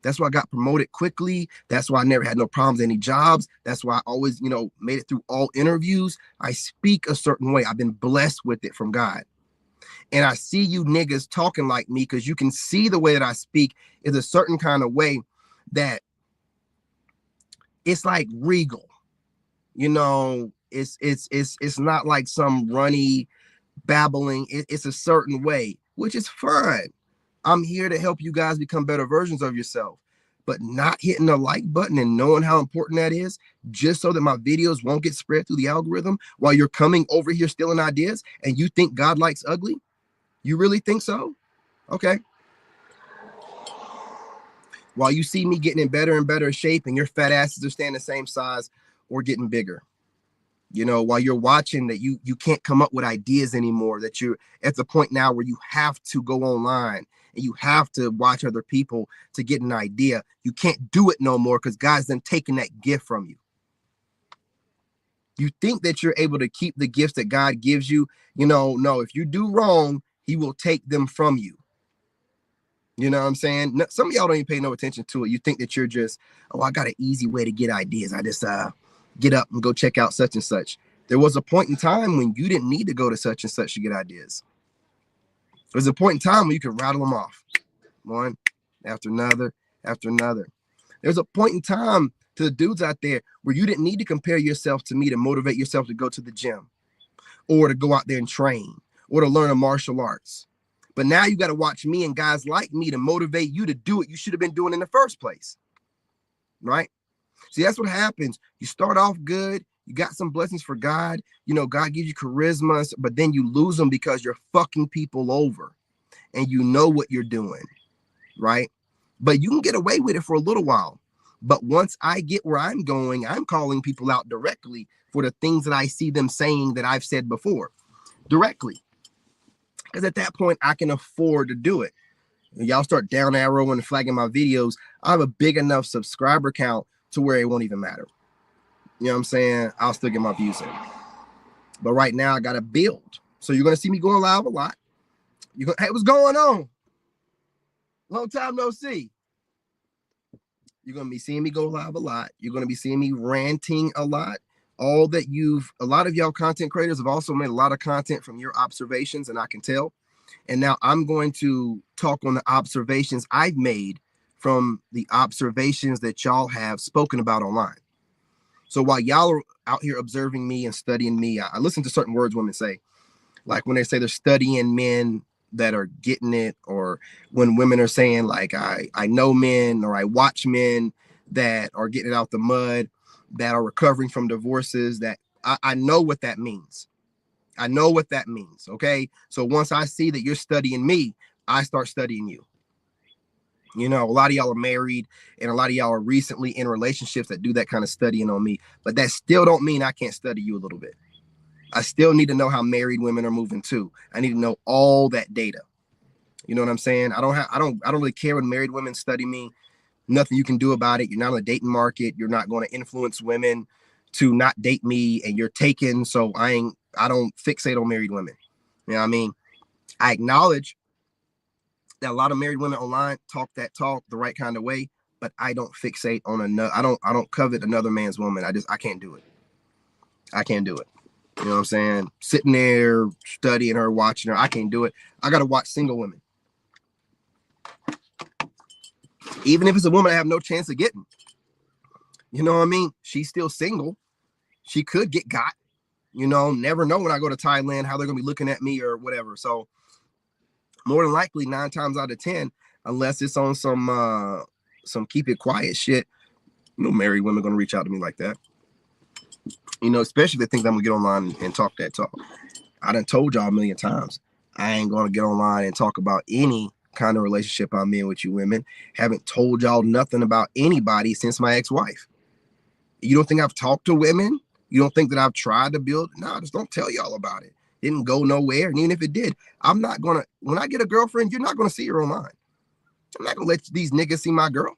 That's why I got promoted quickly. That's why I never had no problems, any jobs. That's why I always, made it through all interviews. I speak a certain way. I've been blessed with it from God. And I see you niggas talking like me because you can see the way that I speak is a certain kind of way that it's like regal. It's not like some runny babbling. It's a certain way, which is fine. I'm here to help you guys become better versions of yourself. but not hitting the like button and knowing how important that is, just so that my videos won't get spread through the algorithm while you're coming over here stealing ideas and you think God likes ugly? You really think so? Okay. While you see me getting in better and better shape and your fat asses are staying the same size or getting bigger. You know, while you're watching that you can't come up with ideas anymore, that you're at the point now where you have to go online and you have to watch other people to get an idea. You can't do it no more because God's then taking that gift from you. You think that you're able to keep the gifts that God gives you. You know, no, if you do wrong, he will take them from you. You know what I'm saying? Some of y'all don't even pay no attention to it. You think that you're just, oh, I got an easy way to get ideas. I just get up and go check out such and such. There was a point in time when you didn't need to go to such and such to get ideas. There was a point in time when you could rattle them off, one after another after another. There's a point in time to the dudes out there where you didn't need to compare yourself to me to motivate yourself to go to the gym or to go out there and train or to learn a martial arts. But now you got to watch me and guys like me to motivate you to do what you should have been doing in the first place, right? See, that's what happens. You start off good. You got some blessings for God. You know, God gives you charisma, but then you lose them because you're fucking people over and you know what you're doing, right? But you can get away with it for a little while. But once I get where I'm going, I'm calling people out directly for the things that I see them saying that I've said before directly. Because at that point, I can afford to do it. Y'all start down arrowing and flagging my videos. I have a big enough subscriber count to where it won't even matter. You know what I'm saying? I'll still get my views in. But right now, I got to build. So you're going to see me going live a lot. Hey, what's going on? Long time no see. You're going to be seeing me go live a lot. You're going to be seeing me ranting a lot. A lot of y'all content creators have also made a lot of content from your observations, and I can tell. And now I'm going to talk on the observations I've made from the observations that y'all have spoken about online. So while y'all are out here observing me and studying me, I listen to certain words women say, like when they say they're studying men that are getting it, or when women are saying like, I know men, or I watch men that are getting it out the mud, that are recovering from divorces, that I know what that means. I know what that means. Okay. So once I see that you're studying me, I start studying you. You know, a lot of y'all are married and a lot of y'all are recently in relationships that do that kind of studying on me, but that still don't mean I can't study you a little bit. I still need to know how married women are moving too. I need to know all that data. You know what I'm saying? I don't really care when married women study me. Nothing you can do about it. You're not on the dating market. You're not going to influence women to not date me, and you're taken. So I don't fixate on married women. You know what I mean? I acknowledge that a lot of married women online talk that talk the right kind of way, but I don't fixate on another. I don't covet another man's woman. I can't do it. I can't do it. You know what I'm saying? Sitting there studying her, watching her. I can't do it. I got to watch single women. Even if it's a woman I have no chance of getting. You know what I mean? She's still single. She could get got. You know, never know when I go to Thailand how they're going to be looking at me or whatever. So more than likely 9 times out of 10, unless it's on some keep it quiet shit, no married women going to reach out to me like that. You know, especially if they think I'm going to get online and talk that talk. I done told y'all a million times. I ain't going to get online and talk about any kind of relationship I'm in with you women. Haven't told y'all nothing about anybody since my ex-wife. You don't think I've talked to women? You don't think that I've tried to build? No, I just don't tell y'all about it. Didn't go nowhere. And even if it did, I'm not going to, when I get a girlfriend, you're not going to see her online. I'm not going to let these niggas see my girl.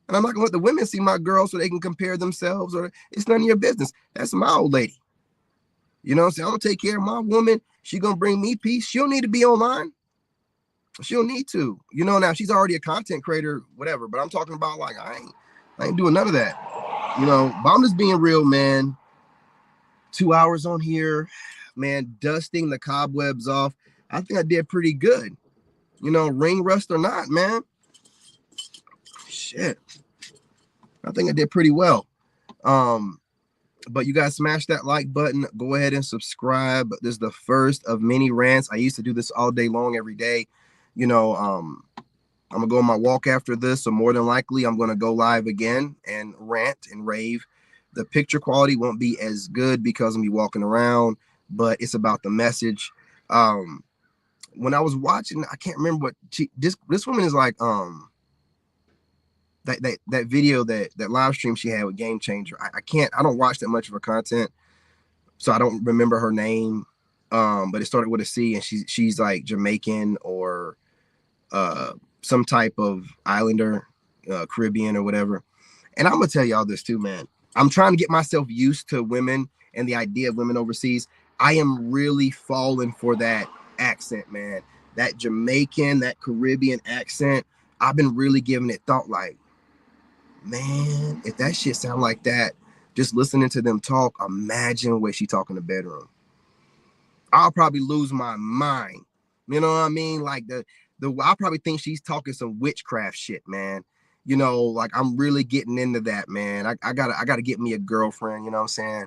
And I'm not going to let the women see my girl so they can compare themselves, or it's none of your business. That's my old lady. You know what I'm saying? I'm going to take care of my woman. She going to bring me peace. She don't need to be online. She don't need to. You know, now she's already a content creator, whatever. But I'm talking about like, I ain't doing none of that. You know, but I'm just being real, man. 2 hours on here, man, dusting the cobwebs off. I think I did pretty good. You know, ring rust or not, man. Shit. I think I did pretty well. But you guys smash that like button. Go ahead and subscribe. This is the first of many rants. I used to do this all day long, every day. You know, I'm gonna go on my walk after this, so more than likely I'm gonna go live again and rant and rave. The picture quality won't be as good because I'm gonna be walking around, but it's about the message. When I was watching, I can't remember what this woman is like. That video, that live stream she had with Game Changer. I don't watch that much of her content, so I don't remember her name. But it started with a C, and she's like Jamaican or some type of islander, Caribbean or whatever. And I'm gonna tell y'all this too, man. I'm trying to get myself used to women and the idea of women overseas. I am really falling for that accent, man. That Jamaican, that Caribbean accent. I've been really giving it thought, like, man, if that shit sound like that, just listening to them talk, imagine the way she talk in the bedroom. I'll probably lose my mind. You know what I mean? Like I'll probably think she's talking some witchcraft shit, man. You know, like I'm really getting into that, man. I gotta get me a girlfriend, you know what I'm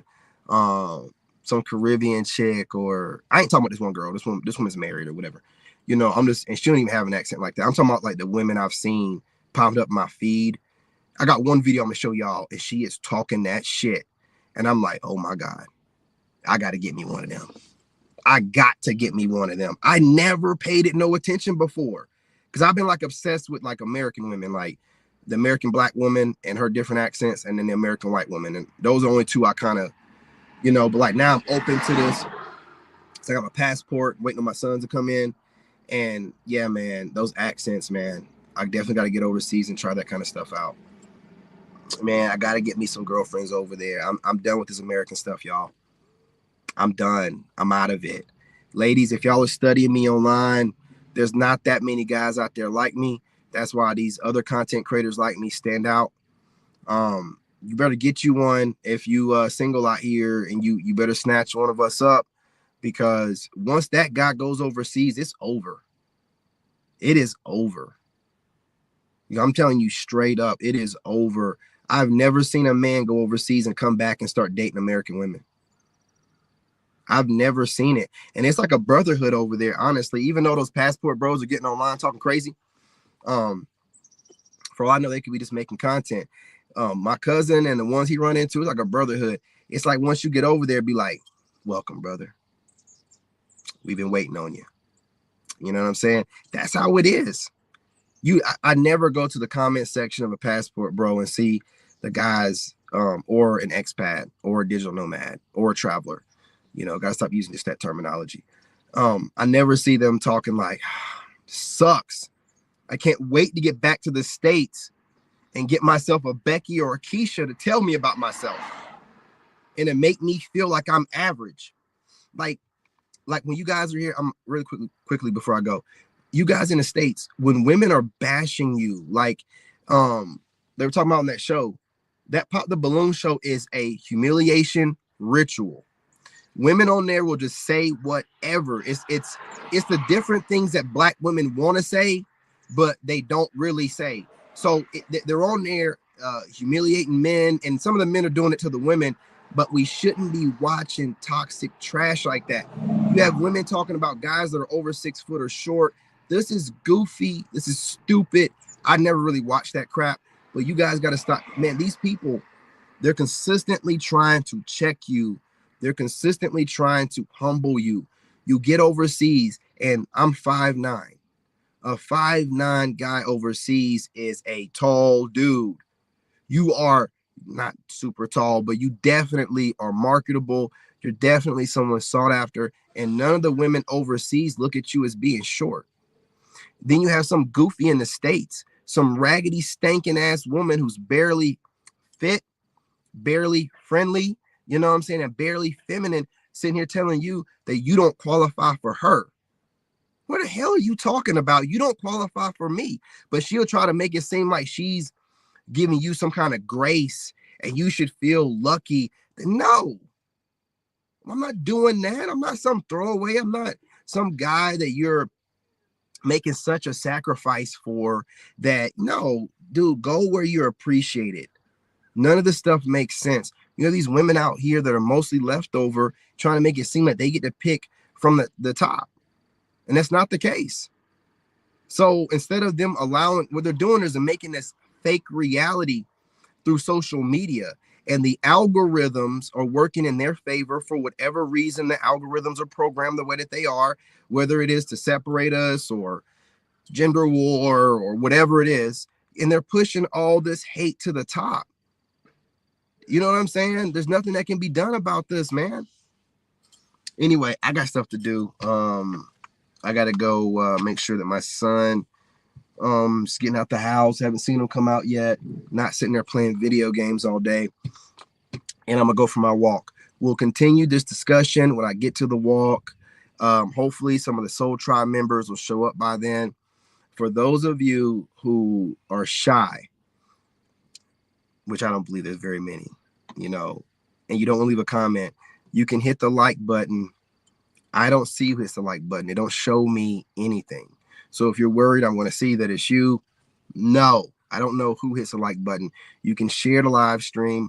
saying? Some Caribbean chick, or I ain't talking about this one girl. This woman's married or whatever. You know, and she don't even have an accent like that. I'm talking about like the women I've seen popped up my feed. I got one video I'm gonna show y'all, and she is talking that shit. And I'm like, oh my God, I gotta get me one of them. I got to get me one of them. I never paid it no attention before, because I've been like obsessed with like American women, like the American black woman and her different accents, and then the American white woman. And those are only two I kind of, you know, but like now I'm open to this. So I got my passport, waiting on my sons to come in. And yeah, man, those accents, man, I definitely got to get overseas and try that kind of stuff out. Man, I got to get me some girlfriends over there. I'm done with this American stuff, y'all. I'm done. I'm out of it. Ladies, if y'all are studying me online, there's not that many guys out there like me. That's why these other content creators like me stand out. You better get you one if you single out here, and you better snatch one of us up, because once that guy goes overseas, it's over. It is over. I'm telling you straight up, it is over. I've never seen a man go overseas and come back and start dating American women. I've never seen it. And it's like a brotherhood over there, honestly. Even though those passport bros are getting online talking crazy, for all I know, they could be just making content. My cousin and the ones he run into, it's like a brotherhood. It's like once you get over there, be like, welcome, brother. We've been waiting on you. You know what I'm saying? That's how it is. I never go to the comment section of a passport bro and see the guys or an expat or a digital nomad or a traveler. You know, gotta stop using just that terminology. I never see them talking like, sucks. I can't wait to get back to the States and get myself a Becky or a Keisha to tell me about myself and to make me feel like I'm average. Like when you guys are here, I'm really quickly before I go, you guys in the States, when women are bashing you, like they were talking about on that show, that Pop the Balloon show is a humiliation ritual. Women on there will just say whatever. It's the different things that black women want to say, but they don't really say. So they're on there humiliating men, and some of the men are doing it to the women, but we shouldn't be watching toxic trash like that. You have women talking about guys that are over 6 foot or short. This is goofy. This is stupid. I never really watched that crap, but you guys got to stop. Man, these people, they're consistently trying to check you. They're consistently trying to humble you. You get overseas, and I'm 5'9". A 5'9" guy overseas is a tall dude. You are not super tall, but you definitely are marketable. You're definitely someone sought after, and none of the women overseas look at you as being short. Then you have some goofy in the States, some raggedy, stankin' ass woman who's barely fit, barely friendly, you know what I'm saying, and barely feminine, sitting here telling you that you don't qualify for her. What the hell are you talking about? You don't qualify for me. But she'll try to make it seem like she's giving you some kind of grace and you should feel lucky. No, I'm not doing that. I'm not some throwaway. I'm not some guy that you're making such a sacrifice for. That, no, dude, go where you're appreciated. None of this stuff makes sense. You know, these women out here that are mostly leftover trying to make it seem like they get to pick from the top. And that's not the case. So instead of them allowing, what they're doing is they're making this fake reality through social media, and the algorithms are working in their favor for whatever reason. The algorithms are programmed the way that they are, whether it is to separate us or gender war or whatever it is, and they're pushing all this hate to the top. You know what I'm saying? There's nothing that can be done about this, man. Anyway, I got stuff to do. I gotta go make sure that my son is getting out the house. Haven't seen him come out yet. Not sitting there playing video games all day. And I'm gonna go for my walk. We'll continue this discussion when I get to the walk. Hopefully some of the Soul Tribe members will show up by then. For those of you who are shy, which I don't believe there's very many, you know, and you don't leave a comment, you can hit the like button. I don't see who hits the like button. It don't show me anything. So if you're worried, I'm going to see that it's you. No, I don't know who hits the like button. You can share the live stream.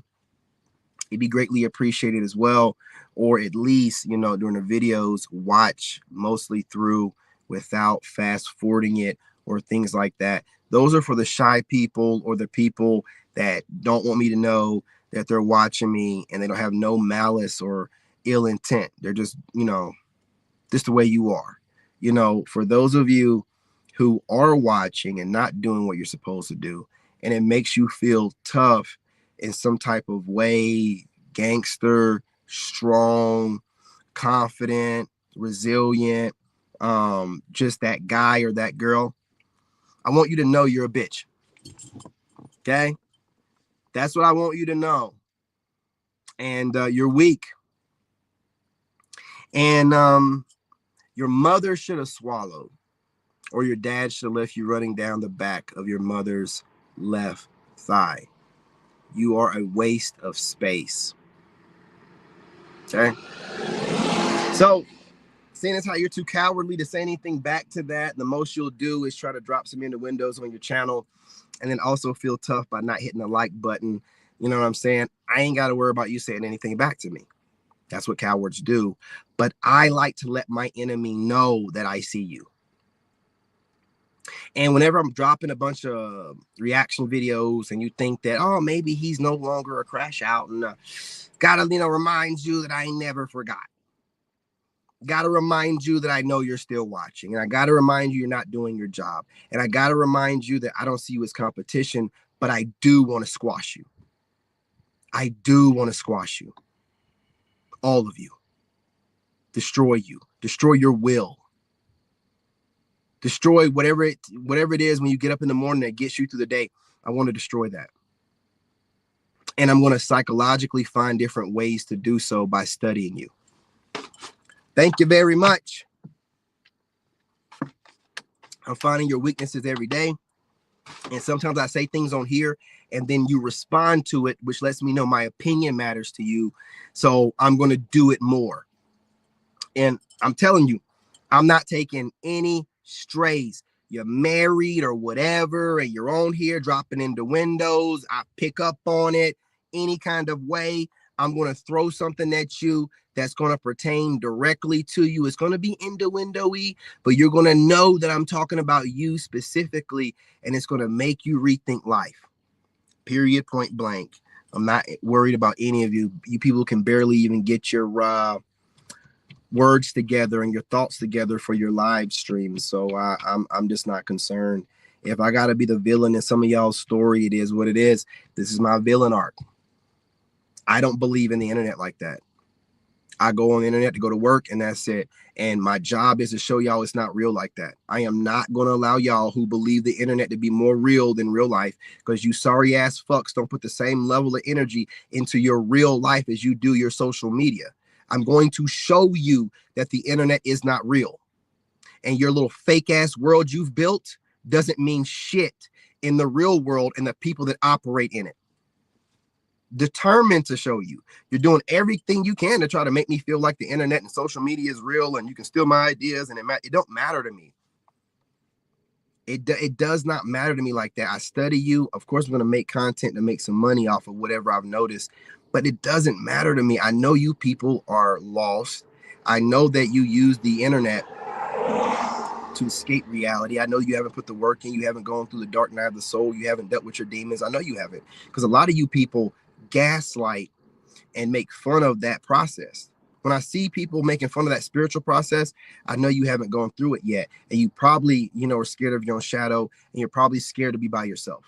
It'd be greatly appreciated as well. Or at least, you know, during the videos, watch mostly through without fast forwarding it or things like that. Those are for the shy people or the people that don't want me to know that they're watching me, and they don't have no malice or ill intent. They're just, you know, just the way you are. You know, for those of you who are watching and not doing what you're supposed to do, and it makes you feel tough in some type of way, gangster, strong, confident, resilient, just that guy or that girl, I want you to know you're a bitch. Okay? That's what I want you to know. And you're weak. And your mother should have swallowed, or your dad should have left you running down the back of your mother's left thigh. You are a waste of space. Okay? So, seeing as how you're too cowardly to say anything back to that, the most you'll do is try to drop some innuendos on your channel, and then also feel tough by not hitting the like button. You know what I'm saying? I ain't got to worry about you saying anything back to me. That's what cowards do. But I like to let my enemy know that I see you. And whenever I'm dropping a bunch of reaction videos and you think that, oh, maybe he's no longer a crash out, and gotta, you know, remind you that I never forgot. Gotta remind you that I know you're still watching. And I gotta remind you you're not doing your job. And I gotta remind you that I don't see you as competition, but I do want to squash you. I do want to squash you. All of you. Destroy you. Destroy your will. Destroy whatever it is when you get up in the morning that gets you through the day. I want to destroy that. And I'm going to psychologically find different ways to do so by studying you. Thank you very much. I'm finding your weaknesses every day. And sometimes I say things on here and then you respond to it, which lets me know my opinion matters to you. So I'm going to do it more. And I'm telling you, I'm not taking any strays. You're married or whatever, and you're on here dropping into windows. I pick up on it any kind of way. I'm going to throw something at you that's going to pertain directly to you. It's going to be innuendo-y, but you're going to know that I'm talking about you specifically, and it's going to make you rethink life. Period, point blank. I'm not worried about any of you. You people can barely even get your words together and your thoughts together for your live stream. So I'm just not concerned. If I got to be the villain in some of y'all's story, it is what it is. This is my villain arc. I don't believe in the internet like that. I go on the internet to go to work, and that's it. And my job is to show y'all it's not real like that. I am not going to allow y'all who believe the internet to be more real than real life, because you sorry ass fucks don't put the same level of energy into your real life as you do your social media. I'm going to show you that the internet is not real. And your little fake ass world you've built doesn't mean shit in the real world and the people that operate in it. Determined to show you. You're doing everything you can to try to make me feel like the internet and social media is real and you can steal my ideas, and it don't matter to me. It does not matter to me like that. I study you. Of course, I'm going to make content to make some money off of whatever I've noticed, but it doesn't matter to me. I know you people are lost. I know that you use the internet to escape reality. I know you haven't put the work in. You haven't gone through the dark night of the soul. You haven't dealt with your demons. I know you haven't, because a lot of you people gaslight and make fun of that process. When I see people making fun of that spiritual process, I know you haven't gone through it yet. And you probably, are scared of your own shadow, and you're probably scared to be by yourself.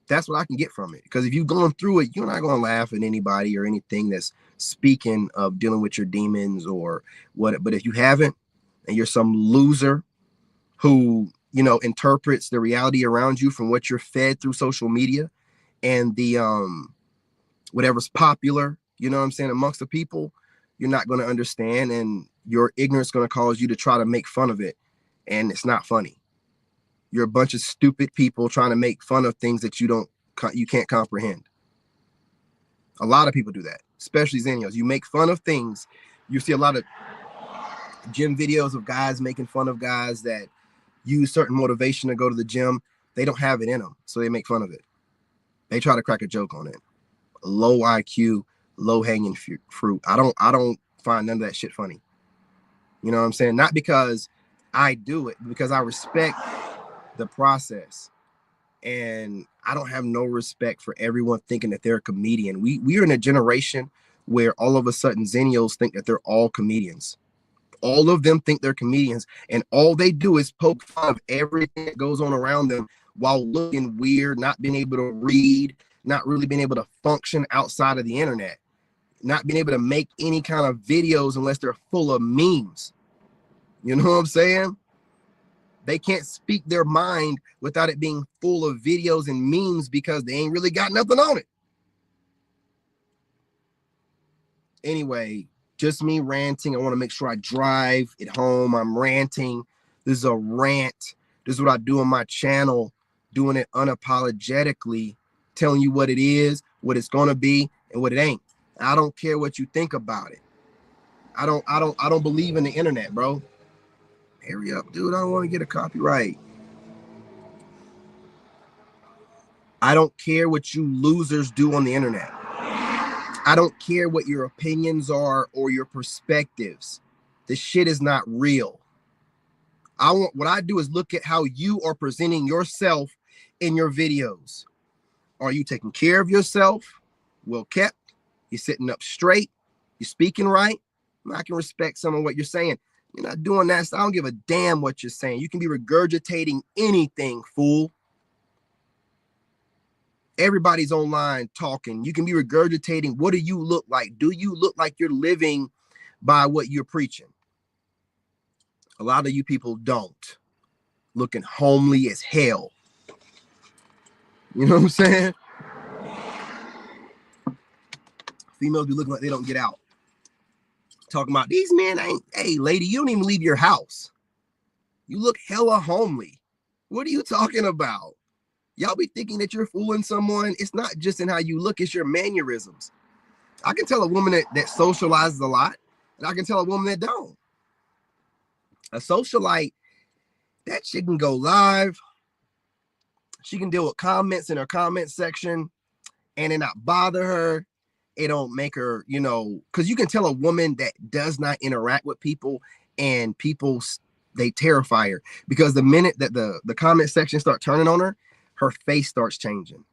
That's what I can get from it. Because if you've gone through it, you're not going to laugh at anybody or anything that's speaking of dealing with your demons or what. But if you haven't, and you're some loser who, interprets the reality around you from what you're fed through social media and the whatever's popular, amongst the people, you're not going to understand, and your ignorance is going to cause you to try to make fun of it, and it's not funny. You're a bunch of stupid people trying to make fun of things that you can't comprehend. A lot of people do that, especially Xenios. You make fun of things. You see a lot of gym videos of guys making fun of guys that use certain motivation to go to the gym. They don't have it in them, so they make fun of it. They try to crack a joke on it. Low IQ, low hanging fruit. I don't find none of that shit funny. You know what I'm saying? Not because I do it, because I respect the process. And I don't have no respect for everyone thinking that they're a comedian. We are in a generation where all of a sudden Xenios think that they're all comedians. All of them think they're comedians, and all they do is poke fun of everything that goes on around them while looking weird, not being able to read, not really being able to function outside of the internet, not being able to make any kind of videos unless they're full of memes. You know what I'm saying? They can't speak their mind without it being full of videos and memes because they ain't really got nothing on it. Anyway, just me ranting. I want to make sure I drive at home. I'm ranting. This is a rant. This is what I do on my channel, doing it unapologetically, telling you what it is, what it's going to be, and what it ain't. I don't care what you think about it. I don't believe in the internet, bro. Hurry up, dude. I don't want to get a copyright. I don't care what you losers do on the internet. I don't care what your opinions are or your perspectives. This shit is not real. What I do is look at how you are presenting yourself in your videos. Are you taking care of yourself? Well kept? You're sitting up straight? You're speaking right? I can respect some of what you're saying. You're not doing that, so I don't give a damn what you're saying. You can be regurgitating anything, fool. Everybody's online talking. You can be regurgitating. What do you look like? Do you look like you're living by what you're preaching? A lot of you people don't. Looking homely as hell. You know what I'm saying? Females be looking like they don't get out. Talking about these men ain't, hey, lady, you don't even leave your house. You look hella homely. What are you talking about? Y'all be thinking that you're fooling someone. It's not just in how you look, it's your mannerisms. I can tell a woman that socializes a lot, and I can tell a woman that don't. A socialite, that shit can go live. She can deal with comments in her comment section and it not bother her. It don't make her, because you can tell a woman that does not interact with people and people, they terrify her, because the minute that the comment section start turning on her, her face starts changing.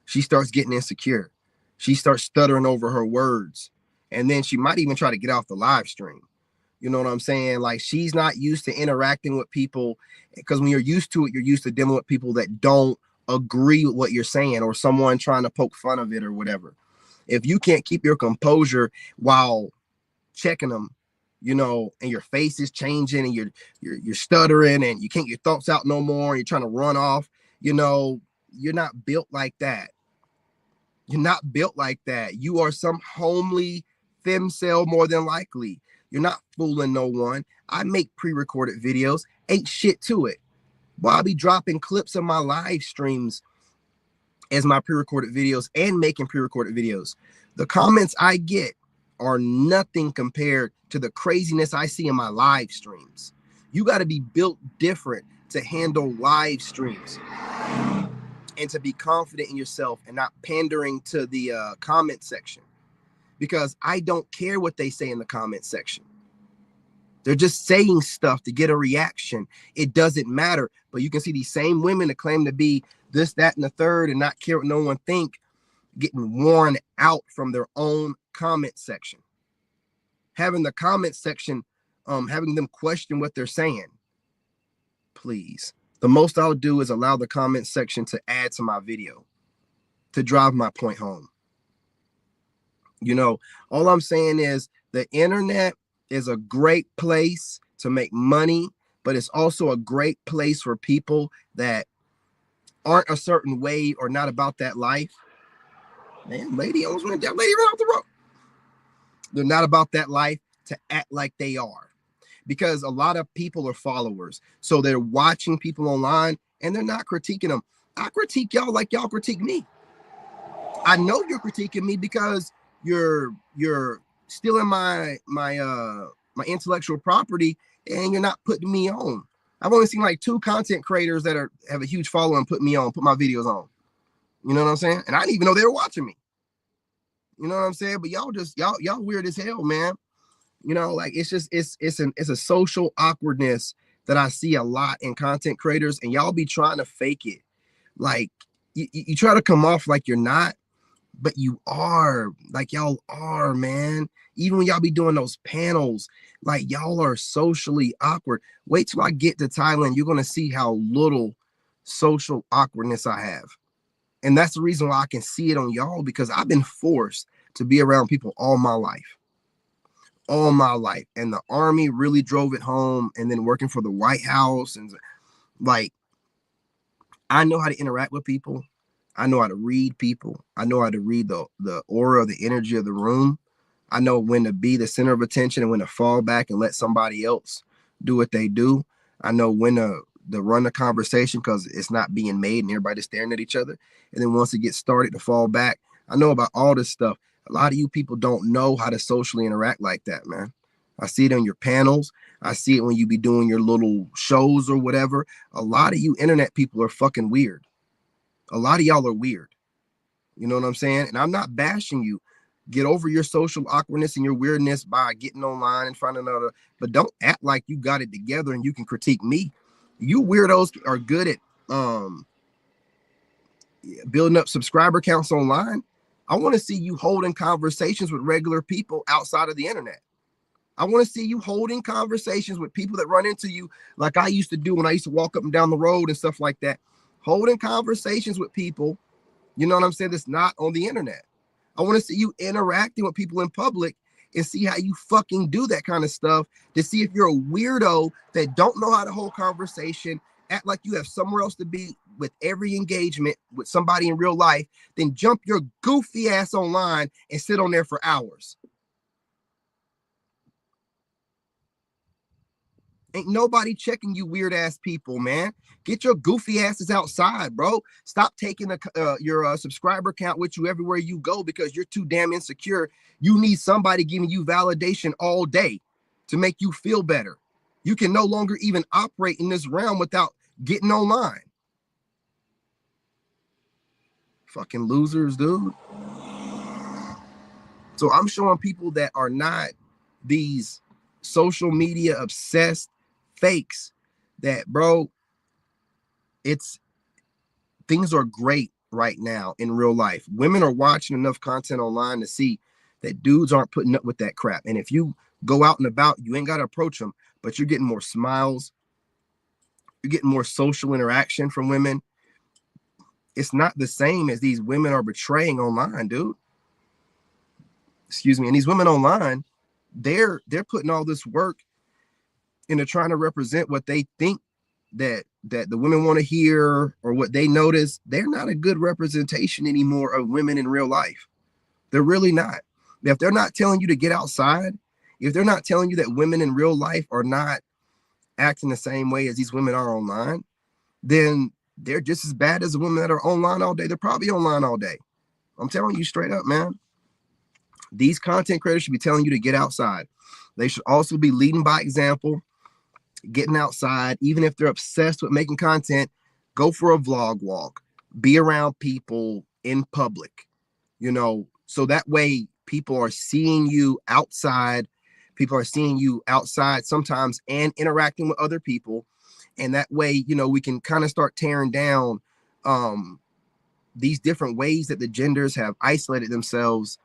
She starts getting insecure. She starts stuttering over her words. And then she might even try to get off the live stream. You know what I'm saying? Like, she's not used to interacting with people, because when you're used to it, you're used to dealing with people that don't agree with what you're saying, or someone trying to poke fun of it or whatever. If you can't keep your composure while checking them, and your face is changing and you're stuttering and you can't get your thoughts out no more, and you're trying to run off, you're not built like that. You're not built like that. You are some homely femcel more than likely. You're not fooling no one. I make pre-recorded videos. Ain't shit to it. Well, I'll be dropping clips of my live streams as my pre-recorded videos and making pre-recorded videos. The comments I get are nothing compared to the craziness I see in my live streams. You got to be built different to handle live streams and to be confident in yourself and not pandering to the comment section, because I don't care what they say in the comment section. They're just saying stuff to get a reaction. It doesn't matter. But you can see these same women that claim to be this, that, and the third and not care what no one think, getting worn out from their own comment section. Having the comment section, having them question what they're saying. Please. The most I'll do is allow the comment section to add to my video, to drive my point home. You know, all I'm saying is the internet is a great place to make money, but it's also a great place for people that aren't a certain way or not about that life. Man, lady almost went down. Lady ran off the road. They're not about that life to act like they are, because a lot of people are followers. So they're watching people online and they're not critiquing them. I critique y'all like y'all critique me. I know you're critiquing me because you're stealing my intellectual property and you're not putting me on. I've only seen like 2 content creators that have a huge following put me on, put my videos on. You know what I'm saying? And I didn't even know they were watching me. You know what I'm saying? But y'all just y'all weird as hell, man. You know, like it's a social awkwardness that I see a lot in content creators, and y'all be trying to fake it. Like you try to come off like you're not, but you are. Like y'all are, man. Even when y'all be doing those panels, like y'all are socially awkward. Wait till I get to Thailand, you're gonna see how little social awkwardness I have. And that's the reason why I can see it on y'all, because I've been forced to be around people all my life. All my life. And the army really drove it home. And then working for the White House, and like, I know how to interact with people. I know how to read people. I know how to read the aura, the energy of the room. I know when to be the center of attention and when to fall back and let somebody else do what they do. I know when to run the conversation because it's not being made and everybody's staring at each other. And then once it gets started, to fall back. I know about all this stuff. A lot of you people don't know how to socially interact like that, man. I see it on your panels. I see it when you be doing your little shows or whatever. A lot of you internet people are fucking weird. A lot of y'all are weird. You know what I'm saying? And I'm not bashing you. Get over your social awkwardness and your weirdness by getting online and finding out. But don't act like you got it together and you can critique me. You weirdos are good at building up subscriber counts online. I want to see you holding conversations with regular people outside of the internet. I want to see you holding conversations with people that run into you like I used to do when I used to walk up and down the road and stuff like that. Holding conversations with people, you know what I'm saying, that's not on the internet. I want to see you interacting with people in public and see how you fucking do that kind of stuff, to see if you're a weirdo that don't know how to hold conversation, act like you have somewhere else to be with every engagement with somebody in real life, then jump your goofy ass online and sit on there for hours. Ain't nobody checking you weird ass people, man. Get your goofy asses outside, bro. Stop taking your subscriber count with you everywhere you go because you're too damn insecure. You need somebody giving you validation all day to make you feel better. You can no longer even operate in this realm without getting online. Fucking losers, dude. So I'm showing people that are not these social media obsessed fakes that, bro, things are great right now in real life. Women are watching enough content online to see that dudes aren't putting up with that crap. And if you go out and about, you ain't got to approach them, but you're getting more smiles. You're getting more social interaction from women. It's not the same as these women are betraying online, dude. Excuse me. And these women online, they're putting all this work into trying to represent what they think that the women want to hear or what they notice. They're not a good representation anymore of women in real life. They're really not. If they're not telling you to get outside, if they're not telling you that women in real life are not acting the same way as these women are online, then they're just as bad as the women that are online all day. They're probably online all day. I'm telling you straight up, man. These content creators should be telling you to get outside. They should also be leading by example, getting outside. Even if they're obsessed with making content, go for a vlog walk, be around people in public, you know, so that way people are seeing you outside, People are seeing you outside sometimes and interacting with other people. And that way, you know, we can kind of start tearing down these different ways that the genders have isolated themselves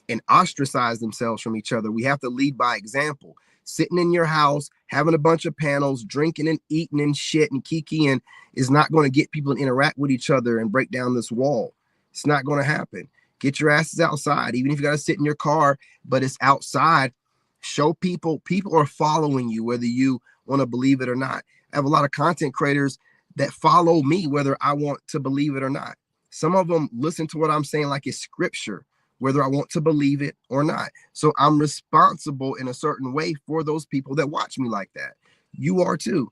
and ostracize themselves from each other. We have to lead by example. Sitting in your house, having a bunch of panels, drinking and eating and shit and kikiing is not going to get people to interact with each other and break down this wall. It's not going to happen. Get your asses outside, even if you got to sit in your car, but it's outside. Show people are following you, whether you want to believe it or not. I have a lot of content creators that follow me, whether I want to believe it or not. Some of them listen to what I'm saying like it's scripture, whether I want to believe it or not. So I'm responsible in a certain way for those people that watch me like that. You are too.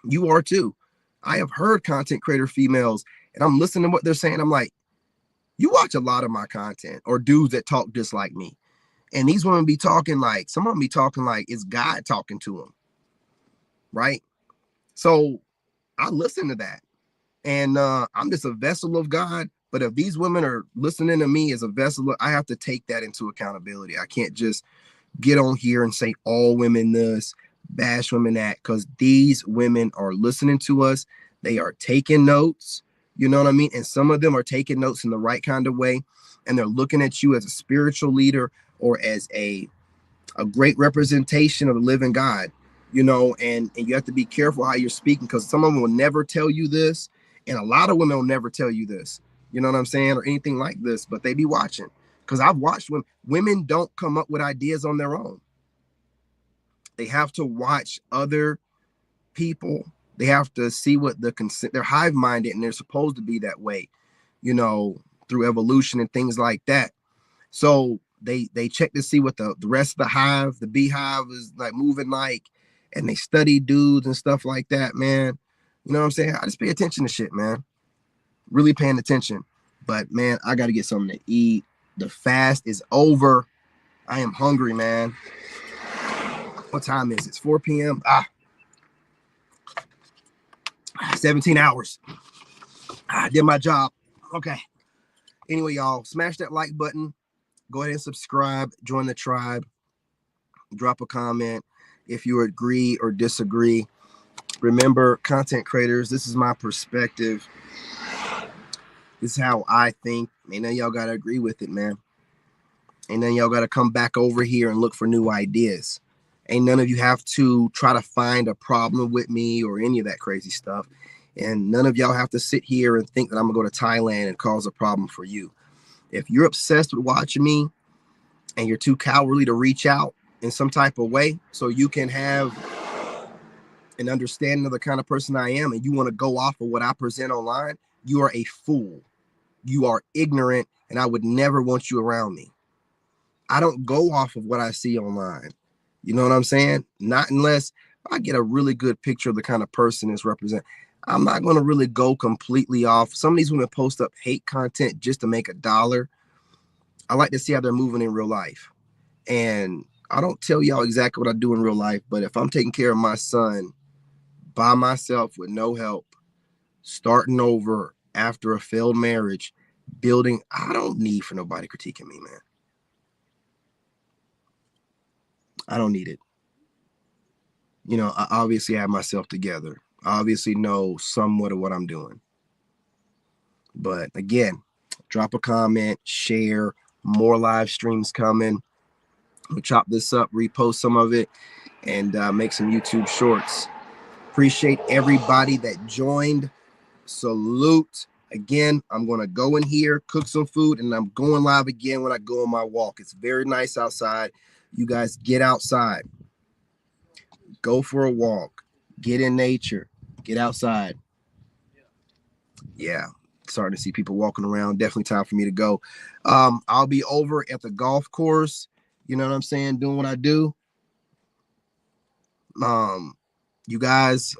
You are too. I have heard content creator females and I'm listening to what they're saying. I'm like, you watch a lot of my content, or dudes that talk just like me. And these women be talking like, some of them be talking like it's God talking to them. Right? So I listen to that. And I'm just a vessel of God. But if these women are listening to me as a vessel, I have to take that into accountability. I can't just get on here and say all women this, bash women that, because these women are listening to us. They are taking notes. You know what I mean? And some of them are taking notes in the right kind of way. And they're looking at you as a spiritual leader or as a great representation of the living God, you know, and you have to be careful how you're speaking, because some of them will never tell you this. And a lot of women will never tell you this, you know what I'm saying, or anything like this, but they be watching. Because I've watched women don't come up with ideas on their own. They have to watch other people. They have to see what they're hive minded and they're supposed to be that way, you know, through evolution and things like that. So they check to see what the rest of the hive, the beehive is like moving like, and they study dudes and stuff like that, man. You know what I'm saying? I just pay attention to shit, man. Really paying attention. But man, I gotta get something to eat. The fast is over. I am hungry, man. What time is it? It's 4 p.m. 17 hours. I did my job. Okay. Anyway, y'all, smash that like button. Go ahead and subscribe. Join the tribe. Drop a comment if you agree or disagree. Remember, content creators, this is my perspective. This is how I think. And then y'all gotta agree with it, man. And then y'all gotta come back over here and look for new ideas. Ain't none of you have to try to find a problem with me or any of that crazy stuff. And none of y'all have to sit here and think that I'm gonna go to Thailand and cause a problem for you. If you're obsessed with watching me and you're too cowardly to reach out in some type of way so you can have an understanding of the kind of person I am, and you want to go off of what I present online, you are a fool. You are ignorant, and I would never want you around me. I don't go off of what I see online. You know what I'm saying? Not unless I get a really good picture of the kind of person it's represent. I'm not going to really go completely off. Some of these women post up hate content just to make $1. I like to see how they're moving in real life. And I don't tell y'all exactly what I do in real life, but if I'm taking care of my son by myself with no help, starting over after a failed marriage, building, I don't need for nobody critiquing me, man. I don't need it. You know, I obviously have myself together. I obviously know somewhat of what I'm doing. But again, drop a comment, share, more live streams coming. We'll chop this up, repost some of it, and make some YouTube shorts. Appreciate everybody that joined. Salute. Again, I'm going to go in here, cook some food, and I'm going live again when I go on my walk. It's very nice outside. You guys get outside. Go for a walk. Get in nature. Get outside. Yeah. Starting to see people walking around. Definitely time for me to go. I'll be over at the golf course. You know what I'm saying? Doing what I do. You guys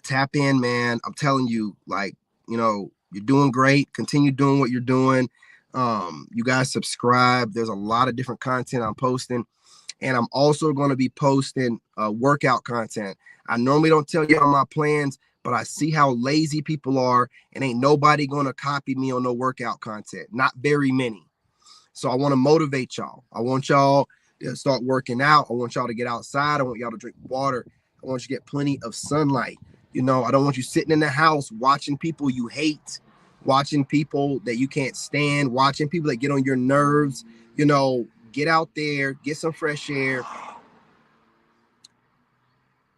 tap in, man. I'm telling you, like, you know, you're doing great. Continue doing what you're doing. You guys subscribe. There's a lot of different content I'm posting. And I'm also going to be posting workout content. I normally don't tell y'all my plans, but I see how lazy people are, and ain't nobody going to copy me on no workout content. Not very many. So I want to motivate y'all. I want y'all start working out. I want y'all to get outside. I want y'all to drink water. I want you to get plenty of sunlight. You know, I don't want you sitting in the house watching people you hate, watching people that you can't stand, watching people that get on your nerves. You know, get out there, get some fresh air.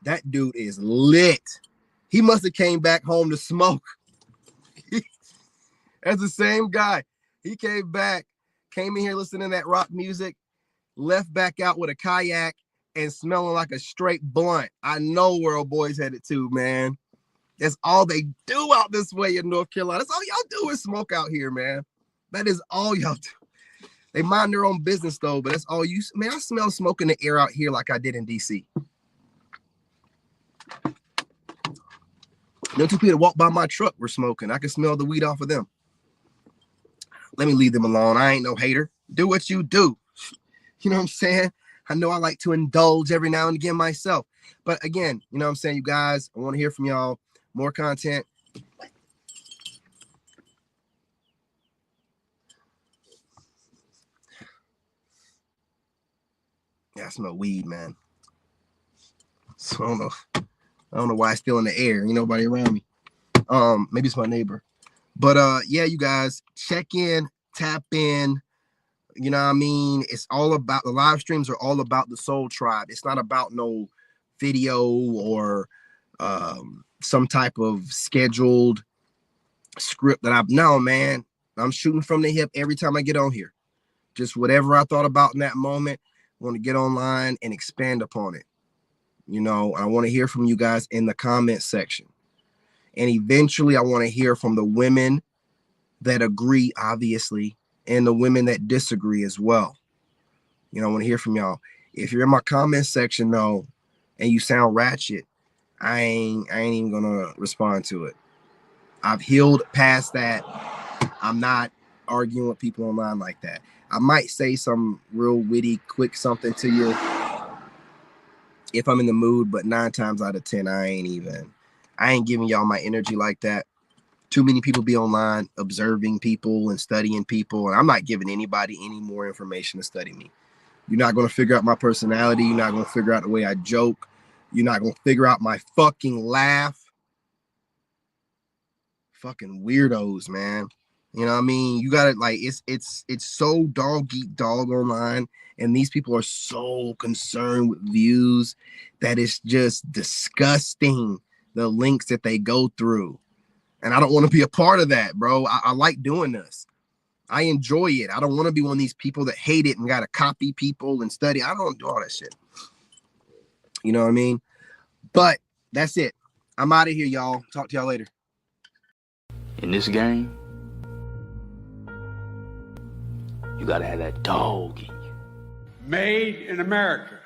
That dude is lit. He must have came back home to smoke. That's the same guy. He came back, came in here listening to that rock music, left back out with a kayak and smelling like a straight blunt. I know where old boys headed to, man. That's all they do out this way in North Carolina. That's all y'all do is smoke out here, man. That is all y'all do. They mind their own business, though, but that's all you... Man, I smell smoke in the air out here like I did in D.C. No two people that walked by my truck were smoking. I could smell the weed off of them. Let me leave them alone. I ain't no hater. Do what you do. You know what I'm saying? I know I like to indulge every now and again myself. But again, you know what I'm saying, you guys, I want to hear from y'all. More content. Yeah, I smell weed, man. So I don't know why it's still in the air. Ain't nobody around me. Maybe it's my neighbor. But yeah, you guys, check in, tap in. You know what I mean? It's all about, the live streams are all about the Soul Tribe. It's not about no video or some type of scheduled script that no, man. I'm shooting from the hip every time I get on here. Just whatever I thought about in that moment, I want to get online and expand upon it. You know, I want to hear from you guys in the comment section. And eventually I want to hear from the women that agree, obviously, and the women that disagree as well. You know, I want to hear from y'all. If you're in my comment section, though, and you sound ratchet, I ain't even gonna respond to it. I've healed past that. I'm not arguing with people online like that. I might say some real witty, quick something to you if I'm in the mood, but 9 times out of 10, I ain't giving y'all my energy like that. Too many people be online observing people and studying people, and I'm not giving anybody any more information to study me. You're not going to figure out my personality. You're not going to figure out the way I joke. You're not going to figure out my fucking laugh. Fucking weirdos, man. You know what I mean? You got to, like, it's so dog eat dog online, and these people are so concerned with views that it's just disgusting, the links that they go through. And I don't want to be a part of that, bro. I like doing this. I enjoy it. I don't want to be one of these people that hate it and got to copy people and study. I don't do all that shit. You know what I mean? But that's it. I'm out of here, y'all. Talk to y'all later.
In this game, you got to have that dog in you.
Made in America.